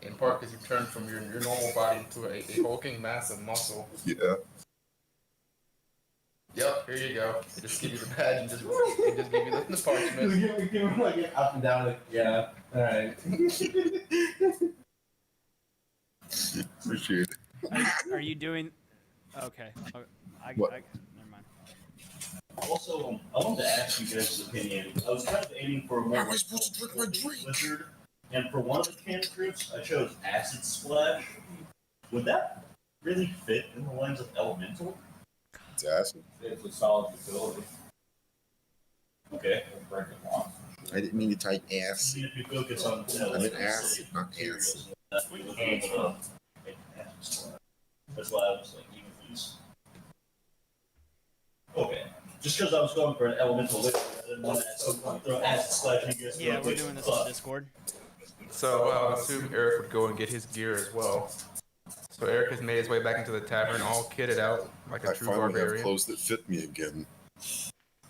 In part because you turned from your normal body into a hulking mass of muscle. Yeah. Yep, here you go. They just give you the badge and just give you the parchment. Just give him like an up and down. Like, yeah. All right. Appreciate it. Are you doing? Okay. What? Never mind. Also, I wanted to ask you guys' opinion. I was kind of aiming for a more. How am I supposed to drink my drink? Wizard, and for one of the cantrips, I chose Acid Splash. would that really fit in the lines of elemental? It's acid. It's a solid utility. Okay. Break it off. I didn't mean to type ass. See if you focus on, I meant acid, not acid. That's what you're able to make acid. That's why I was like, even these. Okay. Just because I was going for an elemental liquid, I didn't want to at some point throw acid splash in you guys. Yeah, we're doing this on Discord. So I would assume Eric would go and get his gear as well. So Eric has made his way back into the tavern, all kitted out like a I true finally have barbarian. clothes that fit me again.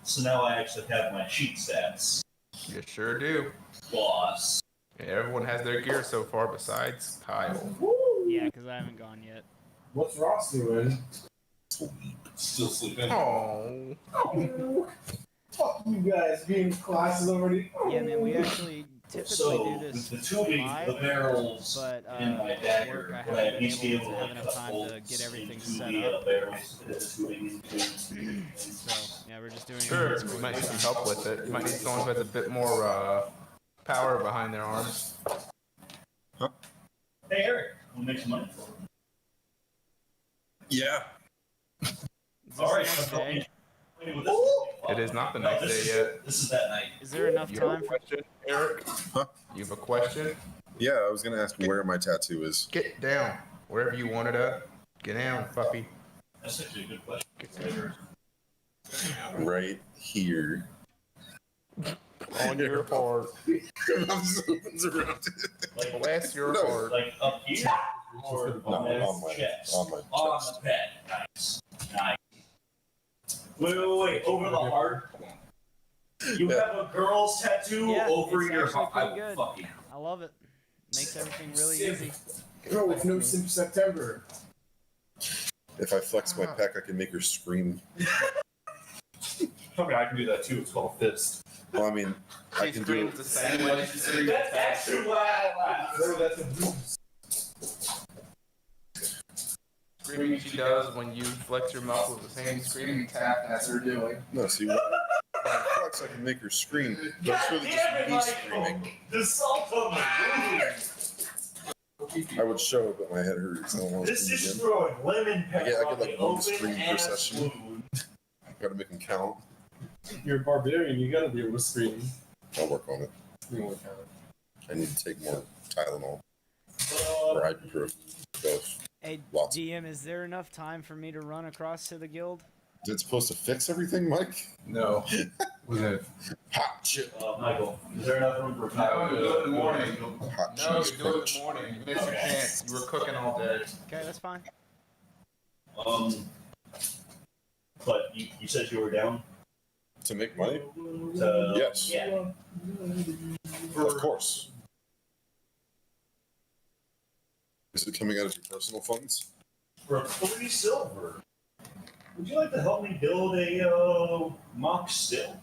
So now I actually have my cheat stats. You sure do. Boss. Yeah, everyone has their gear so far besides Kyle. Yeah, because I haven't gone yet. What's Ross doing? Still sleeping. Oh. Fuck you guys, being classes already. Yeah, man, we actually typically So, do this with the tubing, live, the barrels, but and my at dagger, work I I haven't been need to be able able to to have like, enough cut time to bolts get everything into set the up. barrels that the tubing into. So, yeah, we're just doing Sure, it. you might need some help with it. You might need someone who has a bit more power behind their arms. Hey, Eric, wanna make some money? Yeah. Is this All right, the next so day? It is not the No, next this day is- yet. This is that night. Is there enough You have time a for... question, Eric? Huh? You have a question? Yeah, I was gonna ask where my tattoo is. Get down. Wherever you want it at. Get down, puppy. That's actually a good question. Get down. Right here. On your heart. I'm just opens around it. Like, Bless your No. heart. like up here or No, on my chest? on my On chest. the pad. Nice. Nice. Wait. Over the heart. You Yeah. have a girl's tattoo Yeah, over it's your actually heart. pretty I good. fucking. I love it. Makes everything really easy. No, it's no Simp September. If I flex my pec, I can make her scream. I mean, I can do that too. It's called fist. Well, I mean, I She can do screams it. the same way she screams. That's actually why I laughed. No, that's a boobs. Screaming she does when you flex your muscles, the same screaming tap as her doing. No, see, when I flex, I can make her scream. But it's really Damn just it, me Michael! screaming. The salt on the I would show it, but my head hurts. I don't want to This scream is again. throwing lemon I pepper get on like the one open scream per ass session. wound. Gotta make them count. You're a barbarian, you gotta be able to scream. I'll work on it. You won't count it. I need to take more Tylenol or ibuprofen. Both. Hey, Lots. DM, is there enough time for me to run across to the guild? Is it supposed to fix everything, Mike? No. Was it? Hot chip. Michael, is there enough room for No, power? you do it in the morning. Hot No, cheese you do it in crunch. the morning. You missed your chance. You were cooking all day. Okay, that's fine. But you said you were down To make money? to. Yes. Yeah. Of course. Is it coming out of your personal funds? For 3 silver. Would you like to help me build a mock still?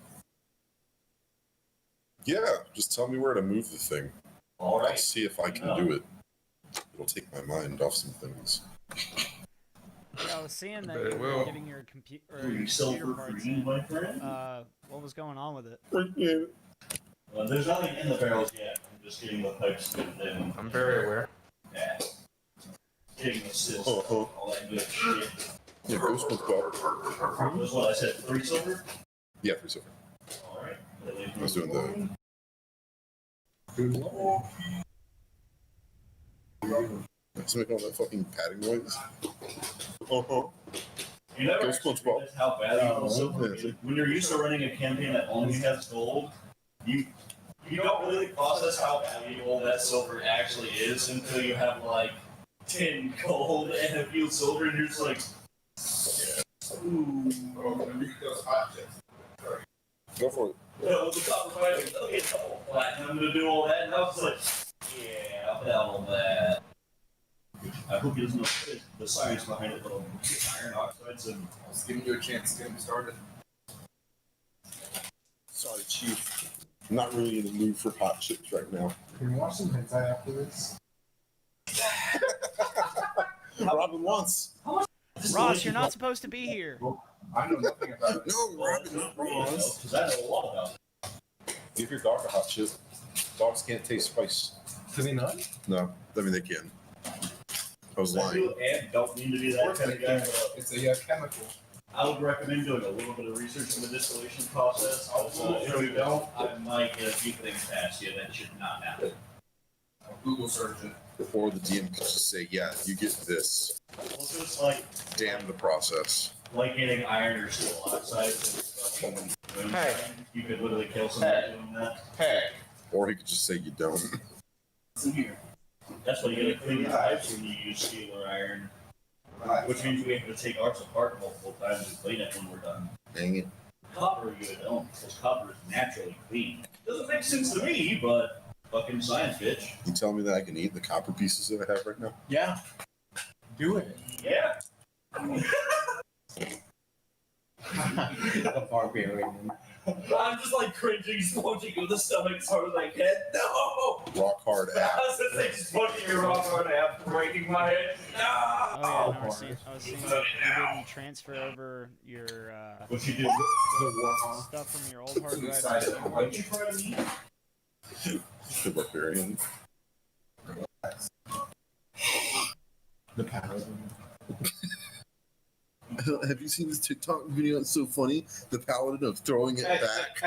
Yeah, just tell me where to move the thing. All I'll right. see if I can do it. It'll take my mind off some things. Yeah, I was seeing that Bet it you were will. getting your computer 3 computer silver parts for you, in. my friend. What was going on with it? There's nothing in the barrels yet. I'm just getting the pipes fitted in. I'm very aware. Yeah. Getting the cyst. Uh-huh. All that good shit. Yeah, Ghost Book Bob. That's what I said. 3 silver? Yeah, for silver. All right. I was doing the. Let's make all that fucking padding noise. Uh-huh. You never Go actually SpongeBob. realize how bad you silver yeah. is. When you're used to running a campaign that only has gold, you don't really process how valuable that silver actually is until you have like 10 gold and a few silver, and you're just like, ooh. Go for it. Well, the copper fighting, okay, double platinum, I'm gonna do all that, and I was like, yeah, hell that. I hope he doesn't know the science behind it, but iron oxides and. I was giving you a chance to get me started. Sorry, Chief. I'm not really in the mood for hot chips right now. Can you watch some hentai after this? Robin wants. Ross, you're not supposed to be here. I know nothing about it. No, Robin wants. Because I know a lot about it. Give your dog a hot chip. Dogs can't taste spice. Does he not? No, I mean they can. I was lying. And don't mean to be that kind of guy, but It's a chemical. I would recommend doing a little bit of research on the distillation process. If you don't, I might get a few things past you that should not happen. I'll Google search it. Or the DM could just say, yeah, you get this. Well, so it's like Damn the process. getting iron or steel oxide. Hey. You could literally kill somebody doing that. Hey. Or he could just say you don't. That's why you gotta clean your pipes when you use steel or iron. Which means we have to take ours apart multiple times and clean it when we're done. Dang it. Copper you don't, because copper is naturally clean. Doesn't make sense to me, but fucking science, bitch. You tell me that I can eat the copper pieces that I have right now? Yeah. Do it. Yeah. A barbarian. I'm just like cringing, spongy with the stomach as hard as I can. No! Rock hard ass. I was just like spongy your rock hard half, breaking my head. No! Oh yeah, no, I was seeing you didn't transfer over your What you do? stuff from your old hard drive. What you try to eat? The barbarian. The paladin. Have you seen this TikTok video? It's so funny. The paladin of throwing it back.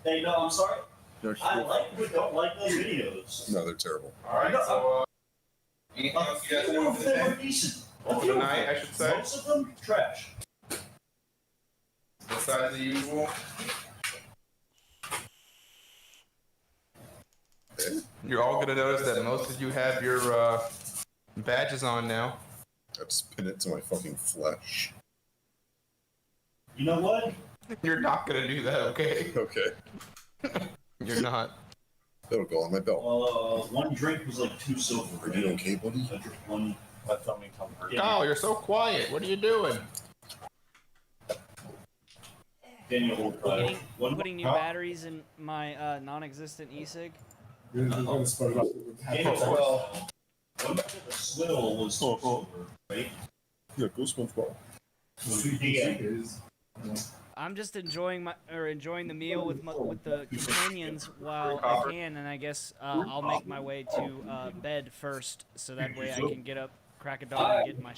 Hey, no, I'm sorry. No, I like but don't like those videos. no, they're terrible. Alright, so, Anything A else you guys few have of for them the are day? decent. For the night, I should say. Most of them, trash. Besides the usual. You're all gonna notice that most of you have your badges on now. I just pin it to my fucking flesh. You know what? You're not gonna do that, okay? Okay. You're not. That'll go on my belt. Well, one drink was like 2 silver. Are you okay, buddy? I drank one. let something come first. Oh, you're so quiet. What are you doing? Daniel, one. Putting new batteries in my non-existent e-cig. You're going to spell it out. Daniel, well, one of the swill was 2 silver, right? Yeah, go SpongeBob. I'm just enjoying the meal with the companions while I can, and I guess I'll make my way to bed first, so that way I can get up, crack a dawn, and get my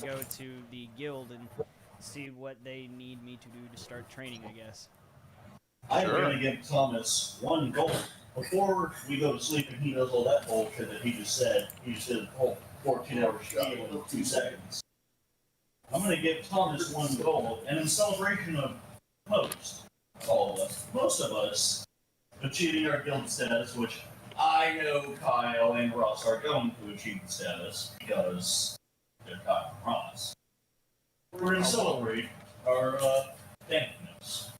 go to the guild and see what they need me to do to start training, I guess. I'm gonna give Thomas 1 gold before we go to sleep, and he does all that bullshit that he just said. He just did a whole 14-hour spiel in 2 seconds. I'm gonna give Thomas 1 gold, and in celebration of most of us, achieving our guild status, which I know Kyle and Ross are going to achieve the status because they're Kyle and Ross. We're gonna celebrate our thankfulness.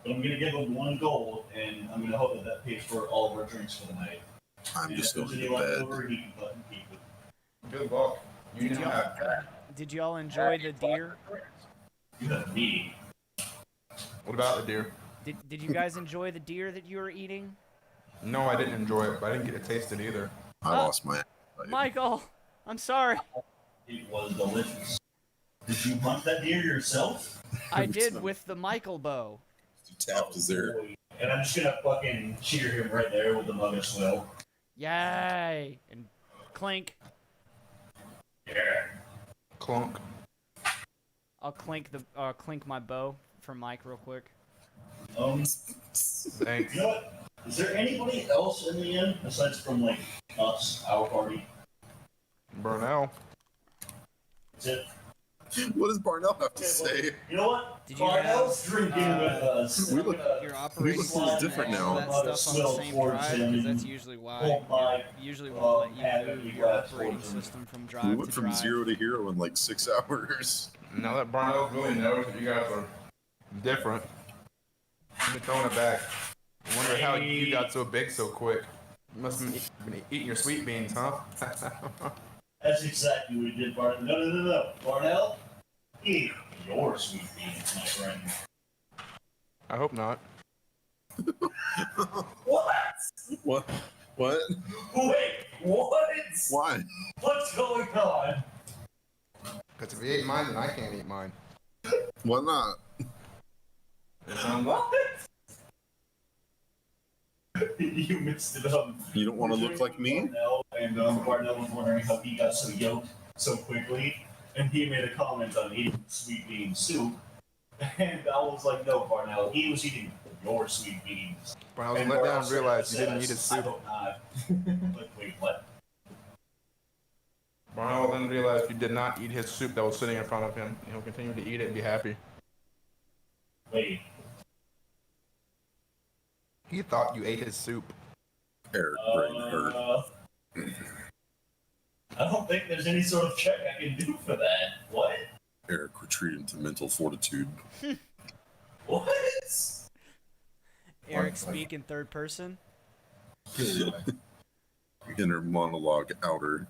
But I'm gonna give him 1 gold, and I'm gonna hope that pays for all of our drinks for the night. I'm And just if going there's to any left bed. over, he can button keep it. Good luck. You Did know y'all, how. did y'all enjoy the deer? You have me. What about the deer? Did you guys enjoy the deer that you were eating? No, I didn't enjoy it, but I didn't get to taste it either. I lost my appetite. Michael, I'm sorry. It was delicious. Did you hunt that deer yourself? I did with the Michael bow. Tapped is there. And I'm just gonna fucking cheer him right there with the mug of swill. Yay! And clink. Yeah. Clunk. I'll clink my bow for Mike real quick. Thanks. You know what? Is there anybody else in the inn aside from like us, our party? Burnell. That's it. What does Barnell have to say? You know what? Did you Barnell's have, drinking with us. We look- Your We operating look a little system different and all now. that stuff on the same drive, because that's usually why. Usually won't let you move your operating system from drive We went to from drive. 0 to hero in like 6 hours. Now that Burnell really knows that you guys are different, I'm throwing it back. I wonder how you got so big so quick. You must have been eating your sweet beans, huh? That's exactly what he did, Barnell. No. Barnell, eat your sweet beans, my friend. I hope not. What? What? What? Wait, what? Why? What's going on? Because if he ate mine, then I can't eat mine. Why not? What? You missed it. You don't want to look like me? And Barnell was wondering how he got so yoked so quickly, and he made a comment on eating sweet bean soup. And I was like, no, Barnell, he was eating your sweet beans. When I was And let Barnell down, realized you said, didn't eat his I soup. hope not. Like, wait, what? Barnell then realized you did not eat his soup that was sitting in front of him. He'll continue to eat it and be happy. Wait. He thought you ate his soup. Eric brain hurt. I don't think there's any sort of check I can do for that. What? Eric retreated into mental fortitude. What? Eric speak in third person. Inner monologue outer.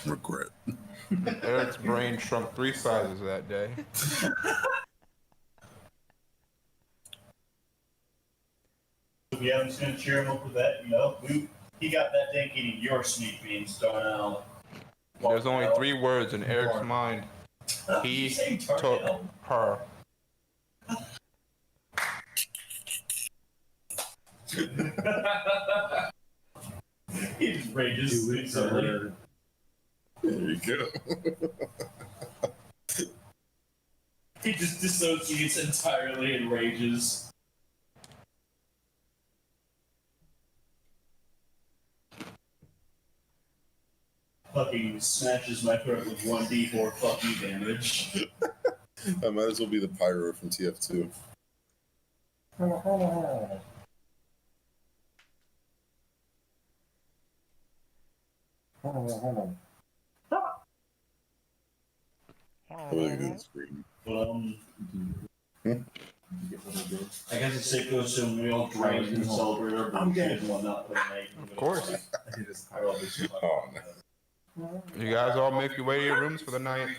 Regret. Eric's brain shrunk 3 sizes that day. Yeah, I'm just gonna cheer him up with that, you know. He got that thing eating your sweet beans, Darnell. There's only 3 words in Eric's mind. He took her. He just rages instantly. There you go. He just dissociates entirely and rages. Fucking smashes my throat with 1d4 fuck you damage. I might as well be the pyro from TF2. I'm really good at screaming. But, I guess it's safe to assume we all drank and celebrate our birthday and whatnot for the night. Of course. Oh, no. You guys all make your way to your rooms for the night.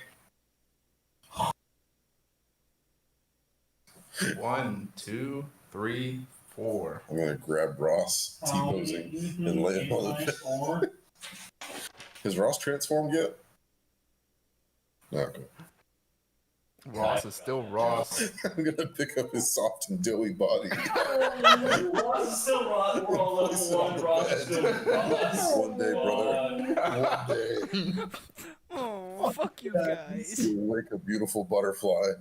1, 2, 3, 4. I'm gonna grab Ross, T-posing, and lay him on the bed. Has Ross transformed yet? No, okay. Ross is still Ross. I'm gonna pick up his soft and doughy body. Ross is still Ross. We're all level 1. Ross is still Ross. One day, brother. One day. Oh, fuck you guys. You'll wake a beautiful butterfly.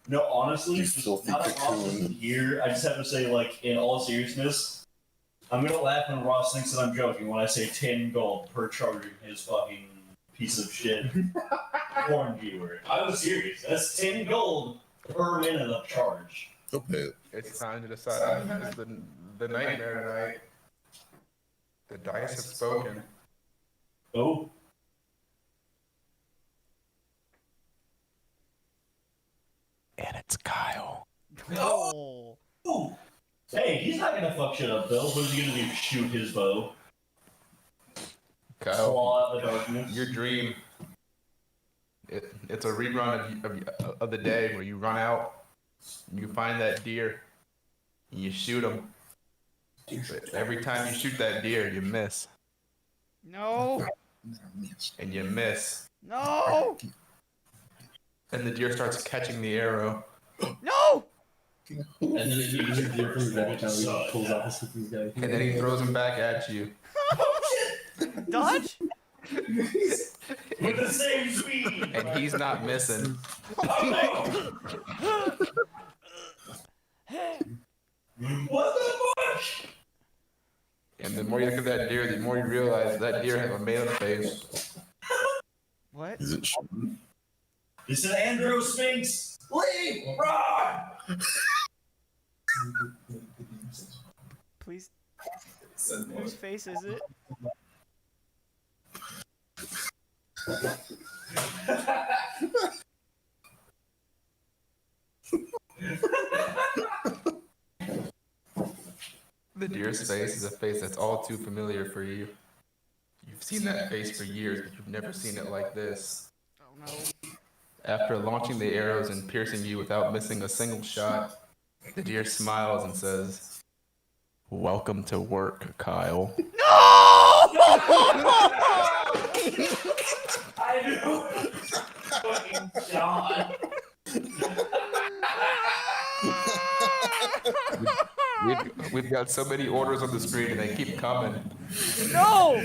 No, honestly, You just filthy now that Ross cocoon. isn't here, I just have to say, like, in all seriousness, I'm gonna laugh when Ross thinks that I'm joking when I say 10 gold per charging his fucking piece of shit porn viewer. I was serious. That's 10 gold per minute of charge. He'll pay it. It's time to decide who's the nightmare tonight. The dice have spoken. Oh, And it's Kyle. Oh. ooh. Hey, he's not gonna fuck shit up, though. What's he gonna do? Shoot his bow? Kyle, Claw out the darkness? your dream. It's a rerun of the day where you run out, you find that deer, and you shoot him. But every time you shoot that deer, you miss. No. And you miss. No. And the deer starts catching the arrow. No. And then he uses the deer from the every time he pulls off his cookies guy. And then he throws him back at you. Dodge? With the same speed! And he's not missing. What the fuck? And the more you look at that deer, the more you realize that deer has a man face. What? Is it Sean? It's an Andrew Sphinx! Leave! Run! Please. Whose face is it? The deer's face is a face that's all too familiar for you. You've seen that face for years, but you've never seen it like this. Oh no. After launching the arrows and piercing you without missing a single shot, the deer smiles and says, "Welcome to work, Kyle." No! I know! Fucking John! We've got so many orders on the screen and they keep coming. No!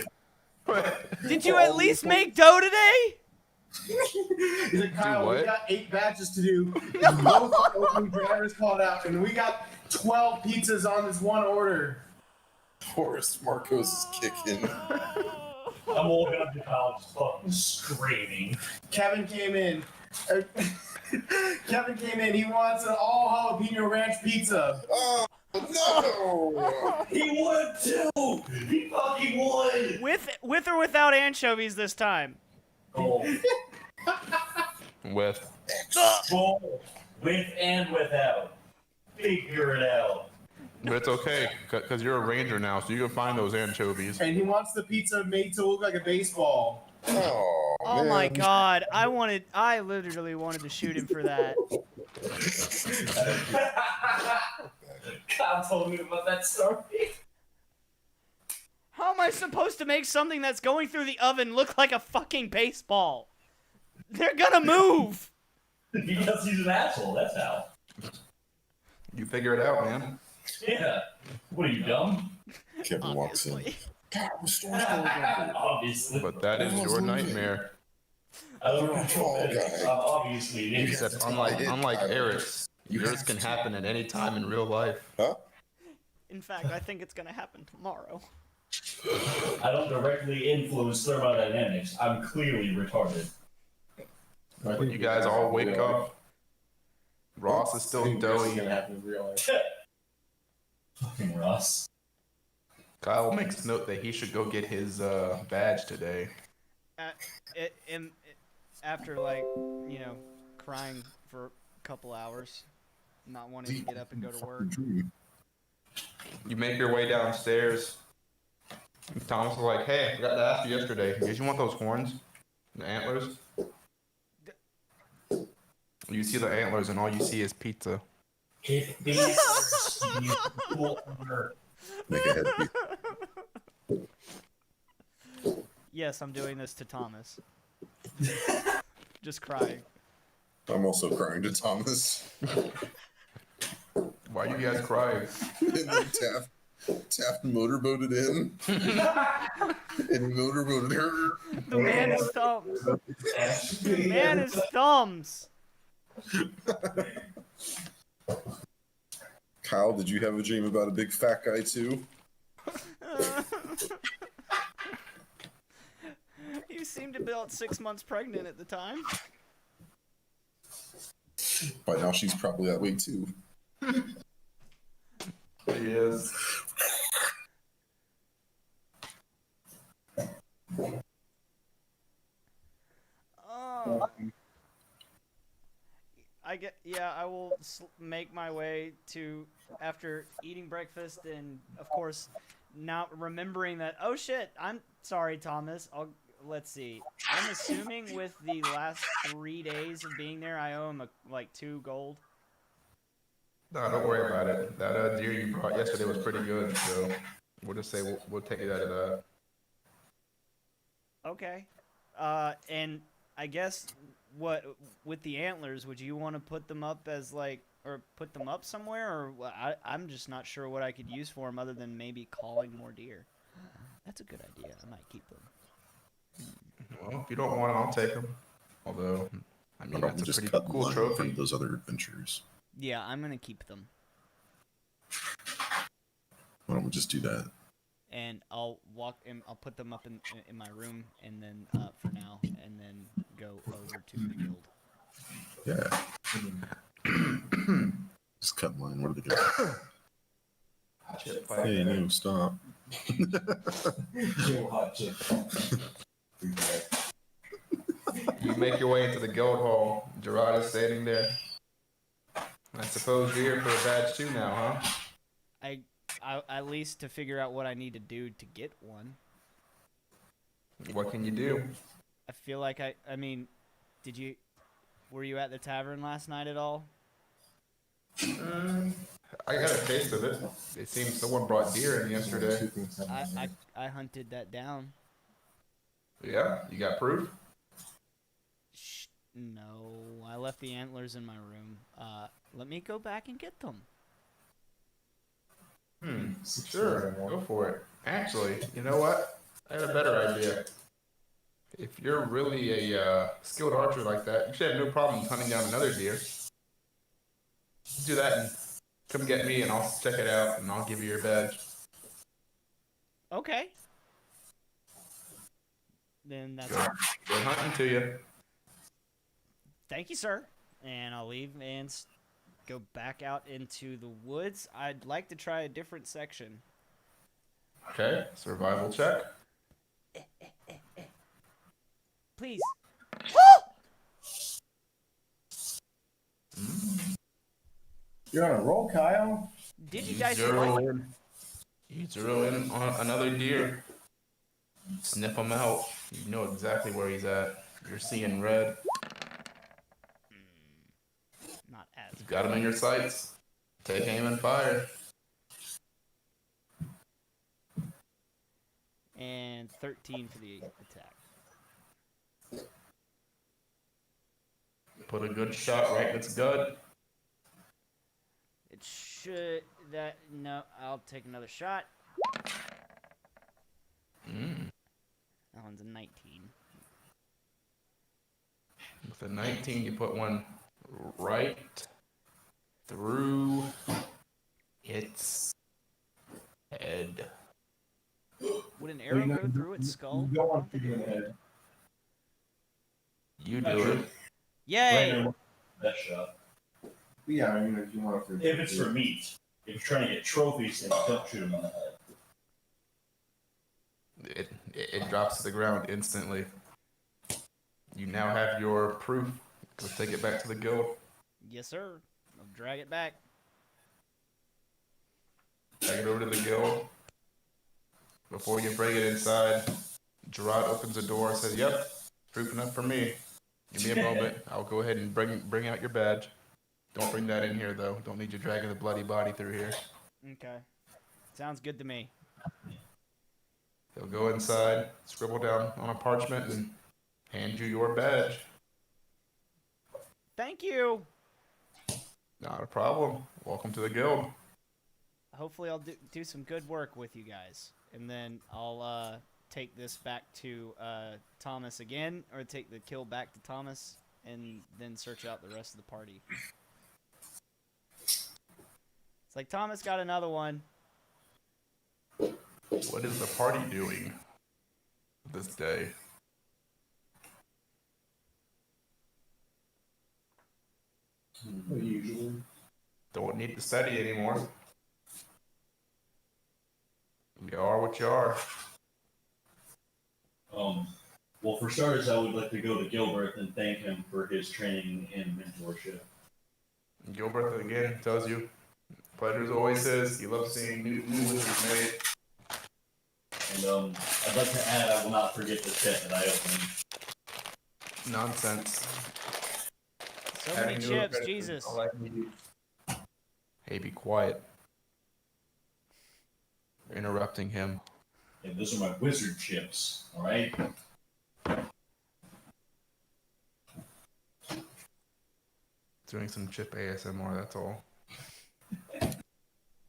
Did you at least make dough today? He's like, Kyle, what? we got 8 batches to do. Both opening drivers called out, and we got 12 pizzas on this one order. Horace Marcos is kicking. I'm walking up to college fucking screaming. Kevin came in. He wants an all jalapeno ranch pizza. Oh no! He would too! He fucking would! With or without anchovies this time? Oh. With. Both. With and without. Figure it out. But it's okay, because you're a ranger now, so you can find those anchovies. And he wants the pizza made to look like a baseball. Oh my god, I literally wanted to shoot him for that. Kyle told me about that story. How am I supposed to make something that's going through the oven look like a fucking baseball? They're gonna move! Because he's an asshole, that's how. You figure it out, man. Yeah. What are you, dumb? Kevin walks in. Obviously. God, the store's going on. Obviously. But that is your nightmare. I don't control it. Obviously, it is. Except unlike Eris, yours can happen at any time in real life. Huh? In fact, I think it's gonna happen tomorrow. I don't directly influence thermodynamics. I'm clearly retarded. When you guys all wake up, Ross is still doughy. Fucking Ross. Kyle makes note that he should go get his badge today. After, like, you know, crying for a couple hours, not wanting to get up and go to work. You make your way downstairs. And Thomas was like, "Hey, I forgot to ask you yesterday. Did you want those horns? The antlers?" You see the antlers, and all you see is pizza. If these will order. Make a head beat. Yes, I'm doing this to Thomas. Just crying. I'm also crying to Thomas. Why are you guys crying? And then Taft motorboated in. And he motorboated her. The man is thumbs. The man is thumbs. Kyle, did you have a dream about a big fat guy too? You seemed to be about 6 months pregnant at the time. By now she's probably that way too. He is. Oh. I will make my way to, after eating breakfast and, of course, now remembering that, oh shit, I'm sorry, Thomas. Let's see. I'm assuming with the last 3 days of being there, I owe him like 2 gold. No, don't worry about it. That deer you brought yesterday was pretty good, so we'll just say we'll take it out of that. Okay. And I guess with the antlers, would you want to put them up as like, or put them up somewhere, or I'm just not sure what I could use for them other than maybe calling more deer. That's a good idea. I might keep them. Well, if you don't want them, I'll take them. Although, I mean, Why don't we that's a just pretty cut the cool line trophy. from those other adventures? Yeah, I'm gonna keep them, Why don't we just do that? and I'll put them up in my room, and then for now, and then go over to the guild. Yeah. Just cut the line. What are they doing? Hey, no, stop. Hot chip. You make your way into the guild hall. Gerard is standing there. I suppose you're here for a badge too now, huh? I at least to figure out what I need to do to get one. What can you do? I feel like I mean, were you at the tavern last night at all? I got a taste of it. It seems someone brought deer in yesterday. I hunted that down. Yeah? You got proof? No, I left the antlers in my room. Let me go back and get them. Sure, go for it. Actually, you know what? I had a better idea. If you're really a skilled archer like that, you should have no problem hunting down another deer. Do that and come get me, and I'll check it out, and I'll give you your badge. Okay. Then that's Good hunting to you. Thank you, sir. And I'll leave and go back out into the woods. I'd like to try a different section. Okay, survival check. Please. You're on a roll, Kyle. Did you guys You zero in on another deer. Sniff him out. You know exactly where he's at. You're seeing red. Not as You got him in your sights. Take aim and fire. And 13 for the attack. Put a good shot right in its gut. It should no, I'll take another shot. That one's a 19. With a 19, you put one right through its head. Would an arrow go through its skull? You don't want to get ahead. You do it. Yay! Brandon, that shot. Yeah, I mean, if you want to. If it's for meat, if you're trying to get trophies, then don't shoot him in the head. It drops to the ground instantly. You now have your proof. Go take it back to the guild. Yes, sir. I'll drag it back. Take it over to the guild. Before you bring it inside, Gerard opens the door and says, "Yep, proof enough for me. Give me a moment. I'll go ahead and bring out your badge. Don't bring that in here, though. Don't need you dragging the bloody body through here." Okay. Sounds good to me. He'll go inside, scribble down on a parchment, and hand you your badge. Thank you. Not a problem. Welcome to the guild. Hopefully I'll do some good work with you guys. And then I'll take this back to Thomas again, or take the kill back to Thomas, and then search out the rest of the party. It's like, Thomas got another one. What is the party doing this day? Usually. Don't need to study anymore. You are what you are. Well, for starters, I would like to go to Gilbert and thank him for his training and mentorship. Gilbert again tells you, pleasure is always his. He loves seeing new wizards made. And I'd like to add, I will not forget the tip that I opened. Nonsense. So many chips, Jesus. Hey, be quiet. You're interrupting him. And those are my wizard chips, alright? Doing some chip ASMR, that's all.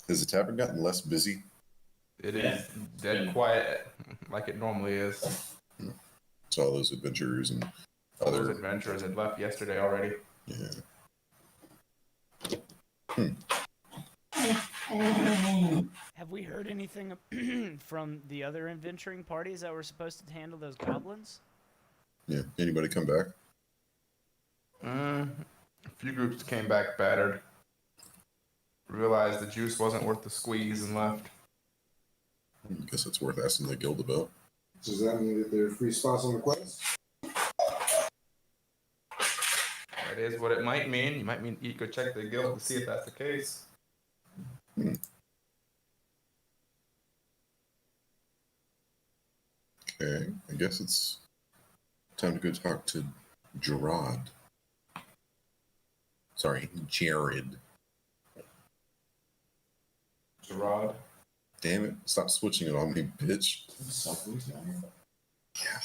Has the tavern gotten less busy? It is dead quiet, like it normally is. So all those adventurers and All those other adventurers had left yesterday already. yeah. Have we heard anything from the other adventuring parties that were supposed to handle those goblins? Yeah. Anybody come back? A few groups came back battered. Realized the juice wasn't worth the squeeze and left. I guess it's worth asking the guild about. Does that mean that there are free spots on the quest? That is what it might mean. You might mean you go check the guild to see if that's the case. Okay. I guess it's time to go talk to Gerard. Sorry, Jared. Gerard. Damn it. Stop switching it on me, bitch. Yeah.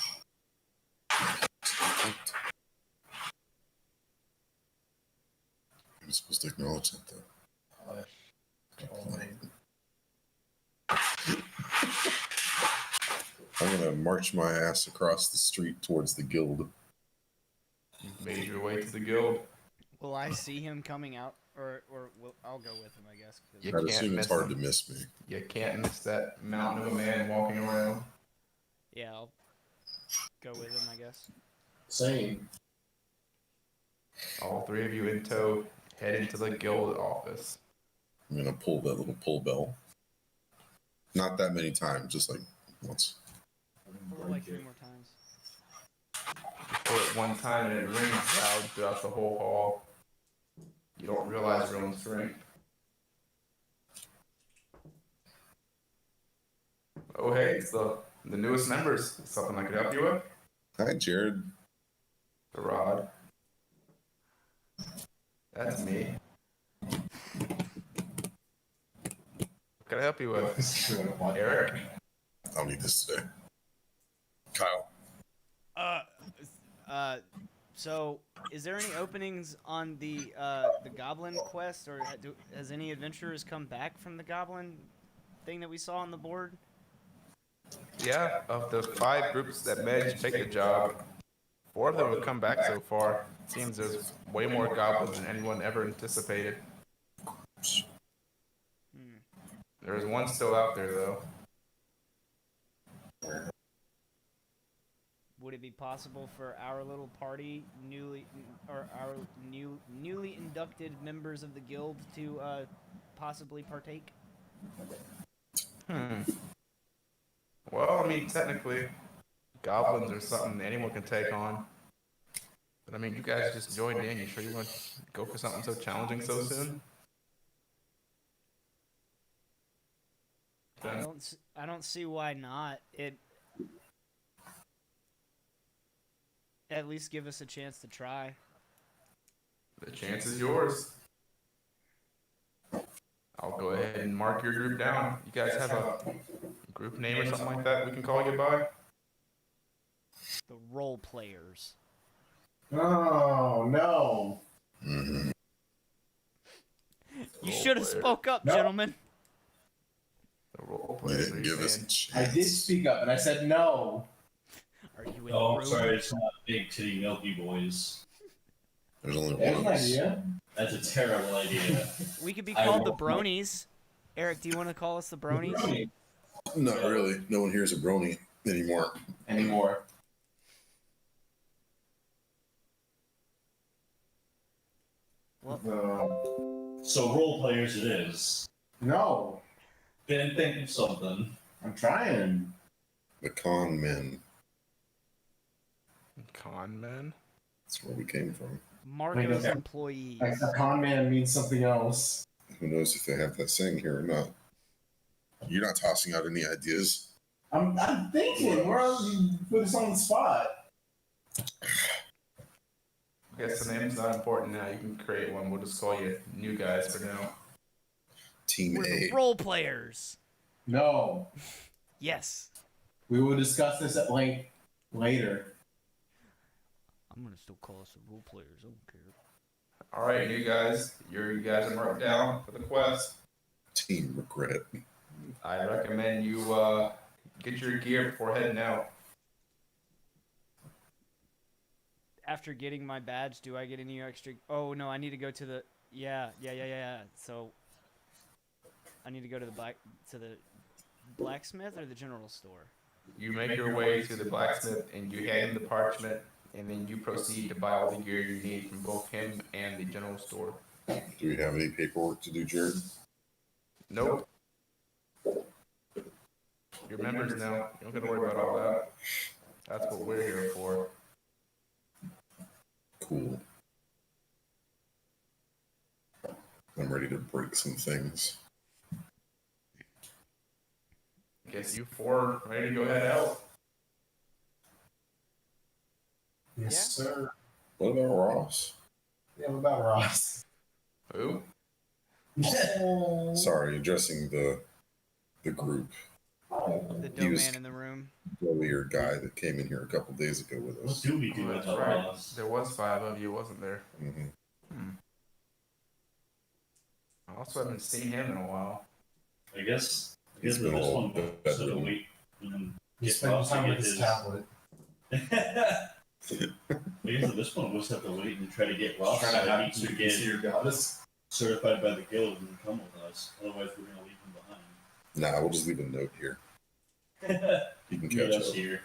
I'm supposed to acknowledge that, though. gonna march my ass across the street towards the guild. You've made your way to the guild. Will I see him coming out, or I'll go with him, I guess. 'Cause You I'd can't assume it's miss hard him. to miss me. You can't miss that mountain of a man walking around. yeah, I'll go with him, I guess. Same. All three of you in tow head into the guild office. I'm gonna pull that little pull bell. Not that many times, just like once. Pull it like 3 more times. You pull it one time and it rings loud throughout the whole hall. You don't realize your own strength. Oh hey, it's the newest members. Something I could help you with? Hi, Jared. The rod. That's me. What can I help you with? Eric? I'll need this today. Kyle. So is there any openings on the Goblin quest, or has any adventurers come back from the Goblin thing that we saw on the board? Yeah, of the 5 groups that managed to take the job, 4 of them have come back so far. Seems there's way more goblins than anyone ever anticipated. There's one still out there though. Would it be possible for our little party, newly inducted members of the guild, to possibly partake? Well, I mean, technically, goblins are something anyone can take on. But I mean, you guys just joined in. You sure you want to go for something so challenging so soon? I don't see why not. It at least give us a chance to try. The chance is yours. I'll go ahead and mark your group down. You guys have a group name or something like that we can call you by? The role players. Oh no! Mm-hmm. You should have spoke up, gentlemen. The role You players. didn't give us a chance. I did speak up, and I said no. Are you in Oh, the room? sorry, it's not big titty milky boys. There's only There's one an of us. idea. That's a terrible idea. We could be I called the won't- Bronies. Eric, do you want to call us the Bronies? Not really. No one here's a brony anymore. Anymore. So role players it is. No, Then think of something. I'm trying. The con men. Con men? That's where we came from. Marco's employees. A con man means something else. Who knows if they have that saying here or not? You're not tossing out any ideas. I'm thinking. Where else you put us on the spot? I guess the name's not important now. You can create one. We'll just call you New Guys for now. Team We're the A. role players. No. Yes. We will discuss this at length later. I'm gonna still call us the role players. I don't care. All right, New Guys. You guys are marked down for the quest. Team regret. I recommend you get your gear before heading out. After getting my badge, do I get any extra? Oh no, I need to go to the. Yeah. So I need to go to the blacksmith or the general store. You make your way to the blacksmith and you hand him the parchment, and then you proceed to buy all the gear you need from both him and the general store. Do we have any paperwork to do, Jared? Nope. You're members now. You don't got to worry about all that. That's what we're here for. Cool. I'm ready to break some things. Guess you 4 ready to go head out. Yes, sir. What about Ross? Yeah, what about Ross? Who? Sorry, addressing the group. The He dough was- man in the room. Earlier guy that came in here a couple days ago with What us. do we do Oh, with that's our right. boss? There was 5 of you, wasn't there? Mm-hmm. I also haven't seen him in a while. I guess He's for been this a one, little instead of bedridden. wait and Get Spend Ross to time get with his his- tablet. I guess at this point we'll just have to wait and try to get Ross Trying to so have he to can get get your goddess. certified by the guild and come with us. Otherwise, we're gonna leave him behind. Nah, we'll just leave a note here. You can Meet catch us up. here.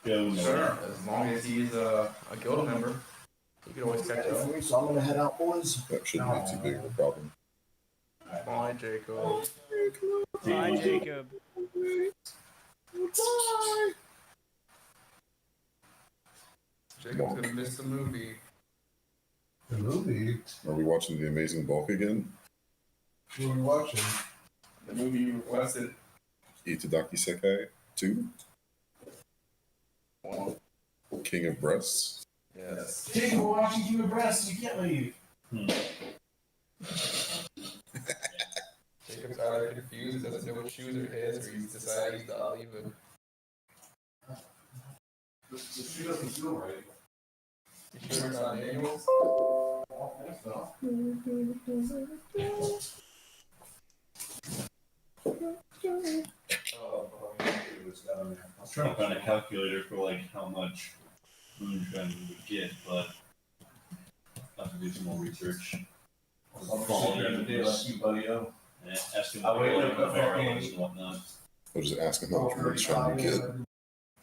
Go, Sure, Noah. as long as he's a guild member, he can always catch up. So I'm gonna head out, boys. That shouldn't be too big of a problem. Bye, Jacob. Bye, Jacob. Jacob's gonna miss the movie. The movie? Are we watching The Amazing Bulk again? What are we watching? The movie you requested. Itadaki Sekai 2? King of Breasts? Yes. Jake, we're watching King of Breasts. You can't leave. Jacob's either confused, doesn't know what shoes are his, or he's decided he's not leaving. The shoe doesn't feel right. You sure it's not manuals? I was trying to find a calculator for like how much moonshine we would get, but I'll have to do some more research. Follow them Day like you, buddy. and ask him I what wake up the at barrel fucking- is and whatnot. I'll just ask him how much money he's trying to get.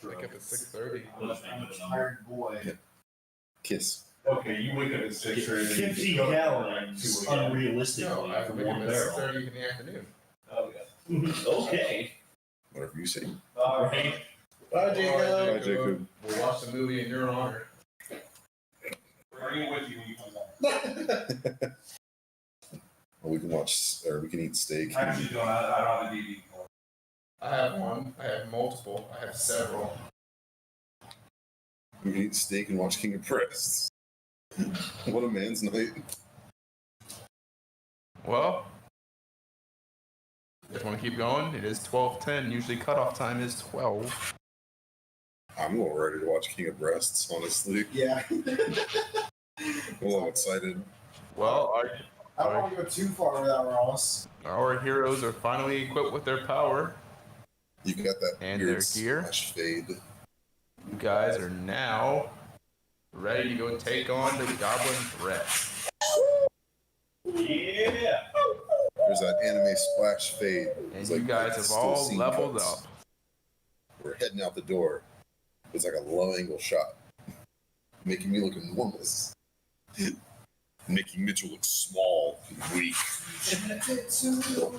Wake up at 6:30. I'm a tired boy. Kiss. Okay, you wake up at 6:30. 50 you go to work gallons, at 2 a.m. unrealistically, No, I for wake up one at barrel. 6:30 in the afternoon. Oh, yeah. Okay. Whatever you say. All right. Bye, Jacob. Bye, Jacob. We'll watch the movie in your honor. Bring it with you when you come back. Well, we can watch, or we can eat steak. I actually don't. I don't have a DVD. I have one. I have multiple. I have several. We can eat steak and watch King of Breasts. What a man's night. Well, just want to keep going. It is 12:10. Usually cutoff time is 12. I'm a little ready to watch King of Breasts, honestly. Yeah. Well, I'm excited. Well, I don't want to go too far without Ross. our heroes are finally equipped with their power. You got that And weird their gear. slash fade. You guys are now ready to go take on the goblin threat. Yeah. There's that anime splash fade. And It's you like guys have still all scene leveled cuts. up. We're heading out the door. It's like a low angle shot, making me look enormous. Making Mitchell look small and weak.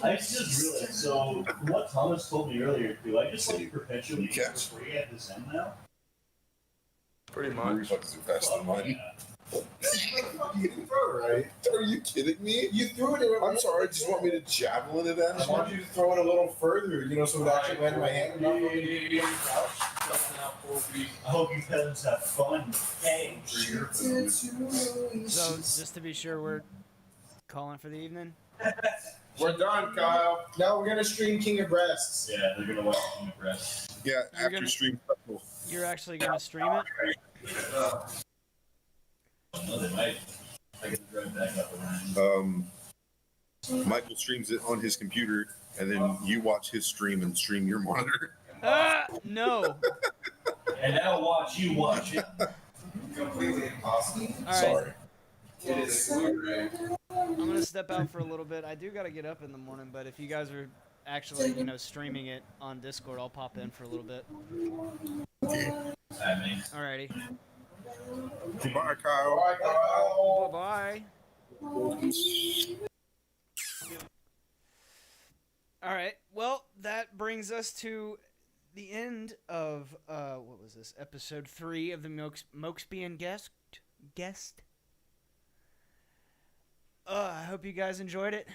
I just realized, so what Thomas told me earlier, do I just like perpetually You get catch. for free at this end now? Pretty Your much. reflexes are faster than mine. Yeah. You didn't throw it right. Are you kidding me? You threw it in. I'm sorry. Do you want me to javelin it I at just you? want you to throw it a little further, so it would actually land in my hand. And not go I hope you peasants have fun. Hey, So, just to be sure, we're calling for the evening. We're done, Kyle. Now we're gonna stream King of Breasts. Yeah, they're gonna watch the King of Breasts. Yeah, You're after gonna- stream special. You're actually gonna stream it? No, they might. I can drive back up around. Michael streams it on his computer, and then you watch his stream and stream your monitor. Ah, no. And now watch you watch it. Completely impossible. All right. Sorry. It is Blu-ray. I'm gonna step out for a little bit. I do gotta get up in the morning, but if you guys are actually, streaming it on Discord, I'll pop in for a little bit. I mean, Alrighty. Goodbye, Kyle. Bye, Kyle. Bye bye. Alright, well, that brings us to the end of, what was this? Episode 3 of the Mokespean Gest? I hope you guys enjoyed it.